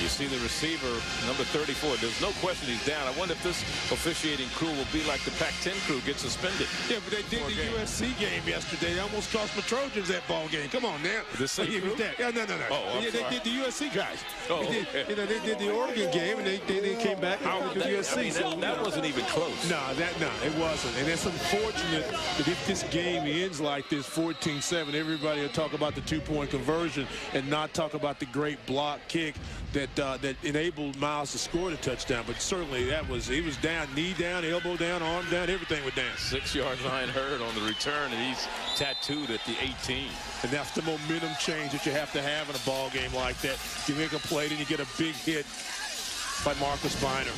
S1: you see the receiver, number 34. There's no question he's down. I wonder if this officiating crew will be like the Pac-10 crew, get suspended.
S2: Yeah, but they did the USC game yesterday. They almost cost my Trojans that ball game. Come on now.
S1: The same crew?
S2: Yeah, no.
S1: Oh,
S2: they did the USC guys.
S1: Oh,
S2: they did the Oregon game, and they came back and did the USC.
S1: I mean, that wasn't even close.
S2: No, it wasn't. And it's unfortunate that if this game ends like this, 14-7, everybody will talk about the 2-point conversion and not talk about the great block kick that enabled Miles to score the touchdown. But certainly he was down, knee down, elbow down, arm down, everything was down.
S1: 6-yard line Hurd on the return, and he's tattooed at the 18.
S2: And that's the momentum change that you have to have in a ball game like that. You make a play, and you get a big hit by Marcus Bynum.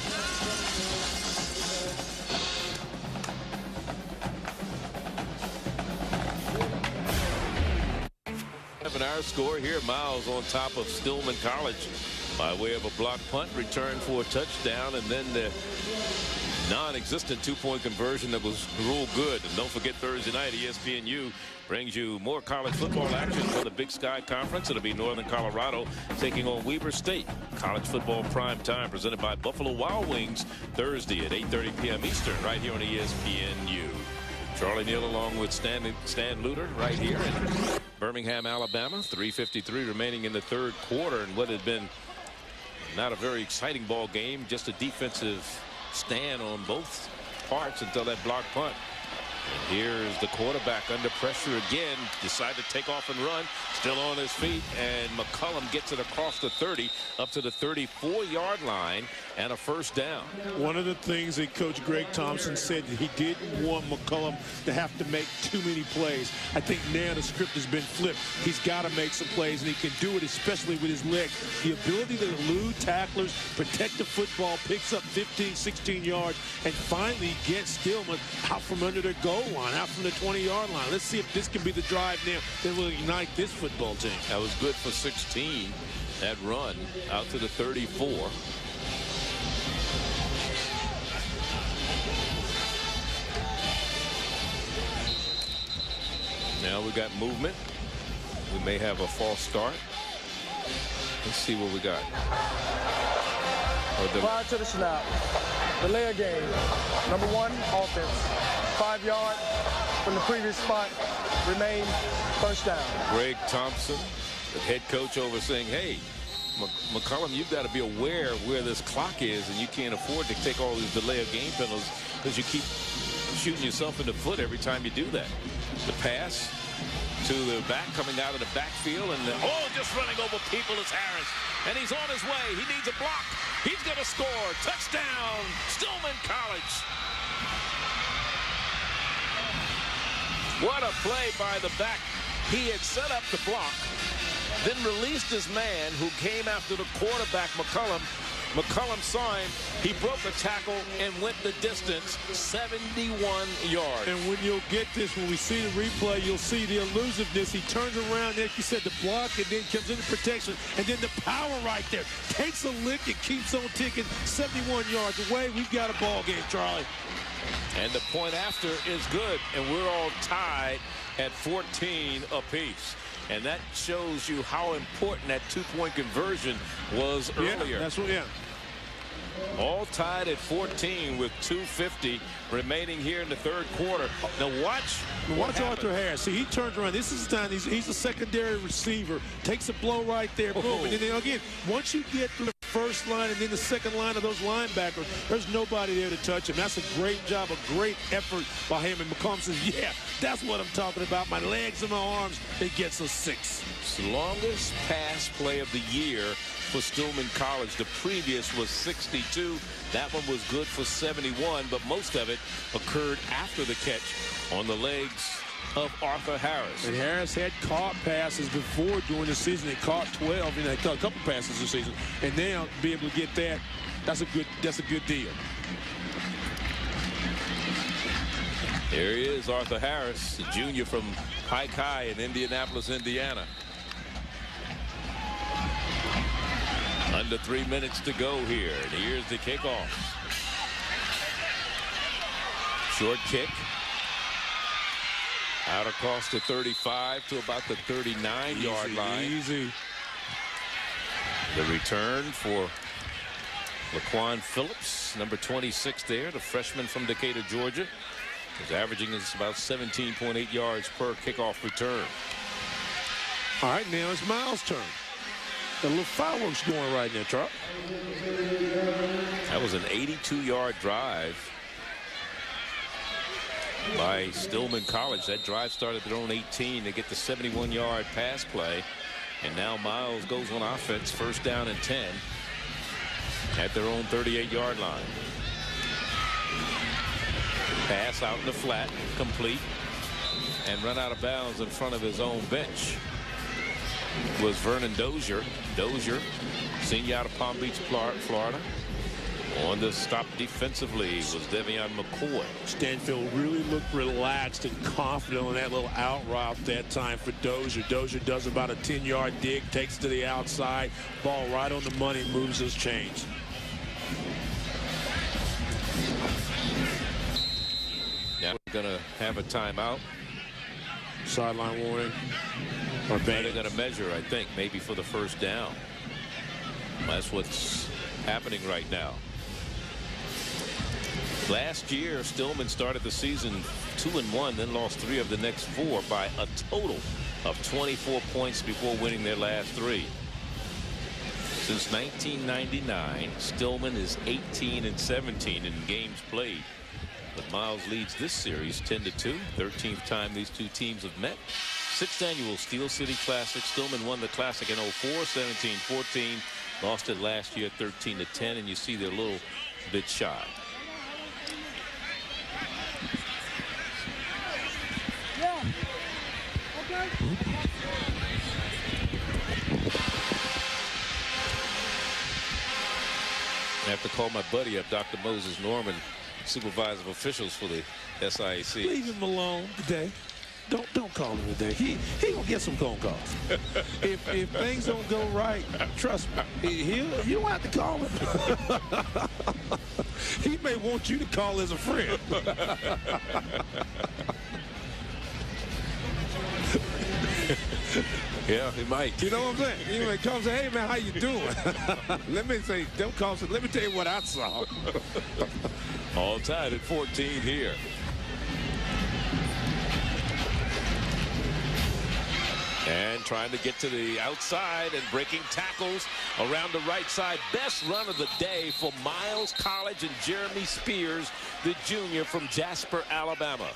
S1: Our score here, Miles on top of Stillman College by way of a block punt, return for a touchdown, and then the non-existent 2-point conversion that was ruled good. And don't forget, Thursday night, ESPNU brings you more college football action for the Big Sky Conference. It'll be Northern Colorado taking on Weber State. College football prime time presented by Buffalo Wild Wings, Thursday at 8:30 p.m. Eastern, right here on ESPNU. Charlie Neal along with Stan Luter right here in Birmingham, Alabama. 3:53 remaining in the third quarter, and what had been not a very exciting ball game, just a defensive stand on both parts until that block punt. And here's the quarterback under pressure again, decide to take off and run, still on his feet, and McCullum gets it across the 30 up to the 34-yard line, and a first down.
S2: One of the things that Coach Greg Thompson said, that he didn't want McCollum to have to make too many plays. I think now the script has been flipped. He's got to make some plays, and he can do it, especially with his legs. The ability to elude tacklers, protect the football, picks up 15, 16 yards, and finally get Stillman out from under their goal line, out from the 20-yard line. Let's see if this can be the drive now that will ignite this football team.
S1: That was good for 16. That run out to the 34. Now we got movement. We may have a false start. Let's see what we got.
S4: Prior to the snap, delay of game. Number 1, offense. 5 yards from the previous spot. Remain first down.
S1: Greg Thompson, the head coach, over saying, hey, McCollum, you've got to be aware of where this clock is, and you can't afford to take all these delay of game penalties because you keep shooting yourself in the foot every time you do that. The pass to the back, coming out of the backfield, and just running over people is Harris. And he's on his way. He needs a block. He's going to score. Touchdown, Stillman College. What a play by the back. He had set up the block, then released his man who came after the quarterback, McCollum. McCollum saw him. He broke a tackle and went the distance, 71 yards.
S2: And when you'll get this, when we see the replay, you'll see the elusiveness. He turns around, like you said, the block, and then comes into protection. And then the power right there. Takes a lick and keeps on ticking. 71 yards away. We've got a ball game, Charlie.
S1: And the point after is good. And we're all tied at 14 apiece. And that shows you how important that two-point conversion was earlier.
S2: Yeah, that's what, yeah.
S1: All tied at 14 with 2:50 remaining here in the third quarter. Now watch
S2: Arthur Harris. See, he turns around. This is the time he's a secondary receiver. Takes a blow right there. Boom. And then again, once you get through the first line and then the second line of those linebackers, there's nobody there to touch him. That's a great job, a great effort by him. And McCollum says, yeah, that's what I'm talking about. My legs and my arms, it gets us 6.
S1: It's the longest pass play of the year for Stillman College. The previous was 62. That one was good for 71, but most of it occurred after the catch on the legs of Arthur Harris.
S2: And Harris had caught passes before during the season. He caught 12, and he caught a couple passes this season. And now to be able to get that, that's a good deal.
S1: There he is, Arthur Harris, a junior from Pike High in Indianapolis, Indiana. Under 3 minutes to go here, and here's the kickoff. Short kick. Out across the 35 to about the 39-yard line.
S2: Easy.
S1: The return for Laquan Phillips, number 26 there, the freshman from Decatur, Georgia. His averaging is about 17.8 yards per kickoff return.
S2: All right, now it's Miles' turn. A little fireworks going right now, Charles.
S1: That was an 82-yard drive by Stillman College. That drive started at their own 18. They get the 71-yard pass play. And now Miles goes on offense, first down and 10 at their own 38-yard line. Pass out in the flat, complete, and run out of bounds in front of his own bench was Vernon Dozier. Dozier, senior out of Palm Beach, Florida. On the stop defensively was Devion McCoy.
S2: Stanfield really looked relaxed and confident on that little out route that time for Dozier. Dozier does about a 10-yard dig, takes to the outside, ball right on the money, moves his chains.
S1: Now we're going to have a timeout.
S2: Sideline warning. Or
S1: they're going to measure, I think, maybe for the first down. That's what's happening right now. Last year, Stillman started the season 2-1, then lost 3 of the next 4 by a total of 24 points before winning their last 3. Since 1999, Stillman is 18-17 in games played. But Miles leads this series 10-2, 13th time these two teams have met. 6th annual Steel City Classic. Stillman won the Classic in 04, 17-14, Lost it last year 13-10, and you see they're a little bit shy.
S4: Yeah. Okay.
S1: I have to call my buddy up, Dr. Moses Norman, supervisor of officials for the SIAC.
S3: Leave him alone today. Don't call him today. He gonna get some phone calls. if things don't go right, trust me, you don't have to call him. He may want you to call as a friend.
S1: Yeah, he might.
S3: You know what I'm saying? He may come and say, "Hey man, how you doing?" Let me say, don't call. Let me tell you what I saw.
S1: All tied at 14 here. And trying to get to the outside and breaking tackles around the right side. Best run of the day for Miles College and Jeremy Spears, the junior from Jasper, Alabama.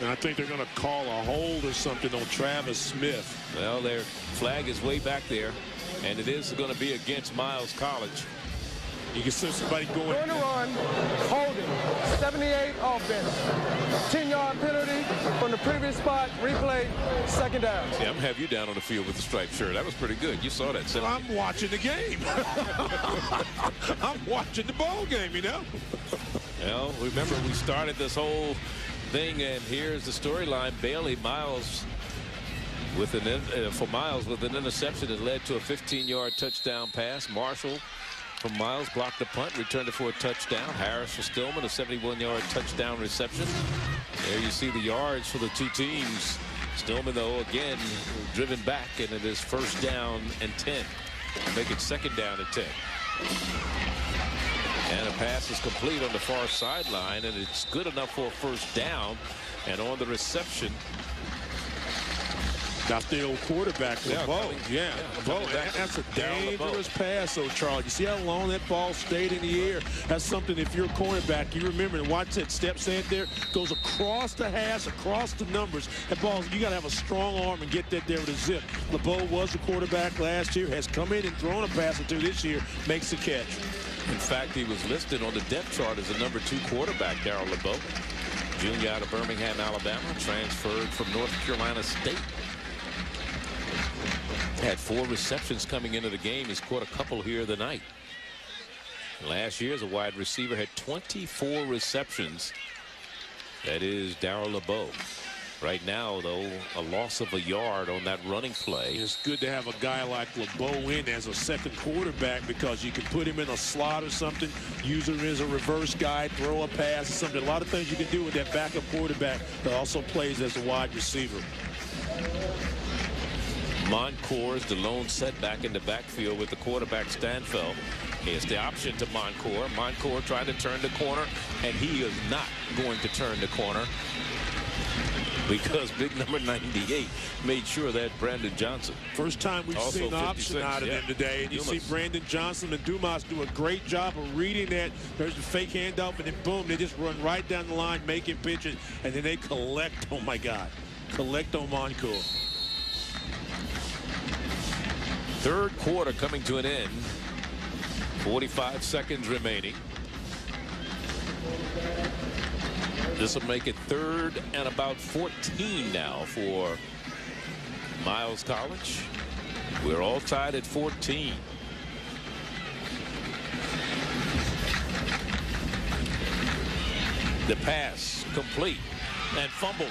S3: And I think they're going to call a hold or something on Travis Smith.
S1: Well, their flag is way back there, and it is going to be against Miles College.
S3: You can see somebody going
S4: to run, holding, 78 offense, 10-yard penalty from the previous spot, replay, second down.
S1: Yeah, I'm going to have you down on the field with the striped shirt. That was pretty good. You saw that.
S3: I'm watching the game. I'm watching the ball game, you know.
S1: Well, remember we started this whole thing, and here's the storyline. Bailey Miles with for Miles with an interception that led to a 15-yard touchdown pass. Marshall from Miles blocked the punt, returned it for a touchdown. Harris for Stillman, a 71-yard touchdown reception. There you see the yards for the two teams. Stillman, though, again driven back, and it is first down and 10. Make it second down and 10. And a pass is complete on the far sideline, and it's good enough for a first down. And on the reception,
S3: got the old quarterback, LeBeau. Yeah, LeBeau. That's a dangerous pass, though, Charles. You see how long that ball stayed in the air? That's something, if you're a cornerback, you remember, and watch that step stand there, goes across the hash, across the numbers. That ball, you got to have a strong arm and get that there with a zip. LeBeau was the quarterback last year, has come in and thrown a pass or two this year, makes the catch.
S1: In fact, he was listed on the depth chart as the #2 quarterback, Darryl LeBeau. Junior out of Birmingham, Alabama, transferred from North Carolina State. Had 4 receptions coming into the game. He's caught a couple here tonight. Last year as a wide receiver had 24 receptions. That is Darryl LeBeau. Right now, though, a loss of a yard on that running play.
S3: It's good to have a guy like LeBeau in as a second quarterback, because you can put him in a slot or something, use him as a reverse guy, throw a pass or something. A lot of things you can do with that backup quarterback that also plays as a wide receiver.
S1: Moncour is the lone setback in the backfield with the quarterback Stanfeld. Here's the option to Moncour. Moncour trying to turn the corner, and he is not going to turn the corner, because big number 98 made sure that Brandon Johnson.
S3: First time we've
S1: Also
S3: seen an option out of him today. And you see Brandon Johnson and Dumas do a great job of reading that. There's a fake handoff, and then boom, they just run right down the line, making pitches, and then they collect. Oh my God, collect on Moncour.
S1: Third quarter coming to an end. 45 seconds remaining. This will make it 3rd and about 14 now for Miles College. We're all tied at 14. The pass complete and fumbled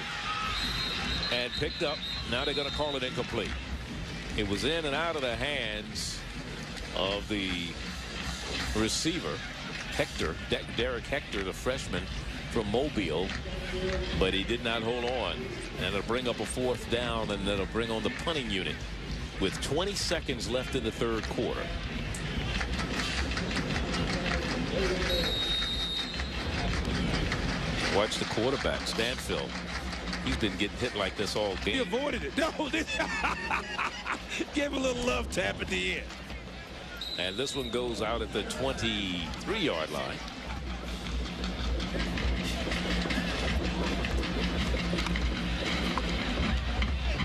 S1: and picked up. Now they're going to call it incomplete. It was in and out of the hands of the receiver, Hector, Derek Hector, the freshman from Mobile, but he did not hold on. And it'll bring up a 4th down, and that'll bring on the punting unit with 20 seconds left in the 3rd quarter. Watch the quarterback, Stanfield. He's been getting hit like this all game.
S3: He avoided it. No, gave a little love tap at the end.
S1: And this one goes out at the 23-yard line.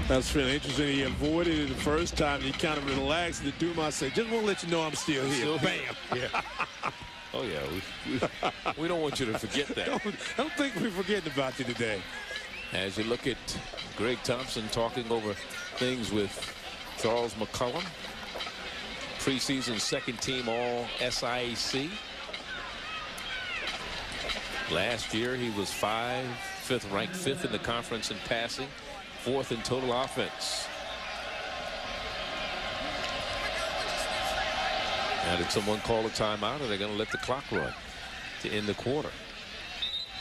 S2: That's really interesting. He avoided it the first time. He kind of relaxed. And the Dumas said, just want to let you know I'm still here. Bam.
S1: Yeah. Oh, yeah. We don't want you to forget that.
S2: I don't think we're forgetting about you today.
S1: As you look at Greg Thompson talking over things with Charles McCullum, preseason second team all SIAC. Last year he was ranked fifth in the conference in passing, fourth in total offense. Now, did someone call a timeout, or are they going to let the clock run to end the quarter?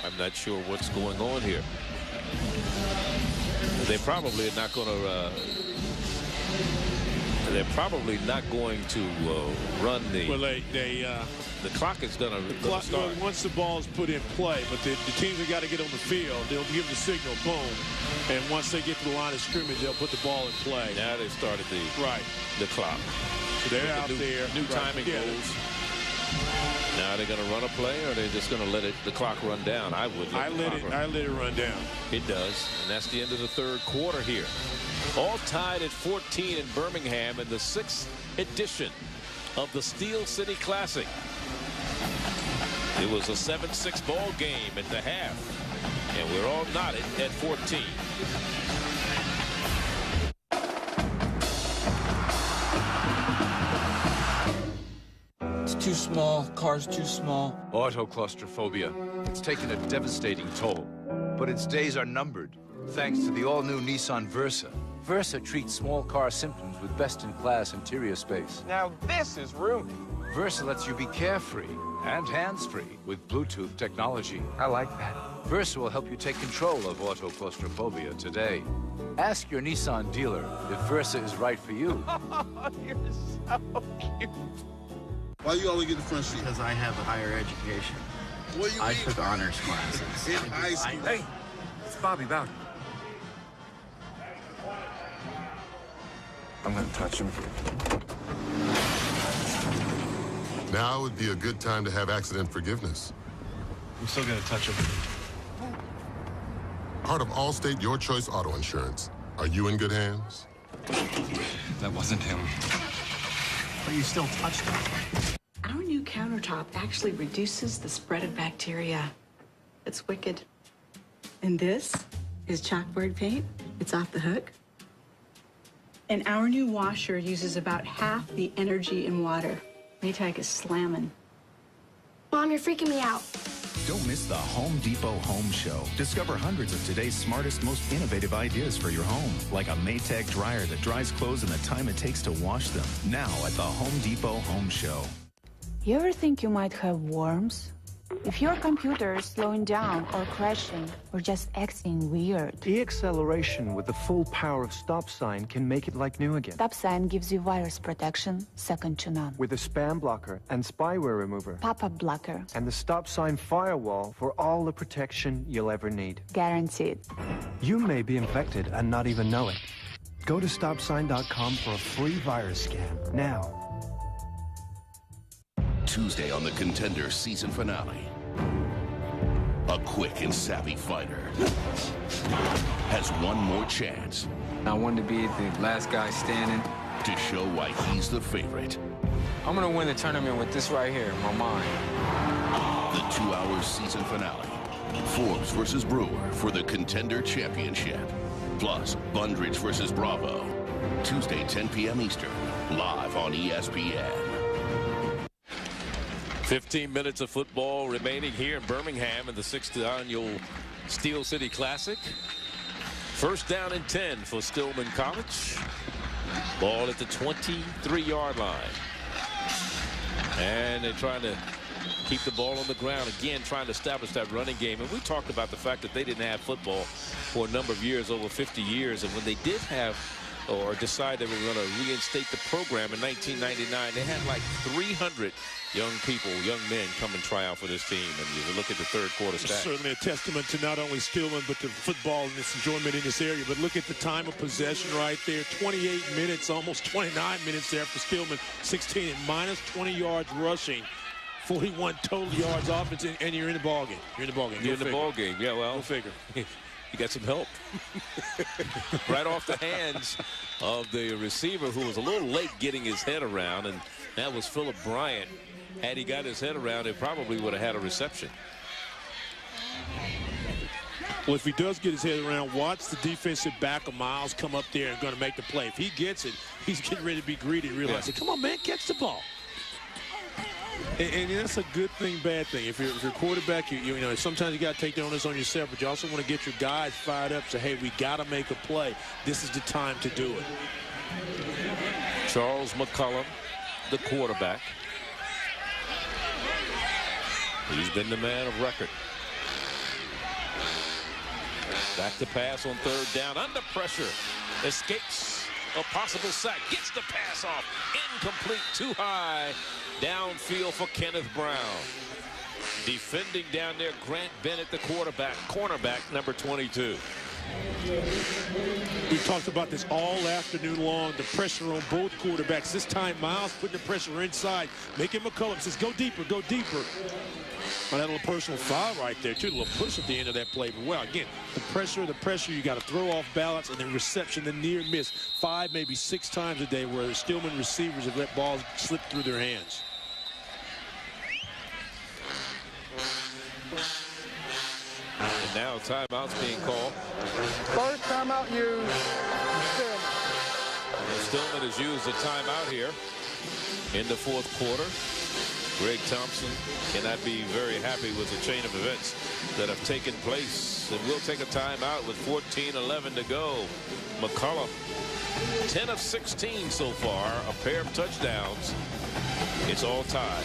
S1: I'm not sure what's going on here. They probably are not going to. They're probably not going to run the.
S2: Well,
S1: the clock is going to start
S2: once the ball is put in play. But the teams have got to get on the field. They'll give the signal, boom, and once they get to the line of scrimmage, they'll put the ball in play.
S1: Now they started the clock.
S2: So they're out there.
S1: New timing rules. Now they're going to run a play, or are they just going to let the clock run down? I would.
S2: I let it run down.
S1: It does, and that's the end of the third quarter here. All tied at 14 in Birmingham in the 6th edition of the Steel City Classic. It was a 7-6 ball game at the half, and we're all knotted at 14.
S12: It's too small. Car's too small.
S13: Autoclaustrophobia. It's taken a devastating toll, but its days are numbered thanks to the all-new Nissan Versa. Versa treats small car symptoms with best-in-class interior space.
S12: Now this is roomy.
S13: Versa lets you be carefree and hands-free with Bluetooth technology.
S12: I like that.
S13: Versa will help you take control of autoclaustrophobia today. Ask your Nissan dealer if Versa is right for you.
S12: You're so cute.
S14: Why you always get the front seat?
S15: Because I have a higher education.
S14: What do you
S15: I
S14: mean?
S15: took honors classes.
S14: In high school.
S12: Hey, it's Bobby Bowden. I'm gonna touch him.
S16: Now would be a good time to have accident forgiveness.
S12: I'm still gonna touch him.
S16: Part of Allstate Your Choice Auto Insurance. Are you in good hands?
S12: That wasn't him.
S15: But you still touched him.
S17: Our new countertop actually reduces the spread of bacteria. It's wicked. And this is chalkboard paint. It's off the hook. And our new washer uses about half the energy in water. Maytag is slamming.
S18: Mom, you're freaking me out.
S19: Don't miss the Home Depot Home Show. Discover hundreds of today's smartest, most innovative ideas for your home, like a Maytag dryer that dries clothes in the time it takes to wash them. Now at the Home Depot Home Show.
S20: You ever think you might have worms? If your computer is slowing down or crashing or just acting weird.
S21: E-acceleration with the full power of Stop Sign can make it like new again.
S20: Stop Sign gives you virus protection second to none.
S21: With a spam blocker and spyware remover.
S20: Pop-up blocker.
S21: And the Stop Sign firewall for all the protection you'll ever need.
S20: Guaranteed.
S21: You may be infected and not even know it. Go to StopSign.com for a free virus scan now.
S22: Tuesday on the Contender season finale. A quick and savvy fighter has one more chance.
S12: I wanted to be the last guy standing.
S22: To show why he's the favorite.
S12: I'm gonna win the tournament with this right here in my mind.
S22: The 2-hour season finale. Forbes versus Brewer for the Contender Championship. Plus, Bundridge versus Bravo. Tuesday, 10 p.m. Eastern. Live on ESPN.
S1: 15 minutes of football remaining here in Birmingham in the 6th annual Steel City Classic. First down and 10 for Stillman College. Ball at the 23-yard line. And they're trying to keep the ball on the ground. Again, trying to establish that running game. And we talked about the fact that they didn't have football for a number of years, over 50 years. And when they did have or decide they were going to reinstate the program in 1999, they had like 300 young people, young men come and try out for this team. And you look at the third quarter stats.
S2: Certainly a testament to not only Stillman, but to football and its enjoyment in this area. But look at the time of possession right there. 28 minutes, almost 29 minutes there for Stillman. 16 and minus 20 yards rushing. 41 total yards offense, and you're in the ball game. You're in the ball game.
S1: You're in the ball game. Yeah, well.
S2: Go figure.
S1: He got some help right off the hands of the receiver, who was a little late getting his head around, and that was Philip Bryant. Had he got his head around, it probably would have had a reception.
S2: Well, if he does get his head around, watch the defensive back of Miles come up there and going to make the play. If he gets it, he's getting ready to be greedy and realize, come on, man, catch the ball. And that's a good thing, bad thing. If you're a quarterback, you know, sometimes you got to take the onus on yourself, but you also want to get your guys fired up. Say, hey, we got to make a play. This is the time to do it.
S1: Charles McCollum, the quarterback. He's been the man of record. Back to pass on third down. Under pressure. Escapes a possible sack. Gets the pass off. Incomplete. Too high. Downfield for Kenneth Brown. Defending down there, Grant Bennett, the cornerback, number 22.
S2: We talked about this all afternoon long, the pressure on both quarterbacks. This time, Miles putting the pressure inside, making McCullum says, go deeper, go deeper. Well, that little personal foul right there, too. A little push at the end of that play. But, well, again, the pressure, you got to throw off balance, and then reception, the near miss. 5, maybe 6 times a day where the Stillman receivers have let balls slip through their hands.
S1: And now timeout's being called.
S4: First timeout used.
S1: Stillman has used a timeout here in the fourth quarter. Greg Thompson cannot be very happy with the chain of events that have taken place. And we'll take a timeout with 14:11 to go. McCollum, 10 of 16 so far, a pair of touchdowns. It's all tied.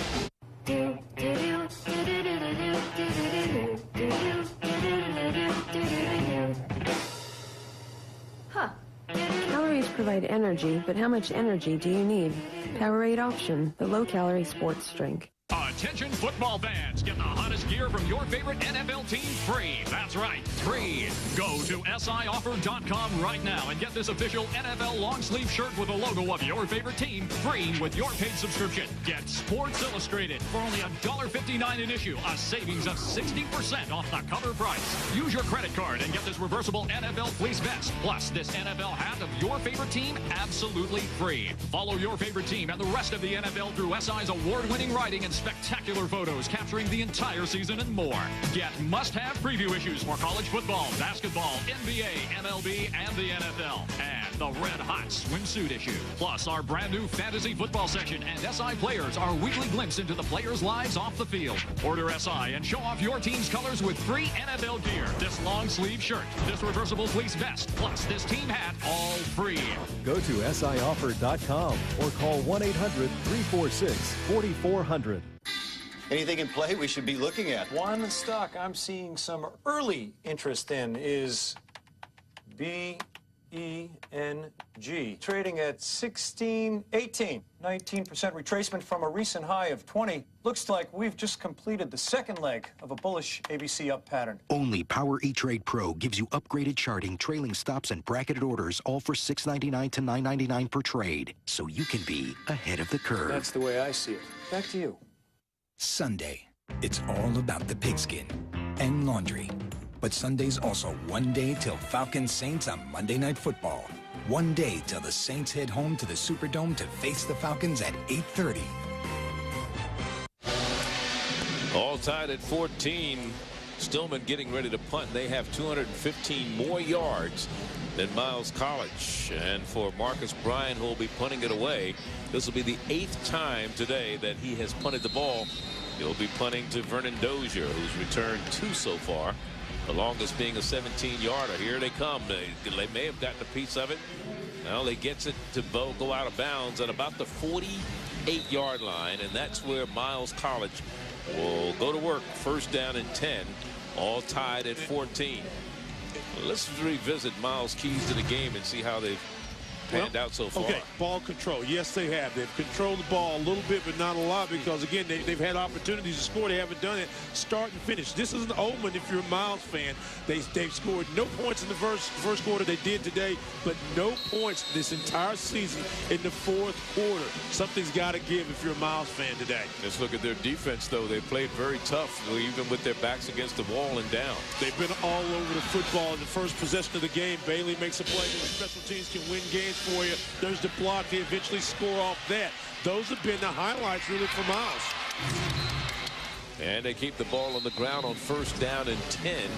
S5: Huh. Calories provide energy, but how much energy do you need? Powerade Option, the low-calorie sports drink.
S6: Attention football fans, get the hottest gear from your favorite NFL team free. That's right, free. Go to sioffer.com right now and get this official NFL long sleeve shirt with a logo of your favorite team free with your paid subscription. Get Sports Illustrated for only $1.59 an issue, a savings of 60% off the cover price. Use your credit card and get this reversible NFL fleece vest, plus this NFL hat of your favorite team absolutely free. Follow your favorite team and the rest of the NFL through SI's award-winning writing and spectacular photos capturing the entire season and more. Get must-have preview issues for college football, basketball, NBA, MLB, and the NFL. And the red-hot swimsuit issue. Plus our brand-new fantasy football section and SI Players, our weekly glimpse into the players' lives off the field. Order SI and show off your team's colors with free NFL gear. This long-sleeve shirt, this reversible fleece vest, plus this team hat, all free.
S23: Go to sioffer.com or call 1-800-346-4400.
S24: Anything in play we should be looking at?
S15: One stock I'm seeing some early interest in is BENG, trading at 16.18, 19% retracement from a recent high of 20. Looks like we've just completed the second leg of a bullish ABC up pattern.
S25: Only Power E-Trade Pro gives you upgraded charting, trailing stops, and bracketed orders, all for $6.99 to $9.99 per trade, so you can be ahead of the curve.
S15: That's the way I see it. Back to you.
S26: Sunday, it's all about the pigskin and laundry. But Sunday's also one day till Falcons Saints on Monday Night Football. One day till the Saints head home to the Superdome to face the Falcons at 8:30.
S1: All tied at 14. Stillman getting ready to punt. They have 215 more yards than Miles College. And for Marcus Bryan, who will be punting it away, this will be the 8th time today that he has punted the ball. He'll be punting to Vernon Dozier, who's returned 2 so far. The longest being a 17-yarder. Here they come. They may have gotten a piece of it. Now they gets it to go out of bounds at about the 48-yard line, and that's where Miles College will go to work. First down and 10, all tied at 14. Let's revisit Miles' keys to the game and see how they've panned out so far.
S2: Okay, ball control. Yes, they have. They've controlled the ball a little bit, but not a lot because, again, they've had opportunities to score. They haven't done it. Start and finish. This is an omen if you're a Miles fan. They've scored no points in the first quarter. They did today, but no points this entire season in the fourth quarter. Something's got to give if you're a Miles fan today.
S1: Let's look at their defense, though. They played very tough, even with their backs against the wall and down.
S2: They've been all over the football in the first possession of the game. Bailey makes a play that the special teams can win games for you. There's the block. They eventually score off that. Those have been the highlights, really, for Miles.
S1: And they keep the ball on the ground on first down and 10.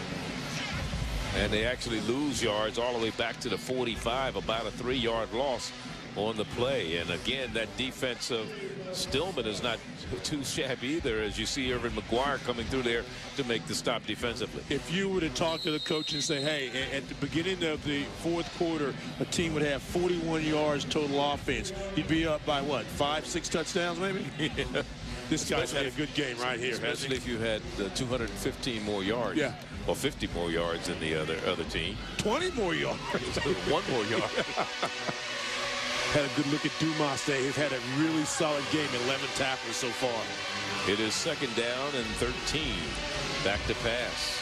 S1: And they actually lose yards all the way back to the 45, about a 3-yard loss on the play. And again, that defense of Stillman is not too shabby either, as you see Irvin McGuire coming through there to make the stop defensively.
S2: If you were to talk to the coach and say, hey, at the beginning of the fourth quarter, a team would have 41 yards total offense, he'd be up by what, 5-6 touchdowns maybe? Yeah. This guy's had a good game right here.
S1: Especially if you had 215 more yards.
S2: Yeah.
S1: Or 50 more yards than the other team.
S2: 20 more yards.
S1: 1 more yard.
S2: Had a good look at Dumas today. He's had a really solid game, 11 tackles so far.
S1: It is second down and 13. Back to pass.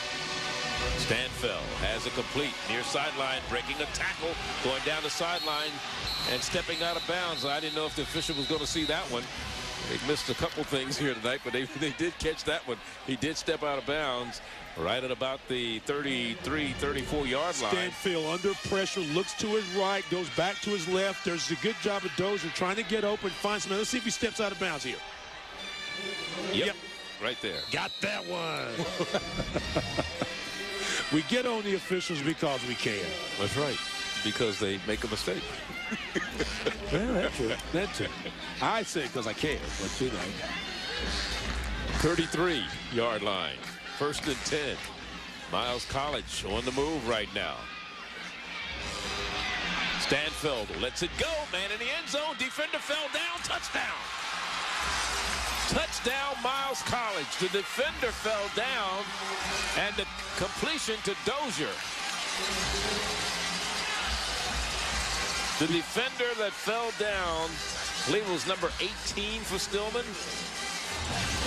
S1: Stanfeld has a complete near sideline, breaking a tackle, going down the sideline and stepping out of bounds. I didn't know if the official was going to see that one. They missed a couple things here tonight, but they did catch that one. He did step out of bounds right at about the 33, 34-yard line.
S2: Stanfield under pressure, looks to his right, goes back to his left. There's a good job of Dozier trying to get open, find somebody. Let's see if he steps out of bounds here.
S1: Yep. Right there.
S2: Got that one. We get on the officials because we can.
S1: That's right. Because they make a mistake.
S2: Well, that's true. That's true. I say because I care, but you know.
S1: 33-yard line. First and 10. Miles College on the move right now. Stanfield lets it go, man, in the end zone. Defender fell down. Touchdown. Touchdown, Miles College. The defender fell down, and the completion to Dozier. The defender that fell down, I believe it was number 18 for Stillman.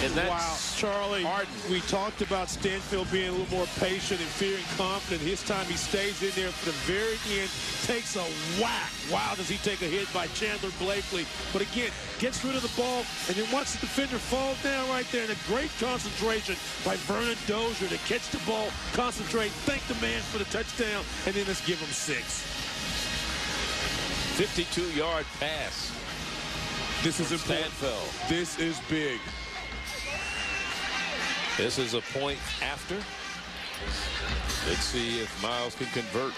S1: And that's
S2: wow, Charlie,
S1: Arden.
S2: We talked about Stanfield being a little more patient and feeling confident. His time he stays in there for the very end, takes a whack. Wow, does he take a hit by Chandler Blakely. But again, gets rid of the ball and then watch the defender fall down right there. And a great concentration by Vernon Dozier to catch the ball, concentrate, thank the man for the touchdown, and then let's give him 6.
S1: 52-yard pass.
S2: This is important.
S1: Stanfield.
S2: This is big.
S1: This is a point after. Let's see if Miles can convert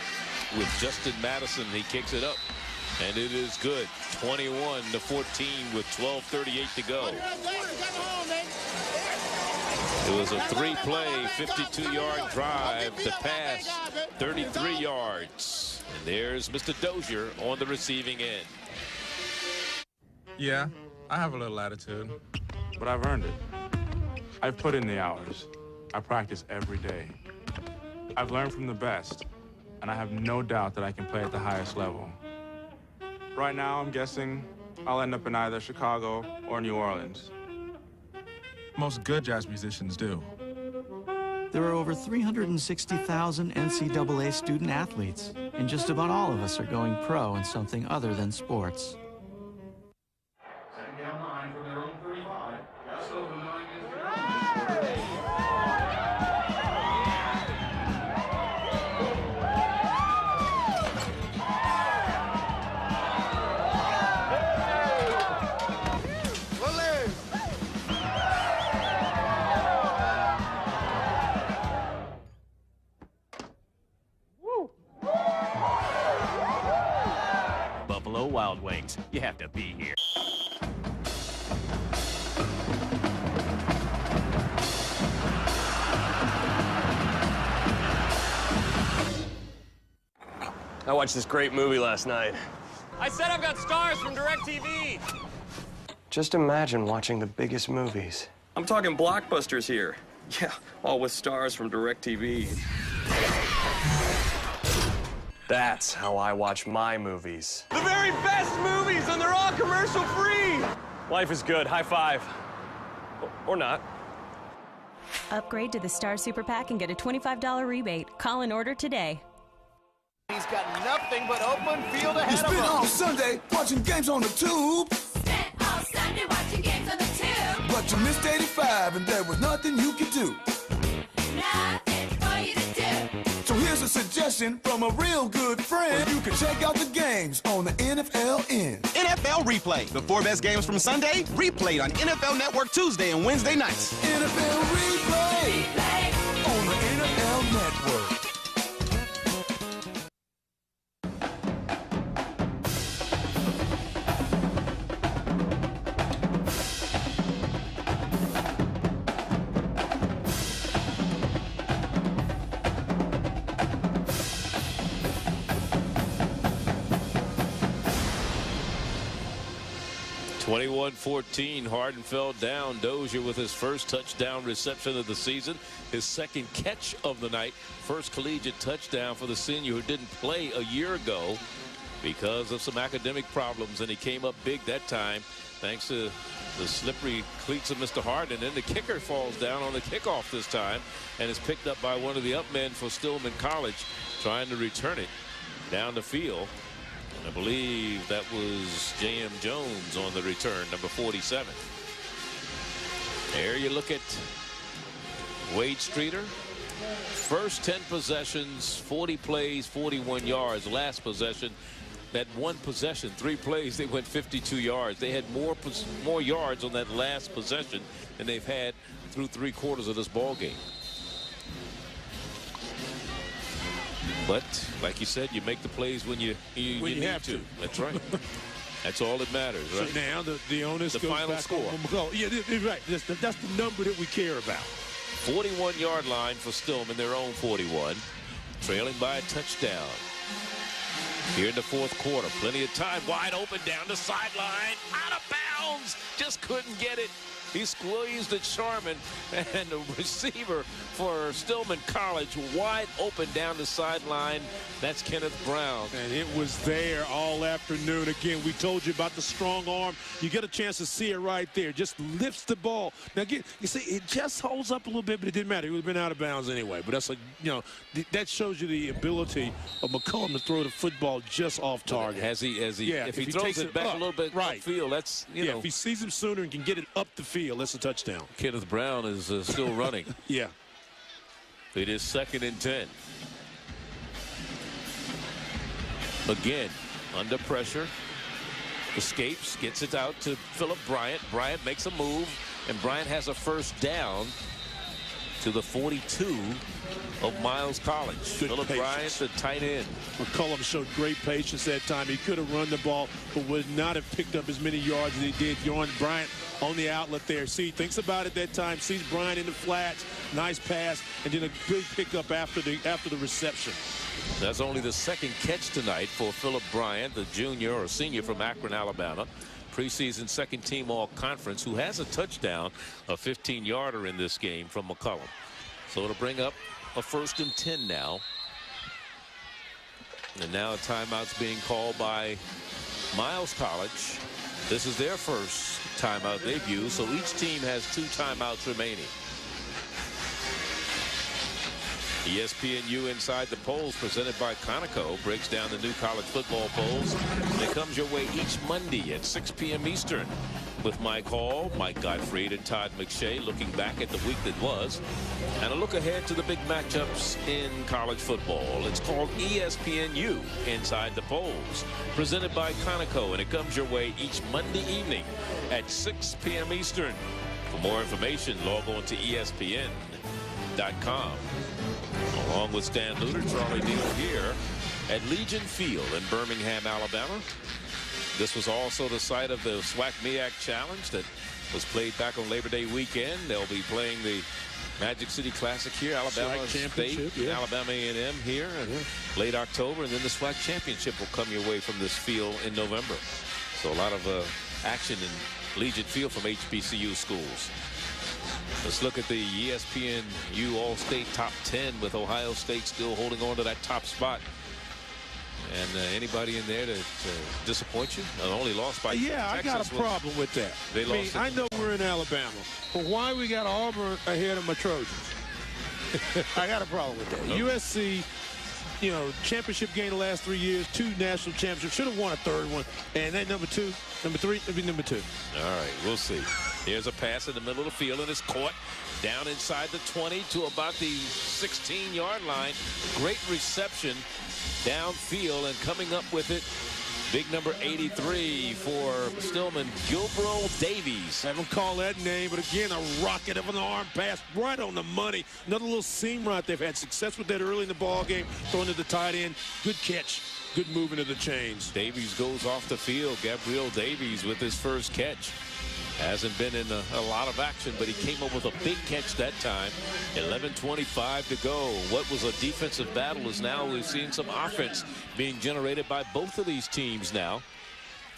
S1: with Justin Madison. He kicks it up, and it is good. 21-14 with 12:38 to go. It was a 3-play, 52-yard drive. The pass, 33 yards. And there's Mr. Dozier on the receiving end.
S3: Yeah, I have a little attitude, but I've earned it. I've put in the hours. I practice every day. I've learned from the best, and I have no doubt that I can play at the highest level. Right now, I'm guessing I'll end up in either Chicago or New Orleans. Most good jazz musicians do.
S7: There are over 360,000 NCAA student athletes, and just about all of us are going pro in something other than sports.
S8: Wild Wings. You have to be here.
S9: I watched this great movie last night. I said I've got stars from DirecTV. Just imagine watching the biggest movies. I'm talking blockbusters here. Yeah, all with stars from DirecTV. That's how I watch my movies.
S10: The very best movies, and they're all commercial free.
S9: Life is good. High five. Or not.
S11: Upgrade to the Star Super Pack and get a $25 rebate. Call and order today.
S10: He's got nothing but open field ahead of him.
S13: You spent all Sunday watching games on the tube.
S14: Spent all Sunday watching games on the tube.
S13: But you missed 85 and there was nothing you could do.
S14: Nothing for you to do.
S13: So here's a suggestion from a real good friend. You can check out the games on the NFLN.
S10: NFL Replay. The 4 best games from Sunday, replayed on NFL Network Tuesday and Wednesday nights.
S13: NFL Replay. On the NFL Network.
S1: (21-14). Harden fell down. Dozier with his first touchdown reception of the season, his second catch of the night, first collegiate touchdown for the senior who didn't play a year ago because of some academic problems, and he came up big that time thanks to the slippery cleats of Mr. Harden. And then the kicker falls down on the kickoff this time and is picked up by one of the up men for Stillman College, trying to return it down the field. I believe that was J.M. Jones on the return, number 47. There you look at Wade Streeter. First 10 possessions, 40 plays, 41 yards. Last possession, that one possession, 3 plays, they went 52 yards. They had more yards on that last possession than they've had through 3 quarters of this ball game. But like you said, you make the plays when you need
S2: have to.
S1: That's right. That's all that matters, right?
S2: So now the onus goes
S1: final
S2: back
S1: score.
S2: Yeah, right. That's the number that we care about.
S1: 41-yard line for Stillman, their own 41, trailing by a touchdown. Here in the fourth quarter, plenty of time, wide open down the sideline, out of bounds, just couldn't get it. He squeezed at Sharman, and the receiver for Stillman College wide open down the sideline. That's Kenneth Brown.
S2: And it was there all afternoon. Again, we told you about the strong arm. You get a chance to see it right there. Just lifts the ball. Now, again, you see, it just holds up a little bit, but it didn't matter. It would have been out of bounds anyway. But that's that shows you the ability of McCollum to throw the football just off target.
S1: Yeah, if he throws it back a little bit upfield, that's,
S2: if he sees him sooner and can get it up the field, that's a touchdown.
S1: Kenneth Brown is still running.
S2: Yeah.
S1: It is 2nd and 10. Again, under pressure. Escapes, gets it out to Philip Bryant. Bryant makes a move, and Bryant has a first down to the 42 of Miles College. Philip Bryant, the tight end.
S2: McCollum showed great patience that time. He could have run the ball, but would not have picked up as many yards as he did. Jordan Bryant on the outlet there. See, thinks about it that time. Sees Bryant in the flats. Nice pass, and then a big pickup after the reception.
S1: That's only the 2nd catch tonight for Philip Bryant, the junior or senior from Akron, Alabama. Preseason 2nd team all-conference, who has a touchdown, a 15-yarder in this game from McCollum. So it'll bring up a 1st and 10 now. And now a timeout's being called by Miles College. This is their first timeout they've used, so each team has 2 timeouts remaining. ESPNU Inside the Polls, presented by Conoco, breaks down the new college football polls. And it comes your way each Monday at 6 p.m. Eastern with Mike Hall, Mike Gottfried, and Todd McShay, looking back at the week that was and a look ahead to the big matchups in college football. It's called ESPNU Inside the Polls, presented by Conoco, and it comes your way each Monday evening at 6 p.m. Eastern. For more information, log on to ESPN.com. Along with Stan Luter, Charlie Deal here at Legion Field in Birmingham, Alabama. This was also the site of the SWAC-MEAC Challenge that was played back on Labor Day weekend. They'll be playing the Magic City Classic here, Alabama State, Alabama A&M here in late October, and then the SWAC Championship will come your way from this field in November. So a lot of action in Legion Field from HBCU schools. Let's look at the ESPNU All-State Top 10 with Ohio State still holding on to that top spot. And anybody in there that disappoint you? Only lost by
S2: Yeah, I got a problem with that.
S1: They lost.
S2: I know we're in Alabama, but why we got Auburn ahead of my Trojans? I got a problem with that. USC, you know, championship game the last 3 years, 2 national championships, should have won a 3rd one. And then number 2, number 3, it'd be number 2.
S1: All right, we'll see. Here's a pass in the middle of the field, and it's caught down inside the 20 to about the 16-yard line. Great reception downfield, and coming up with it, big number 83 for Stillman, Gilbro Davies.
S2: Haven't called that name, but again, a rocket of an arm pass right on the money. Another little seam route. They've had success with that early in the ball game, throwing to the tight end. Good catch. Good movement of the chains.
S1: Davies goes off the field. Gabriel Davies with his first catch. Hasn't been in a lot of action, but he came up with a big catch that time. 11:25 to go. What was a defensive battle is now we've seen some offense being generated by both of these teams now.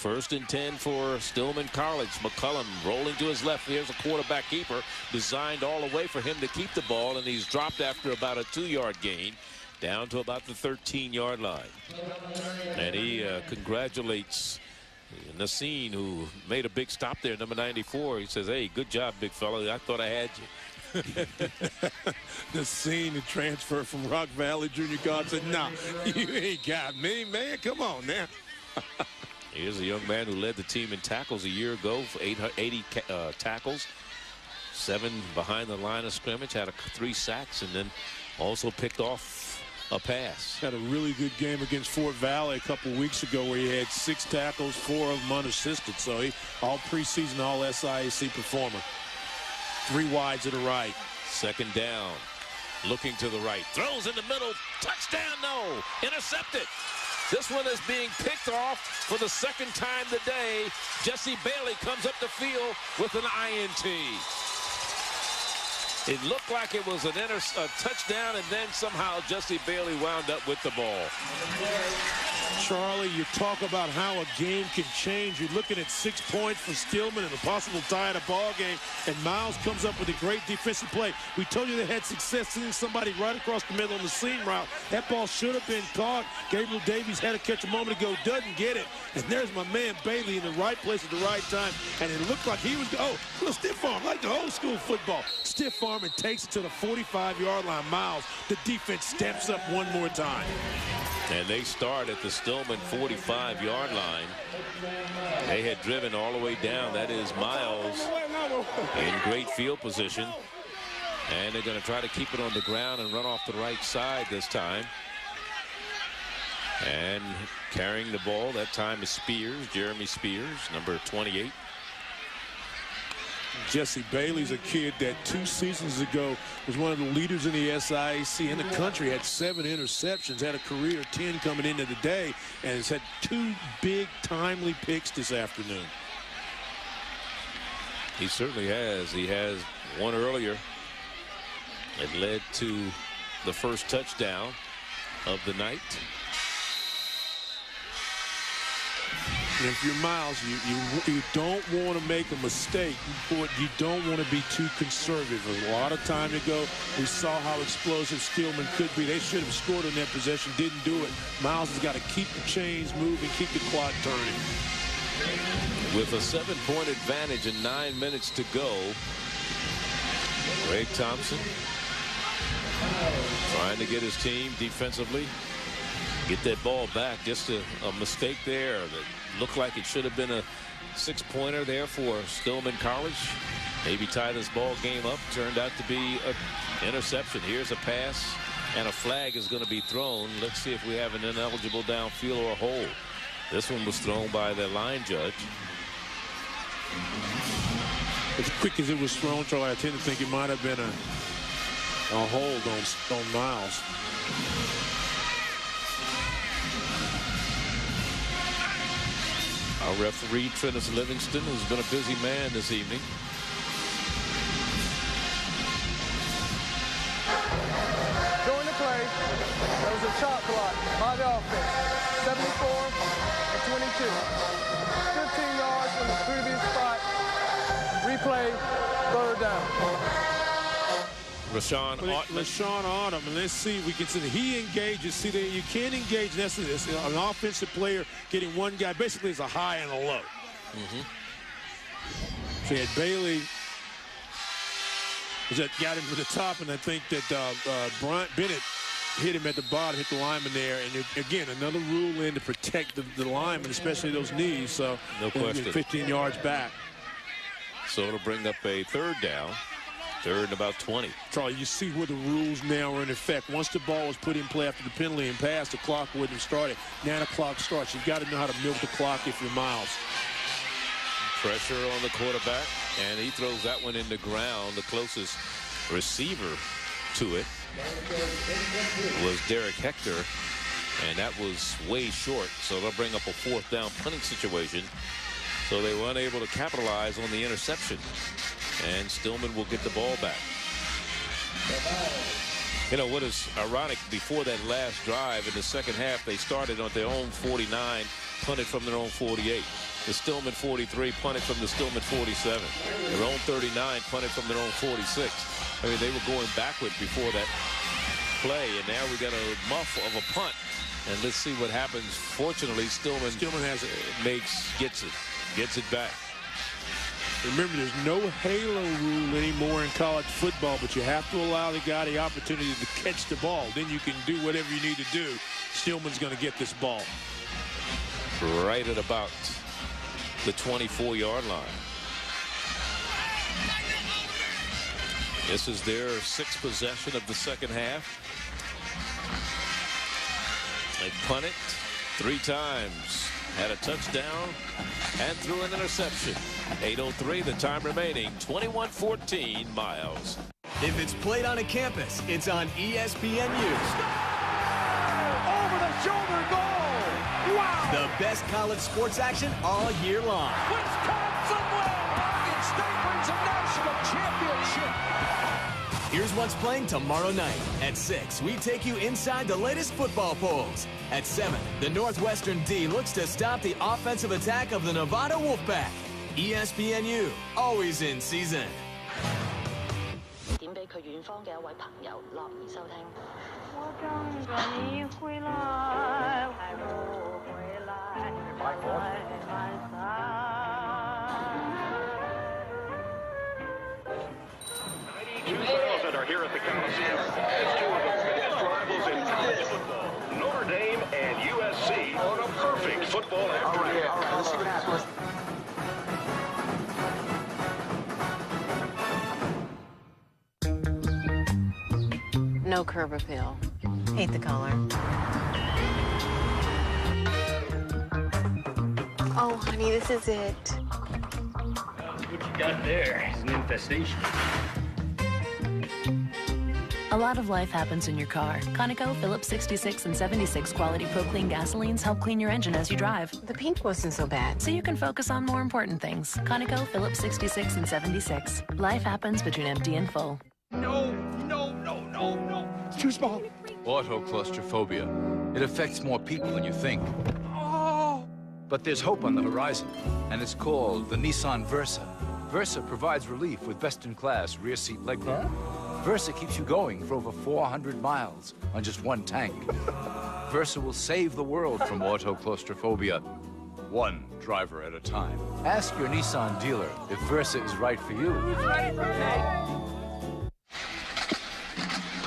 S1: 1st and 10 for Stillman College. McCullum rolling to his left. Here's a quarterback keeper designed all the way for him to keep the ball, and he's dropped after about a 2-yard gain down to about the 13-yard line. And he congratulates Nassim, who made a big stop there, number 94. He says, hey, good job, big fella. I thought I had you.
S2: Nassim, the transfer from Rock Valley Junior College, said, nah, you ain't got me, man. Come on now.
S1: Here's a young man who led the team in tackles a year ago for 80 tackles, 7 behind the line of scrimmage, had 3 sacks, and then also picked off a pass.
S2: Had a really good game against Fort Valley a couple weeks ago where he had 6 tackles, 4 of them unassisted. So he all preseason, all SIAC performer. 3 wide to the right.
S1: 2nd down. Looking to the right. Throws in the middle. Touchdown, no. Intercepted. This one is being picked off for the 2nd time today. Jesse Bailey comes up the field with an INT. It looked like it was a touchdown, and then somehow Jesse Bailey wound up with the ball.
S2: Charlie, you talk about how a game can change. You're looking at 6 points for Stillman and a possible tie at a ball game, and Miles comes up with a great defensive play. We told you they had success seeing somebody right across the middle on the seam route. That ball should have been caught. Gabriel Davies had a catch a moment ago, doesn't get it. And there's my man Bailey in the right place at the right time, and it looked like he was, little stiff arm, like the old school football. Stiff arm and takes it to the 45-yard line. Miles, the defense steps up one more time.
S1: And they start at the Stillman 45-yard line. They had driven all the way down. That is Miles in great field position. And they're going to try to keep it on the ground and run off the right side this time. And carrying the ball that time is Spears, Jeremy Spears, number 28.
S2: Jesse Bailey's a kid that 2 seasons ago was one of the leaders in the SIAC in the country, had 7 interceptions, had a career 10 coming into the day, and has had 2 big timely picks this afternoon.
S1: He certainly has. He has one earlier that led to the first touchdown of the night.
S2: And if you're Miles, you don't want to make a mistake, but you don't want to be too conservative. A lot of time ago, we saw how explosive Stillman could be. They should have scored on that possession, didn't do it. Miles has got to keep the chains moving, keep the clock turning.
S1: With a 7-point advantage and 9 minutes to go, Greg Thompson trying to get his team defensively, get that ball back. Just a mistake there that looked like it should have been a 6-pointer there for Stillman College. Maybe tie this ball game up. Turned out to be an interception. Here's a pass, and a flag is going to be thrown. Let's see if we have an ineligible downfield or a hold. This one was thrown by the line judge.
S2: As quick as it was thrown, Charlie, I tend to think it might have been a hold on Miles.
S1: Our referee, Trennis Livingston, has been a busy man this evening.
S4: During the play, there was a shot block by the offense. 74-22. 15 yards from the previous spot. Replay, 3rd down.
S2: LaShawn Autumn, and let's see if we can see that he engages. See, that you can't engage. That's an offensive player getting one guy. Basically, it's a high and a low. So you had Bailey that got him to the top, and I think that Bennett hit him at the bottom, hit the lineman there. And again, another rule in to protect the lineman, especially those knees. So
S1: no question.
S2: 15 yards back.
S1: So it'll bring up a third down. Third and about 20.
S2: Charlie, you see where the rules now are in effect. Once the ball was put in play after the penalty and pass, the clock wouldn't have started. Now the clock starts. You've got to know how to milk the clock if you're Miles.
S1: Pressure on the quarterback, and he throws that one in the ground. The closest receiver to it was Derek Hector, and that was way short. So they'll bring up a fourth down punting situation. So they were unable to capitalize on the interception. And Stillman will get the ball back. You know what is ironic, before that last drive in the second half, they started on their own 49, punted from their own 48. The Stillman 43 punted from the Stillman 47. Their own 39 punted from their own 46. I mean, they were going backward before that play, and now we got a muff of a punt. And let's see what happens. Fortunately, Stillman has gets it back.
S2: Remember, there's no halo rule anymore in college football, but you have to allow the guy the opportunity to catch the ball. Then you can do whatever you need to do. Stillman's going to get this ball.
S1: Right at about the 24-yard line. This is their sixth possession of the second half. They punted 3 times, had a touchdown, and threw an interception. 8:03, the time remaining, 21-14, Miles.
S16: If it's played on a campus, it's on ESPNU.
S14: Over the shoulder goal! Wow!
S16: The best college sports action all year long.
S14: Wisconsin wins! Oregon State wins a national championship!
S16: Here's what's playing tomorrow night. At 6, we take you inside the latest football polls. At 7, the Northwestern D looks to stop the offensive attack of the Nevada Wolfpack. ESPNU, always in season.
S17: 點俾佢遠方嘅一位朋友樂意收聽。
S14: 我等着你回來，還不回來，來來
S18: 92,000 are here at the Coliseum as two of the biggest rivals in college football, Notre Dame and USC, on a perfect football afternoon.
S14: All right, let's see what happens.
S19: No curb appeal.
S11: Hate the color.
S19: Oh, honey, this is it.
S20: What you got there is an infestation.
S11: A lot of life happens in your car. Conoco, Phillips 66 and 76 quality Pro Clean gasolines help clean your engine as you drive.
S19: The paint wasn't so bad.
S11: So you can focus on more important things. Conoco, Phillips 66 and 76. Life happens between empty and full.
S13: No. It's too small.
S21: Autoclaustrophobia. It affects more people than you think.
S13: Oh!
S21: But there's hope on the horizon, and it's called the Nissan Versa. Versa provides relief with best-in-class rear seat legroom. Versa keeps you going for over 400 miles on just one tank. Versa will save the world from autoclaustrophobia, one driver at a time. Ask your Nissan dealer if Versa is right for you.
S14: It's right for me.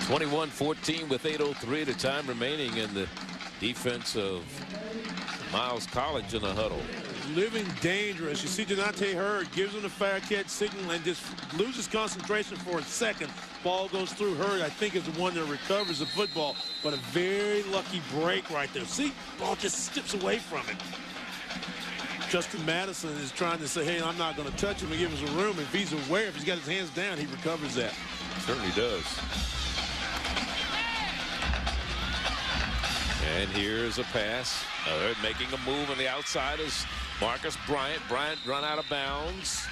S1: 21-14 with 8:03 the time remaining, in the defense of Miles College in the huddle.
S2: Living dangerous. You see Deontay Hurd gives him the fair catch signal and just loses concentration for a second. Ball goes through. Hurd, I think, is the one that recovers the football, but a very lucky break right there. See, ball just skips away from it. Justin Madison is trying to say, hey, I'm not going to touch him and give us a room. If he's aware, if he's got his hands down, he recovers that.
S1: Certainly does. And here's a pass. Hurd making a move on the outside is Marcus Bryant. Bryant run out of bounds.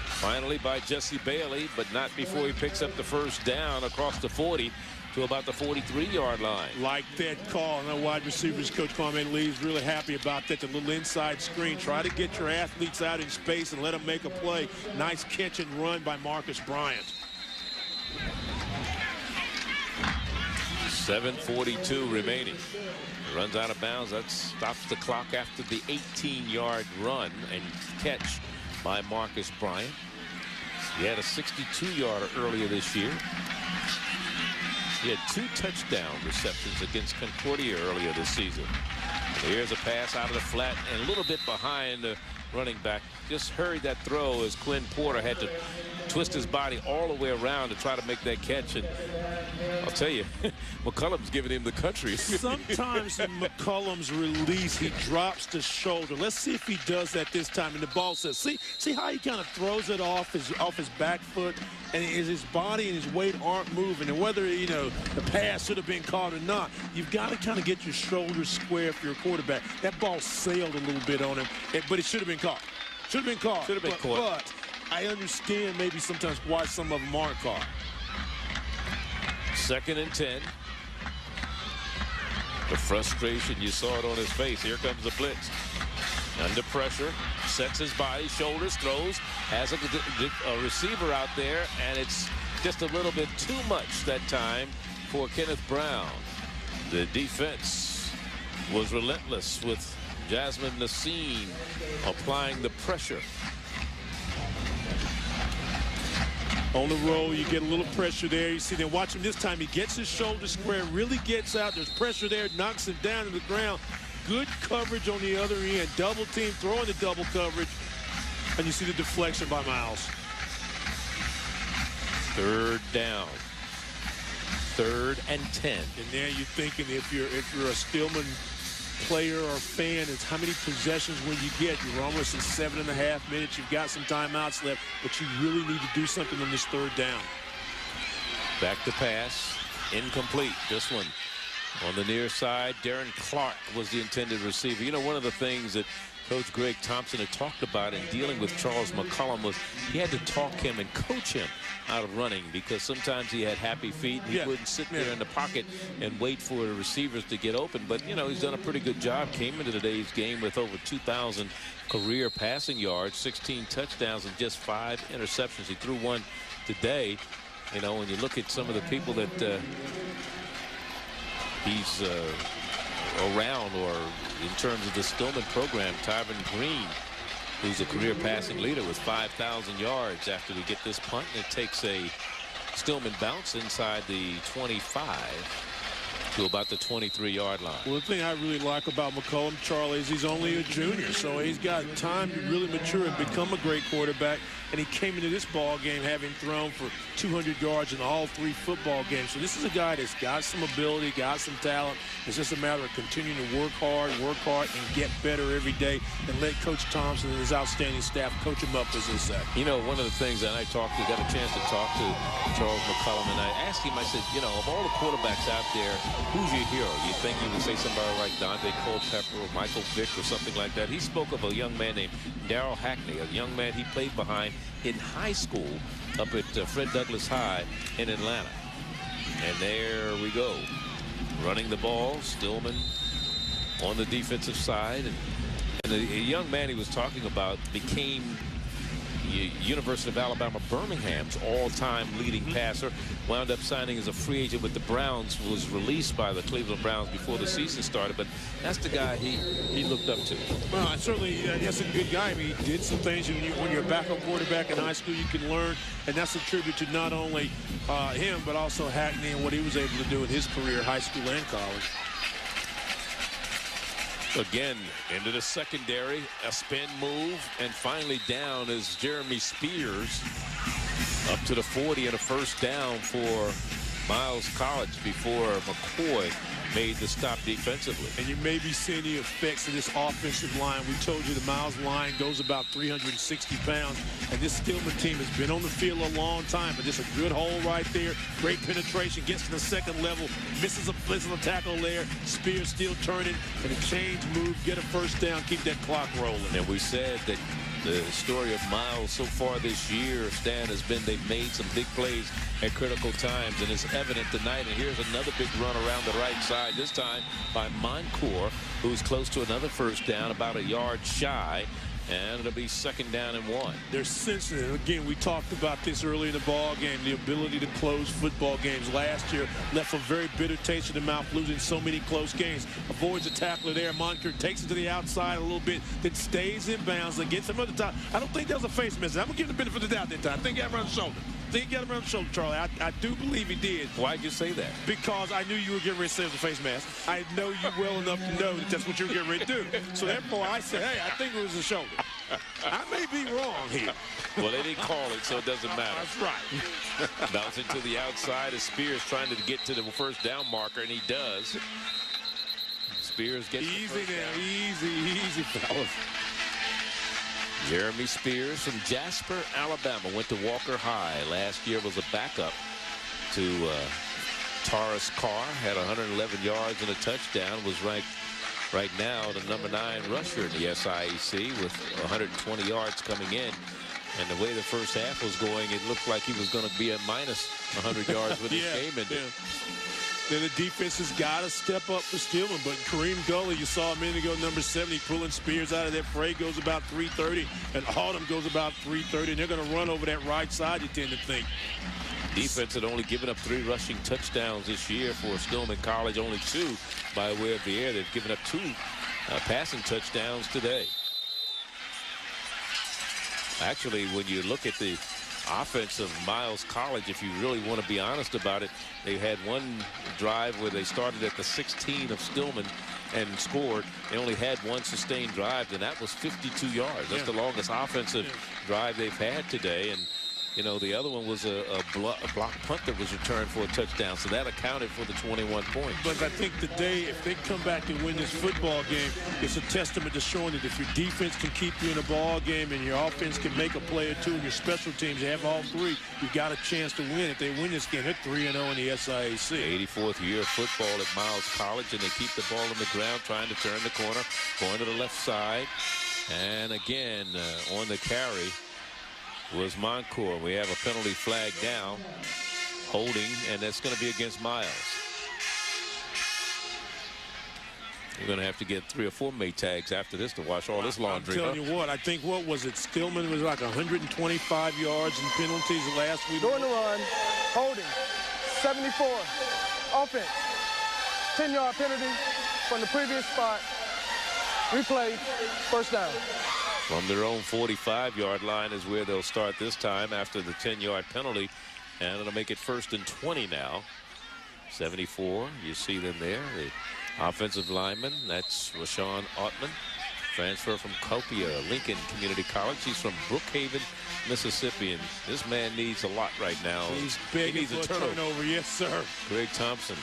S1: Finally by Jesse Bailey, but not before he picks up the first down across the 40 to about the 43-yard line.
S2: Like that call. And that wide receivers coach Kwame Lee is really happy about that. The little inside screen. Try to get your athletes out in space and let them make a play. Nice catch and run by Marcus Bryant.
S1: 7:42 remaining. Runs out of bounds. That stops the clock after the 18-yard run and catch by Marcus Bryant. He had a 62-yarder earlier this year. He had 2 touchdown receptions against Concordia earlier this season. Here's a pass out of the flat and a little bit behind the running back. Just hurried that throw as Quinn Porter had to twist his body all the way around to try to make that catch. And I'll tell you, McCullum's giving him the country.
S2: Sometimes in McCullum's release, he drops the shoulder. Let's see if he does that this time. And the ball says, see how he kind of throws it off his back foot, and his body and his weight aren't moving. And whether, you know, the pass should have been caught or not, you've got to kind of get your shoulders square if you're a quarterback. That ball sailed a little bit on him, but it should have been caught. Should have been caught.
S1: Should have been caught.
S2: But I understand maybe sometimes why some of them aren't caught.
S1: 2nd and 10. The frustration, you saw it on his face. Here comes the blitz. Under pressure, sets his body, shoulders, throws, has a receiver out there, and it's just a little bit too much that time for Kenneth Brown. The defense was relentless with Jasmine Nassim applying the pressure.
S2: On the roll, you get a little pressure there. You see, then watch him this time. He gets his shoulder square, really gets out. There's pressure there, knocks him down to the ground. Good coverage on the other end. Double team, throwing the double coverage. And you see the deflection by Miles.
S1: 3rd down. 3rd and 10.
S2: And now you're thinking if you're a Stillman player or fan, it's how many possessions will you get? You're almost in 7.5 minutes. You've got some timeouts left, but you really need to do something on this 3rd down.
S1: Back to pass. Incomplete. This one on the near side. Darren Clark was the intended receiver. You know, one of the things that Coach Greg Thompson had talked about in dealing with Charles McCollum was he had to talk him and coach him out of running, because sometimes he had happy feet and he wouldn't sit there in the pocket and wait for the receivers to get open. But, you know, he's done a pretty good job. Came into today's game with over 2,000 career passing yards, 16 touchdowns, and just 5 interceptions. He threw one today. You know, when you look at some of the people that he's around, or in terms of the Stillman program, Tyron Green, who's a career passing leader with 5,000 yards after we get this punt, and it takes a Stillman bounce inside the 25 to about the 23-yard line.
S2: Well, the thing I really like about McCollum, Charlie, is he's only a junior, so he's got time to really mature and become a great quarterback. And he came into this ball game having thrown for 200 yards in all 3 football games. So this is a guy that's got some ability, got some talent. It's just a matter of continuing to work hard, and get better every day, and let Coach Thompson and his outstanding staff coach him up, as they say.
S1: You know, one of the things that I got a chance to talk to Charles McCollum, and I asked him, I said, you know, of all the quarterbacks out there, who's your hero? You think you would say somebody like Dante Culpepper or Michael Vick or something like that? He spoke of a young man named Darrell Hackney, a young man he played behind in high school up at Fred Douglass High in Atlanta. And there we go. Running the ball, Stillman on the defensive side. And the young man he was talking about became University of Alabama Birmingham's all-time leading passer. Wound up signing as a free agent with the Browns, was released by the Cleveland Browns before the season started. But that's the guy he looked up to.
S2: Well, certainly that's a good guy. I mean, he did some things when you're a backup quarterback in high school you can learn, and that's a tribute to not only him but also Hackney and what he was able to do in his career, high school and college.
S1: Again, into the secondary, a spin move, and finally down is Jeremy Spears up to the 40 and a 1st down for Miles College before McCoy made the stop defensively.
S2: And you may be seeing the effects of this offensive line. We told you the Miles line goes about 360 pounds, and this Stillman team has been on the field a long time, but just a good hole right there. Great penetration, gets to the 2nd level, misses a tackle there. Spears still turning, and a change move, get a 1st down, keep that clock rolling.
S1: And we said that the story of Miles so far this year, Stan, has been they've made some big plays at critical times, and it's evident tonight. And here's another big run around the right side, this time by Moncourt, who's close to another 1st down, about a yard shy. And it'll be 2nd down and 1.
S2: They're sensitive. Again, we talked about this early in the ball game, the ability to close football games. Last year, left a very bitter taste in the mouth, losing so many close games. Avoids a tackler there. Moncur takes it to the outside a little bit, then stays in bounds and gets him at the top. I don't think that was a face message. I'm going to give him the benefit of the doubt that time. I think he got him around the shoulder. Charlie. I do believe he did.
S1: Why'd you say that?
S2: Because I knew you were getting ready to say it was a face mask. I know you well enough to know that that's what you're getting ready to do. So therefore, I said, hey, I think it was a shoulder. I may be wrong here.
S1: Well, they didn't call it, so it doesn't matter.
S2: That's right.
S1: Bouncing to the outside as Spears trying to get to the first down marker, and he does. Spears gets
S2: easy now, easy, fellas.
S1: Jeremy Spears from Jasper, Alabama, went to Walker High. Last year was a backup to Taurus Carr, had 111 yards and a touchdown, was ranked right now the #9 rusher in the SIAC with 120 yards coming in. And the way the first half was going, it looked like he was going to be at minus 100 yards with this game ended.
S2: Then the defense has got to step up for Stillman. But Kareem Gully, you saw a minute ago, number 70, pulling Spears out of that fray, goes about 330, and Autumn goes about 330, and they're going to run over that right side, you tend to think.
S1: Defense had only given up 3 rushing touchdowns this year for Stillman College, only 2 by way of the air. They've given up 2 passing touchdowns today. Actually, when you look at the offense of Miles College, if you really want to be honest about it, they had one drive where they started at the 16 of Stillman and scored. They only had 1 sustained drive, and that was 52 yards. That's the longest offensive drive they've had today. And you know, the other one was a block punt that was returned for a touchdown, so that accounted for the 21 points.
S2: But I think today, if they come back and win this football game, it's a testament to showing that if your defense can keep you in a ball game and your offense can make a play or two, and your special teams, you have all 3, you got a chance to win. If they win this game, they're 3-0 in the SIAC.
S1: 84th year of football at Miles College, and they keep the ball on the ground, trying to turn the corner, going to the left side. And again, on the carry was Moncur. We have a penalty flag down, holding, and that's going to be against Miles. You're going to have to get 3 or 4 mate tags after this to wash all this laundry.
S2: I'm telling you what, I think, what was it? Stillman was like 125 yards in penalties last week.
S4: During the run, holding, 74. Offense, 10-yard penalty from the previous spot. Replay, first down.
S1: From their own 45-yard line is where they'll start this time after the 10-yard penalty. And it'll make it 1st and 20 now. 74, you see them there. The offensive lineman, that's Rashawn Ottman. Transfer from Copia Lincoln Community College. He's from Brookhaven, Mississippi. And this man needs a lot right now.
S2: He's big.
S1: He needs a turnover.
S2: Yes, sir.
S1: Greg Thompson.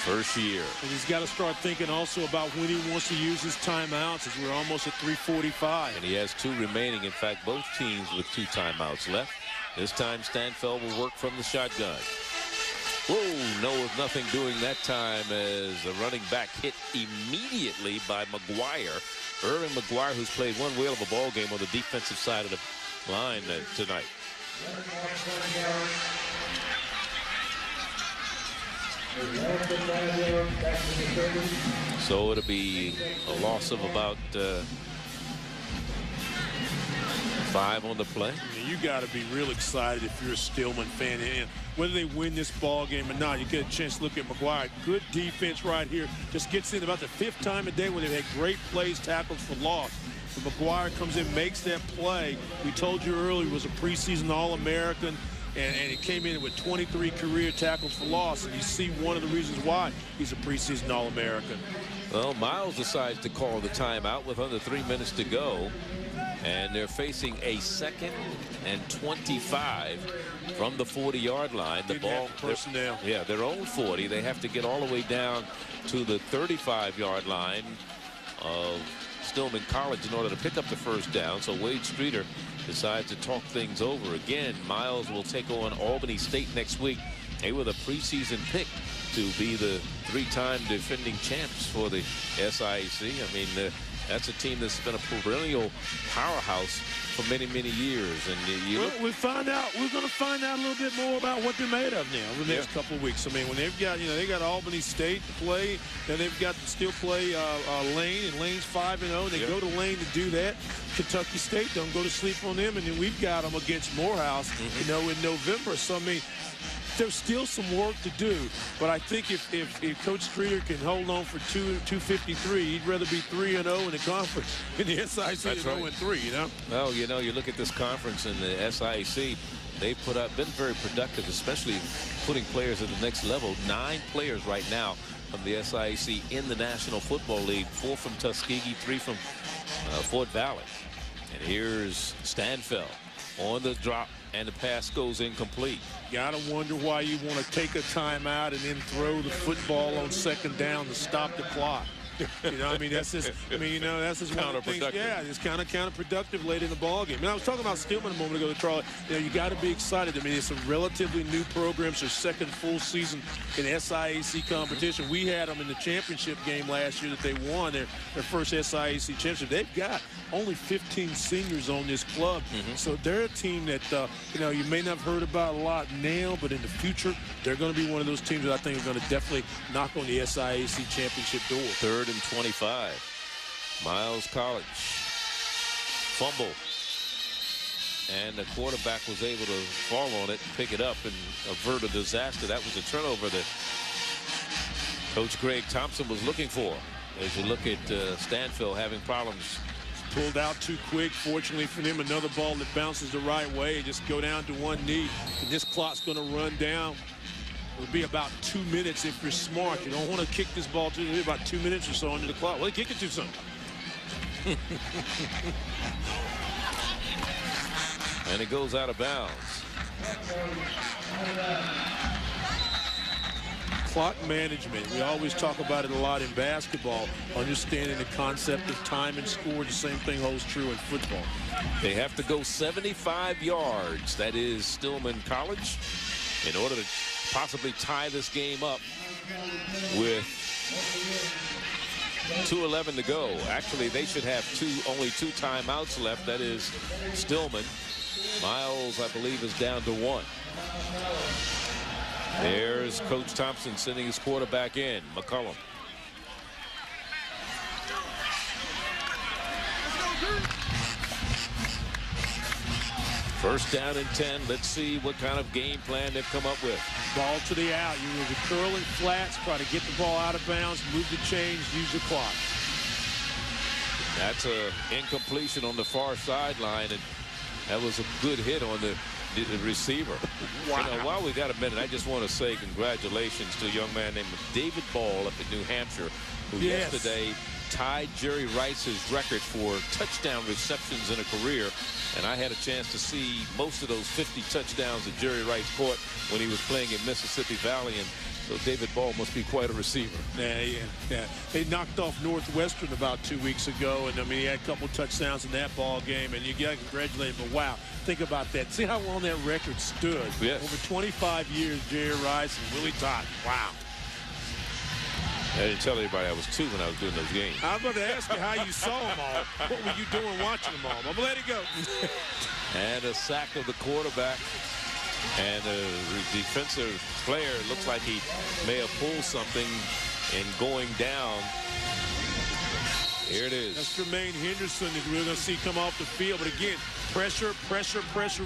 S1: First year.
S2: And he's got to start thinking also about when he wants to use his timeouts, as we're almost at 3:45.
S1: And he has 2 remaining. In fact, both teams with 2 timeouts left. This time Stanfeld will work from the shotgun. Whoa, nothing doing that time as the running back hit immediately by McGuire. Irvin McGuire, who's played one whale of a ball game on the defensive side of the line tonight. So it'll be a loss of about 5 on the play.
S2: You got to be real excited if you're a Stillman fan. And whether they win this ball game or not, you get a chance to look at McGuire. Good defense right here. Just gets in about the 5th time a day when they've had great plays, tackles for loss. But McGuire comes in, makes that play. We told you earlier, was a preseason All-American. And he came in with 23 career tackles for loss. And you see one of the reasons why he's a preseason All-American.
S1: Well, Miles decides to call the timeout with under 3 minutes to go. And they're facing a 2nd and 25 from the 40-yard line. The ball,
S2: personnel.
S1: Yeah, their own 40. They have to get all the way down to the 35-yard line of Stillman College in order to pick up the first down. So Wade Streeter decides to talk things over. Again, Miles will take on Albany State next week. They were the preseason pick to be the 3-time defending champs for the SIAC. I mean, That's a team that's been a perennial powerhouse for many, many years. And
S2: we're going to find out a little bit more about what they're made of now over the next couple of weeks. I mean, when they've got, they got Albany State to play, then they've got to still play Lane, and Lane's 5-0. They go to Lane to do that. Kentucky State don't go to sleep on them, and then we've got them against Morehouse, in November. So I mean, there's still some work to do, but I think if Coach Streeter can hold on for 253, he'd rather be 3-0 in the conference in the SIC than 0-3.
S1: Well, you look at this conference in the SIC. They've been very productive, especially putting players at the next level. 9 players right now from the SIC in the National Football League. 4 from Tuskegee, 3 from Fort Valley. And here's Stanfield on the drop, and the pass goes incomplete.
S2: Gotta wonder why you want to take a timeout and then throw the football on second down to stop the clock. I mean, that's just, that's just one of the things. Yeah, it's kind of counterproductive late in the ball game. And I was talking about Stillman a moment ago, Charlie. You got to be excited. I mean, it's a relatively new program. It's their second full season in SIAC competition. We had them in the championship game last year that they won their first SIAC championship. They've got only 15 seniors on this club. So they're a team that, you may not have heard about a lot now, but in the future, they're going to be one of those teams that I think are going to definitely knock on the SIAC championship door.
S1: 3rd and 25. Miles College. Fumble. And the quarterback was able to fall on it and pick it up and avert a disaster. That was a turnover that Coach Greg Thompson was looking for. As you look at Stanfield having problems.
S2: Pulled out too quick. Fortunately for them, another ball that bounces the right way. Just go down to one knee. And this clock's going to run down. It'll be about 2 minutes if you're smart. You don't want to kick this ball to about 2 minutes or so under the clock. Well, kick it to something.
S1: And it goes out of bounds.
S2: Clock management. We always talk about it a lot in basketball. Understanding the concept of time and score. The same thing holds true in football.
S1: They have to go 75 yards. That is Stillman College, in order to possibly tie this game up with 2:11 to go. Actually, they should have only 2 timeouts left. That is Stillman. Miles, I believe, is down to 1. There's Coach Thompson sending his quarterback in, McCullum. First down and 10. Let's see what kind of game plan they've come up with.
S2: Ball to the out. You use the curling flats, try to get the ball out of bounds, move the chains, use the clock.
S1: That's an incompletion on the far sideline, and that was a good hit on the receiver.
S2: Wow.
S1: While we got a minute, I just want to say congratulations to a young man named David Ball up in New Hampshire, who yesterday tied Jerry Rice's record for touchdown receptions in a career. And I had a chance to see most of those 50 touchdowns that Jerry Rice caught when he was playing in Mississippi Valley. And so David Ball must be quite a receiver.
S2: Yeah. They knocked off Northwestern about 2 weeks ago. And, I mean, he had a couple touchdowns in that ball game. And you got to congratulate him. But, wow, think about that. See how long that record stood.
S1: Yes.
S2: Over 25 years, Jerry Rice and Willie Todd. Wow.
S1: I didn't tell anybody I was 2 when I was doing those games.
S2: I was about to ask you how you saw them all. What were you doing watching them all? I'm going to let it go.
S1: And a sack of the quarterback. And the defensive player looks like he may have pulled something in going down. Here it is.
S2: That's Jermaine Henderson that we're going to see come off the field. But again, pressure.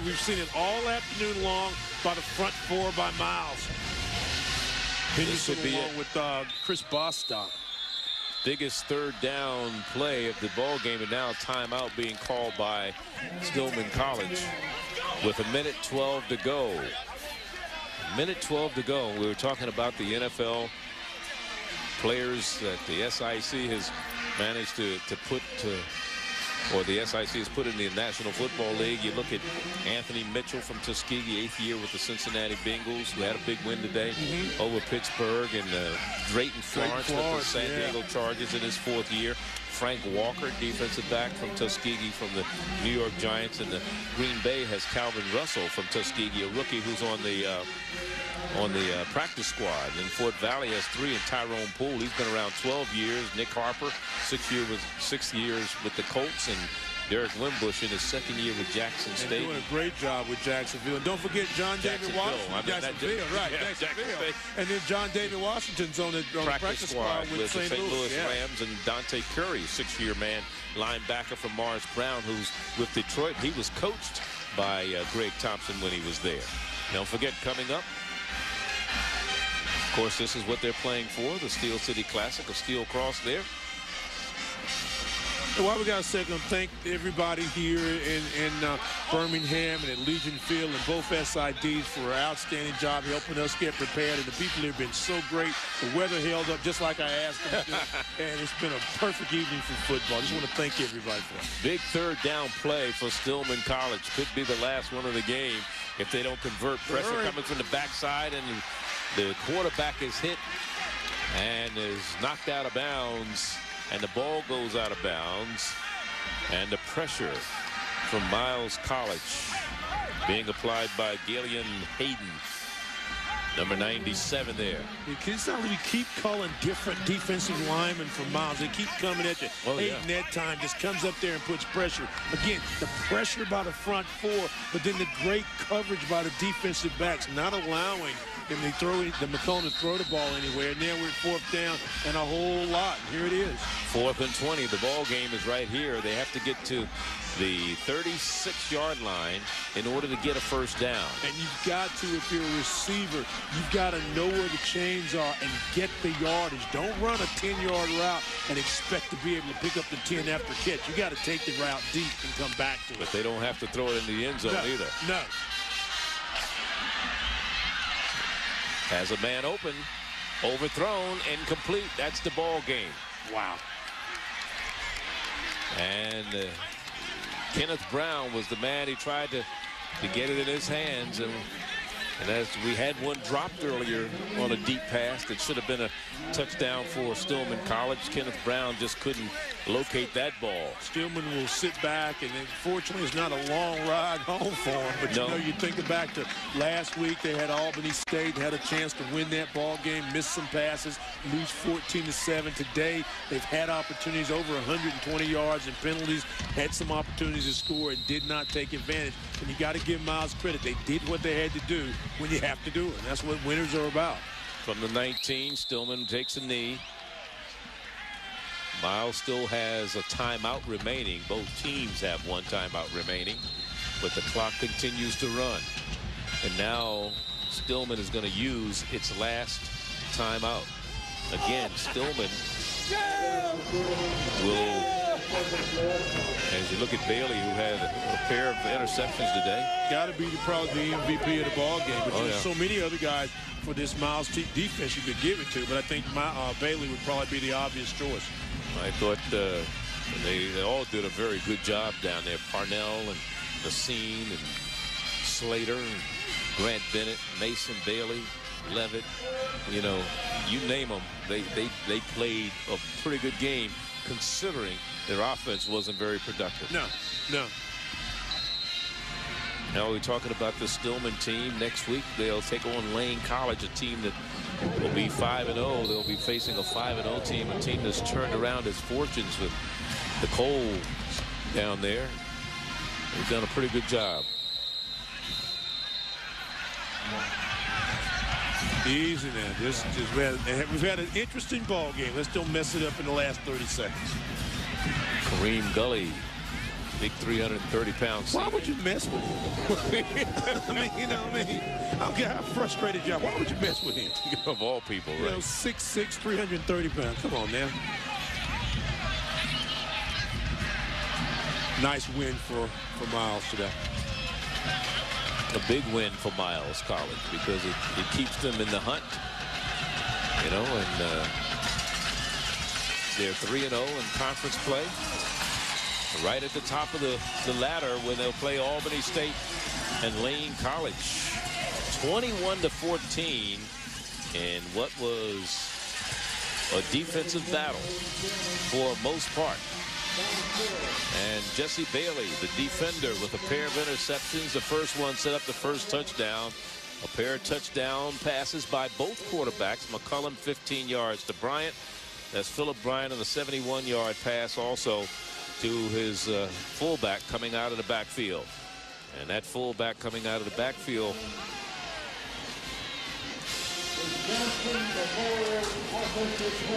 S2: We've seen it all afternoon long by the front 4 by Miles. Henderson along with Chris Bostock.
S1: Biggest 3rd down play of the ball game, and now timeout being called by Stillman College with 1:12 to go. 1:12 to go. We were talking about the NFL players that the SIC has managed to put to, or the SIC has put in the National Football League. You look at Anthony Mitchell from Tuskegee, 8th year with the Cincinnati Bengals, who had a big win today over Pittsburgh, and Drayton Florence with the San Diego Chargers in his 4th year. Frank Walker, defensive back from Tuskegee from the New York Giants, and the Green Bay has Calvin Russell from Tuskegee, a rookie who's on the on the practice squad. And Fort Valley has 3, and Tyrone Poole, he's been around 12 years. Nick Harper, 6 years with the Colts, and Derek Wimbush in his 2nd year with Jackson State.
S2: Doing a great job with Jacksonville. And don't forget John David Washington. Jacksonville, right. Yeah, Jacksonville. And then John David Washington's on the practice squad with the St. Louis
S1: Rams. And Dante Curry, 6-year man, linebacker from Morris Brown, who's with Detroit. He was coached by Greg Thompson when he was there. Don't forget, coming up, of course, this is what they're playing for, the Steel City Classic of Steel Cross there.
S2: And while we got a second, thank everybody here in Birmingham and at Legion Field and both SIDs for an outstanding job helping us get prepared. And the people here have been so great. The weather held up just like I asked them to. And it's been a perfect evening for football. I just want to thank everybody for it.
S1: Big 3rd down play for Stillman College. Could be the last one of the game if they don't convert. Pressure coming from the backside, and the quarterback is hit and is knocked out of bounds. And the ball goes out of bounds. And the pressure from Miles College being applied by Gillian Hayden, number 97 there.
S2: It's not really keep calling different defensive linemen for Miles. They keep coming at you. Hayden that time just comes up there and puts pressure. Again, the pressure by the front 4, but then the great coverage by the defensive backs, not allowing the McCone to throw the ball anywhere. And then we're 4th down and a whole lot. And here it is.
S1: 4th and 20. The ball game is right here. They have to get to the 36-yard line in order to get a 1st down.
S2: And you've got to, if you're a receiver, you've got to know where the chains are and get the yardage. Don't run a 10-yard route and expect to be able to pick up the 10 after catch. You got to take the route deep and come back to it.
S1: But they don't have to throw it in the end zone either.
S2: No.
S1: Has a man open, overthrown, incomplete. That's the ball game.
S2: Wow.
S1: And Kenneth Brown was the man. He tried to get it in his hands, and as we had one dropped earlier on a deep pass that should have been a touchdown for Stillman College. Kenneth Brown just couldn't locate that ball.
S2: Stillman will sit back, and fortunately it's not a long ride home for him. But you know, you think back to last week, they had Albany State, had a chance to win that ball game, missed some passes, lose 14-7. Today they've had opportunities over 120 yards and penalties, had some opportunities to score and did not take advantage. And you got to give Miles credit. They did what they had to do when you have to do it. And that's what winners are about.
S1: From the 19, Stillman takes a knee. Miles still has a timeout remaining. Both teams have one timeout remaining, but the clock continues to run. And now Stillman is going to use its last timeout. Again, Stillman will, as you look at Bailey, who had a pair of interceptions today.
S2: Got to be probably the MVP of the ball game. But there's so many other guys for this Miles defense you could give it to. But I think Bailey would probably be the obvious choice.
S1: I thought they all did a very good job down there. Parnell and Nassim and Slater and Grant Bennett, Mason Bailey, Levitt. You know, you name them. They played a pretty good game considering their offense wasn't very productive.
S2: No.
S1: Now we're talking about the Stillman team. Next week they'll take on Lane College, a team that will be 5-0. They'll be facing a 5-0 team, a team that's turned around its fortunes with the Cole down there. They've done a pretty good job.
S2: Easy now. We've had an interesting ball game. Let's don't mess it up in the last 30 seconds.
S1: Kareem Gully, big 330-pound.
S2: Why would you mess with him? I mean, you know what I mean? How frustrated you are. Why would you mess with him?
S1: Of all people, right?
S2: You know, 6'6", 330 pounds. Come on now. Nice win for Miles today.
S1: A big win for Miles College because it keeps them in the hunt. You know, and they're 3-0 in conference play. Right at the top of the ladder when they'll play Albany State and Lane College. 21-14 in what was a defensive battle for most part. And Jesse Bailey, the defender, with a pair of interceptions. The first one set up the first touchdown. A pair of touchdown passes by both quarterbacks. McCullum 15 yards to Bryant. That's Philip Bryant on the 71-yard pass also to his fullback coming out of the backfield. And that fullback coming out of the backfield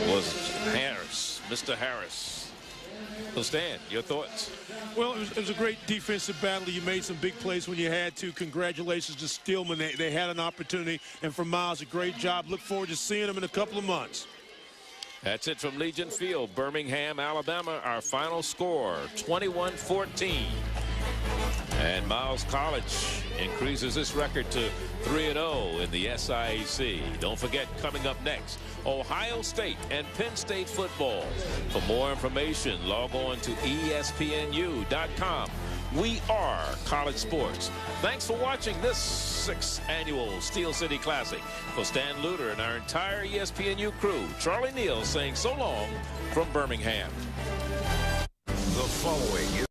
S1: was Harris, Mr. Harris. So Stan, your thoughts?
S2: Well, it was a great defensive battle. You made some big plays when you had to. Congratulations to Stillman. They had an opportunity. And for Miles, a great job. Look forward to seeing him in a couple of months.
S1: That's it from Legion Field, Birmingham, Alabama. Our final score, 21-14. And Miles College increases this record to 3-0 in the SIAC. Don't forget, coming up next, Ohio State and Penn State football. For more information, log on to ESPNU.com. We are College Sports. Thanks for watching this 6th annual Steel City Classic. For Stan Luter and our entire ESPNU crew, Charlie Neal saying so long from Birmingham.
S25: The following